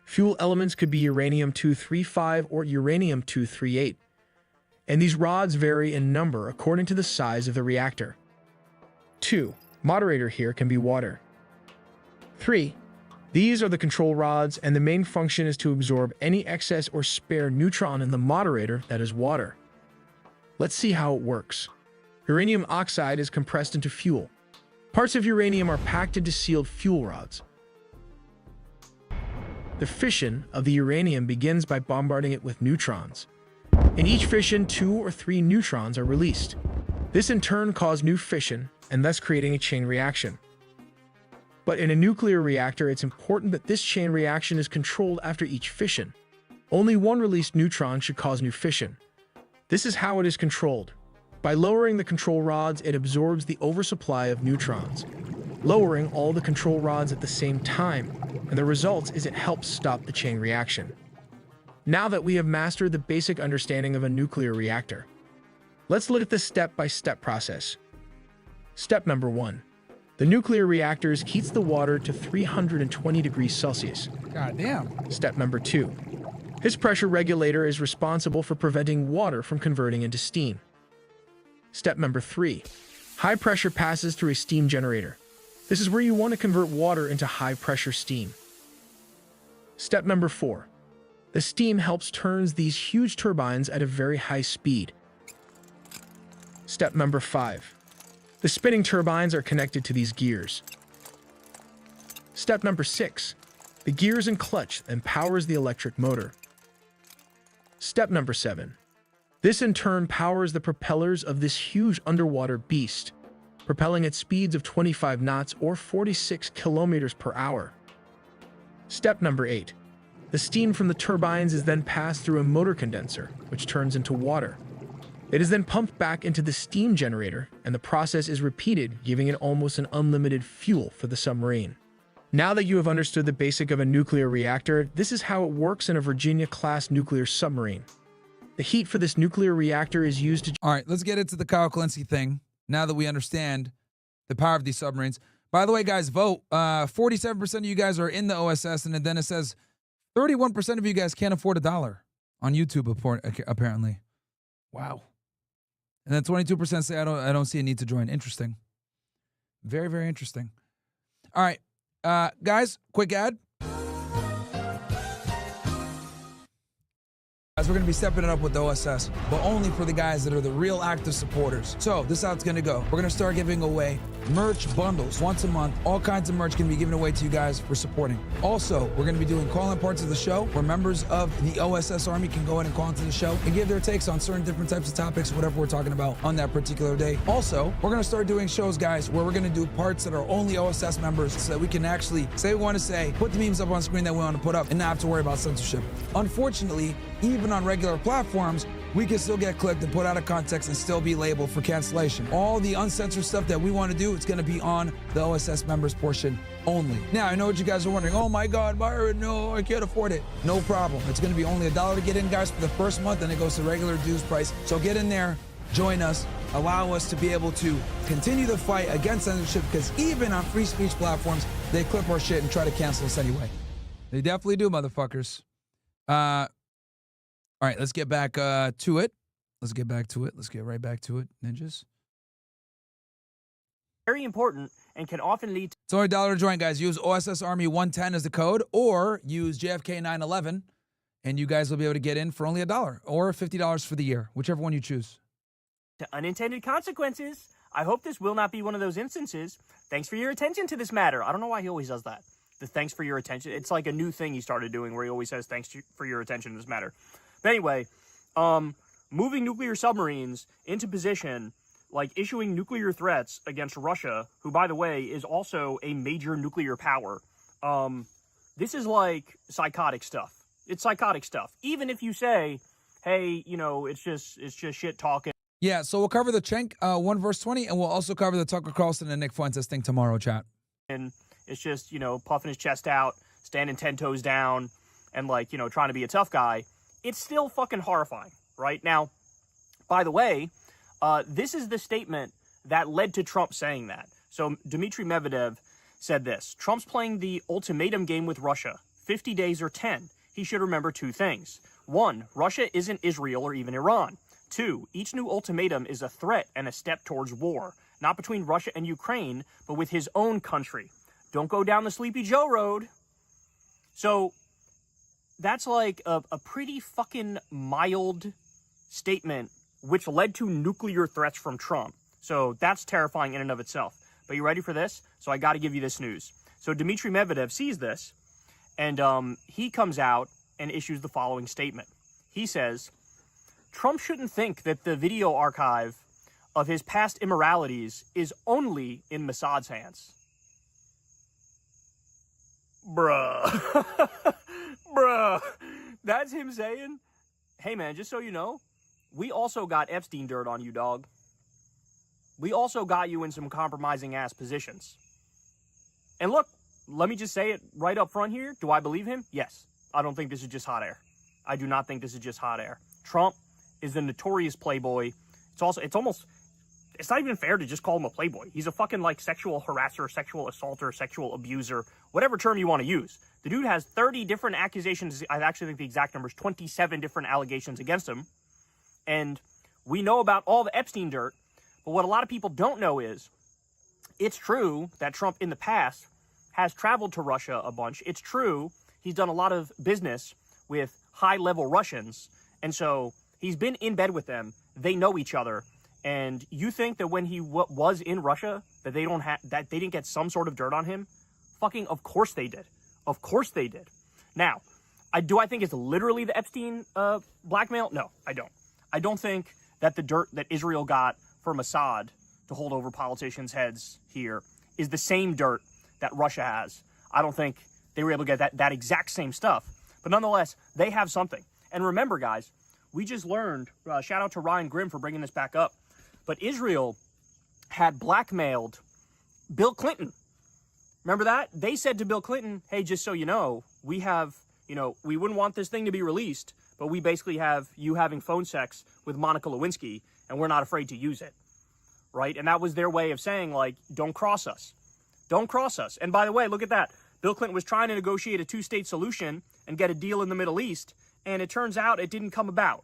Fuel elements could be uranium-235 or uranium-238, and these rods vary in number according to the size of the reactor. 2. Moderator here can be water. 3. These are the control rods, and the main function is to absorb any excess or spare neutron in the moderator, that is water. Let's see how it works. Uranium oxide is compressed into fuel. Parts of uranium are packed into sealed fuel rods. The fission of the uranium begins by bombarding it with neutrons. In each fission, 2 or 3 neutrons are released. This in turn causes new fission, and thus creating a chain reaction. But in a nuclear reactor, it's important that this chain reaction is controlled after each fission. Only one released neutron should cause new fission. This is how it is controlled. By lowering the control rods, it absorbs the oversupply of neutrons, lowering all the control rods at the same time, and the result is it helps stop the chain reaction. Now that we have mastered the basic understanding of a nuclear reactor, let's look at the step-by-step process. Step number 1. The nuclear reactor heats the water to 320 degrees Celsius. God damn. Step number 2. His pressure regulator is responsible for preventing water from converting into steam. Step number 3. High pressure passes through a steam generator. This is where you want to convert water into high-pressure steam. Step number 4. The steam helps turns these huge turbines at a very high speed. Step number 5. The spinning turbines are connected to these gears. Step number 6. The gears and clutch then powers the electric motor. Step number 7. This in turn powers the propellers of this huge underwater beast, propelling at speeds of 25 knots or 46 kilometers per hour. Step number 8. The steam from the turbines is then passed through a motor condenser, which turns into water. It is then pumped back into the steam generator, and the process is repeated, giving it almost an unlimited fuel for the submarine. Now that you have understood the basic of a nuclear reactor, this is how it works in a Virginia-class nuclear submarine. The heat for this nuclear reactor is used to... All right, let's get into the Kyle Kalinske thing, now that we understand the power of these submarines. By the way, guys, vote. 47% of you guys are in the OSS, and then it says 31% of you guys can't afford $1 on YouTube, apparently. Wow. And then 22% say I don't see a need to join. Interesting. Very, very interesting. All right. Guys, quick ad. Guys, we're going to be stepping it up with the OSS, but only for the guys that are the real active supporters. So this is how it's going to go. We're going to start giving away merch bundles once a month. All kinds of merch can be given away to you guys for supporting. Also, we're going to be doing call-in parts of the show where members of the OSS Army can go in and call into the show and give their takes on certain different types of topics, whatever we're talking about on that particular day. Also, we're going to start doing shows, guys, where we're going to do parts that are only OSS members so that we can actually say what we want to say, put the memes up on screen that we want to put up, and not have to worry about censorship. Unfortunately, even on regular platforms, we can still get clipped and put out of context and still be labeled for cancellation. All the uncensored stuff that we want to do, it's going to be on the OSS members portion only. Now, I know what you guys are wondering. Oh my God, Byron, no, I can't afford it. No problem. It's going to be only $1 to get in, guys, for the first month, and it goes to regular dues price. So get in there, join us, allow us to be able to continue the fight against censorship, because even on free speech platforms, they clip our shit and try to cancel us anyway. They definitely do, motherfuckers. All right, let's get back to it. Let's get back to it. Let's get right back to it, ninjas. Very important and can often lead to... It's only $1 to join, guys. Use OSS Army 110 as the code, or use JFK 911, and you guys will be able to get in for only $1 or $50 for the year, whichever one you choose. To unintended consequences. I hope this will not be one of those instances. Thanks for your attention to this matter. I don't know why he always does that. the thanks for your attention. It's like a new thing he started doing where he always says thanks for your attention in this matter. But anyway, moving nuclear submarines into position, like issuing nuclear threats against Russia, who, by the way, is also a major nuclear power. This is like psychotic stuff. It's psychotic stuff. Even if you say, hey, you know, it's just shit talking. Yeah, so we'll cover the Cenk 1 verse 20, and we'll also cover the Tucker Carlson and Nick Fuentes thing tomorrow, chat. And it's just, you know, puffing his chest out, standing 10 toes down, and like, you know, trying to be a tough guy. It's still fucking horrifying, right? Now, by the way, this is the statement that led to Trump saying that. So Dmitry Medvedev said this: Trump's playing the ultimatum game with Russia, 50 days or 10. He should remember 2 things. 1, Russia isn't Israel or even Iran. 2, each new ultimatum is a threat and a step towards war, not between Russia and Ukraine, but with his own country. Don't go down the Sleepy Joe road. So that's like a pretty fucking mild statement, which led to nuclear threats from Trump. So that's terrifying in and of itself. But you ready for this? So I got to give you this news. So Dmitry Medvedev sees this, and he comes out and issues the following statement. He says, Trump shouldn't think that the video archive of his past immoralities is only in Mossad's hands. Bruh. Bruh. That's him saying, hey man, just so you know, we also got Epstein dirt on you, dog. We also got you in some compromising ass positions. And look, let me just say it right up front here. Do I believe him? Yes. I don't think this is just hot air. I do not think this is just hot air. Trump is a notorious playboy. It's not even fair to just call him a playboy. He's a fucking like sexual harasser, sexual assaulter, sexual abuser, whatever term you want to use. The dude has 30 different accusations. I actually think the exact number is 27 different allegations against him. And we know about all the Epstein dirt. But what a lot of people don't know is it's true that Trump in the past has traveled to Russia a bunch. It's true he's done a lot of business with high-level Russians. And so he's been in bed with them. They know each other. And you think that when he was in Russia that they didn't get some sort of dirt on him? Fucking of course they did. Of course they did. Now, do I think it's literally the Epstein blackmail? No, I don't. I don't think that the dirt that Israel got for Mossad to hold over politicians' heads here is the same dirt that Russia has. I don't think they were able to get that exact same stuff. But nonetheless, they have something. And remember, guys, we just learned, shout out to Ryan Grimm for bringing this back up, but Israel had blackmailed Bill Clinton. Remember that? They said to Bill Clinton, hey, just so you know, we wouldn't want this thing to be released, but we basically have you having phone sex with Monica Lewinsky, and we're not afraid to use it, right? And that was their way of saying, like, don't cross us. Don't cross us. And by the way, look at that. Bill Clinton was trying to negotiate a 2-state solution and get a deal in the Middle East, and it turns out it didn't come about,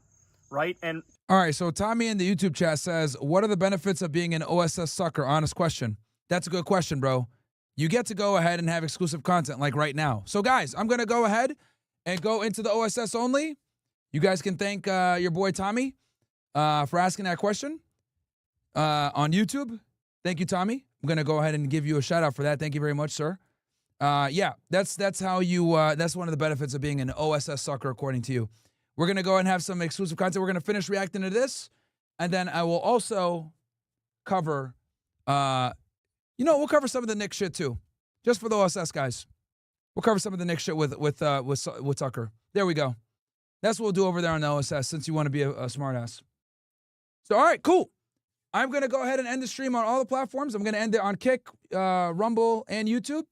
right? And all right, so Tommy in the YouTube chat says, what are the benefits of being an OSS sucker? Honest question. That's a good question, bro. You get to go ahead and have exclusive content like right now. So guys, I'm going to go ahead and go into the OSS only. You guys can thank your boy Tommy for asking that question on YouTube. Thank you, Tommy. I'm going to go ahead and give you a shout out for that. Thank you very much, sir. Yeah, that's how you, that's one of the benefits of being an OSS sucker, according to you. We're going to go and have some exclusive content. We're going to finish reacting to this. And then I will also cover, we'll cover some of the Nick shit too. Just for the OSS guys. We'll cover some of the Nick shit with Tucker. There we go. That's what we'll do over there on the OSS since you want to be a smartass. So, all right, cool. I'm going to go ahead and end the stream on all the platforms. I'm going to end it on Kick, Rumble, and YouTube.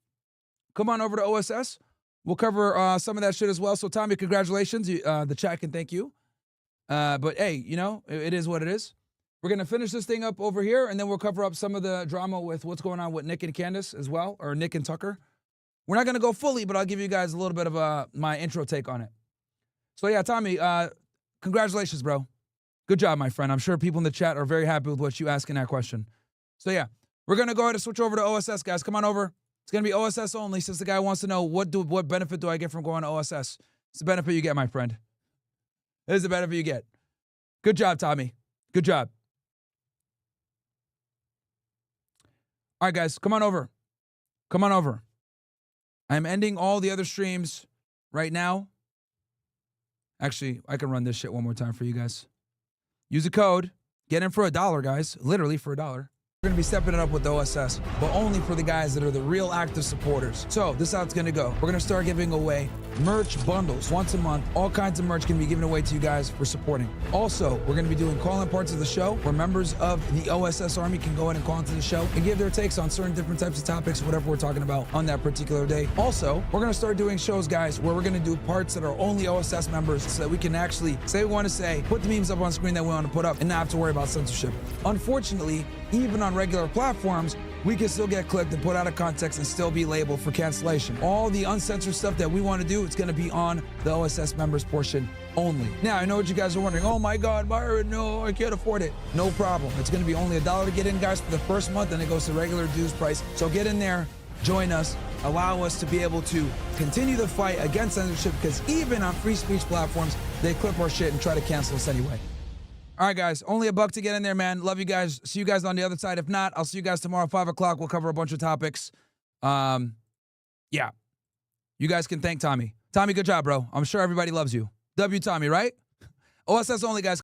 Come on over to OSS. We'll cover some of that shit as well. So, Tommy, congratulations. The chat can thank you. But, hey, it is what it is. We're going to finish this thing up over here, and then we'll cover up some of the drama with what's going on with Nick and Candace as well, or Nick and Tucker. We're not going to go fully, but I'll give you guys a little bit of my intro take on it. So, yeah, Tommy, congratulations, bro. Good job, my friend. I'm sure people in the chat are very happy with what you asking that question. So, yeah, we're going to go ahead and switch over to OSS, guys. Come on over. It's going to be OSS only since the guy wants to know what benefit do I get from going to OSS. It's the benefit you get, my friend. It is the benefit you get. Good job, Tommy. Good job. All right, guys, come on over. Come on over. I'm ending all the other streams right now. Actually, I can run this shit one more time for you guys. Use a code. Get in for $1, guys. Literally for $1. We're going to be stepping it up with the OSS, but only for the guys that are the real active supporters. So this is how it's going to go. We're going to start giving away merch bundles once a month. All kinds of merch can be given away to you guys for supporting. Also, we're going to be doing call-in parts of the show where members of the OSS Army can go in and call into the show and give their takes on certain different types of topics, whatever we're talking about on that particular day. Also, we're going to start doing shows, guys, where we're going to do parts that are only OSS members so that we can actually say what we want to say, put the memes up on screen that we want to put up, and not have to worry about censorship. Unfortunately, even on regular platforms, we can still get clipped and put out of context and still be labeled for cancellation. All the uncensored stuff that we want to do, it's going to be on the OSS members portion only. Now, I know what you guys are wondering. Oh my God, Myron, no, I can't afford it. No problem. It's going to be only $1 to get in, guys, for the first month, and it goes to regular dues price. So get in there, join us, allow us to be able to continue the fight against censorship, because even on free speech platforms, they clip our shit and try to cancel us anyway. All right, guys, only $1 to get in there, man. Love you guys. See you guys on the other side. If not, I'll see you guys tomorrow at 5 o'clock. We'll cover a bunch of topics. Yeah. You guys can thank Tommy. Tommy, good job, bro. I'm sure everybody loves you. W Tommy, right? OSS only, guys.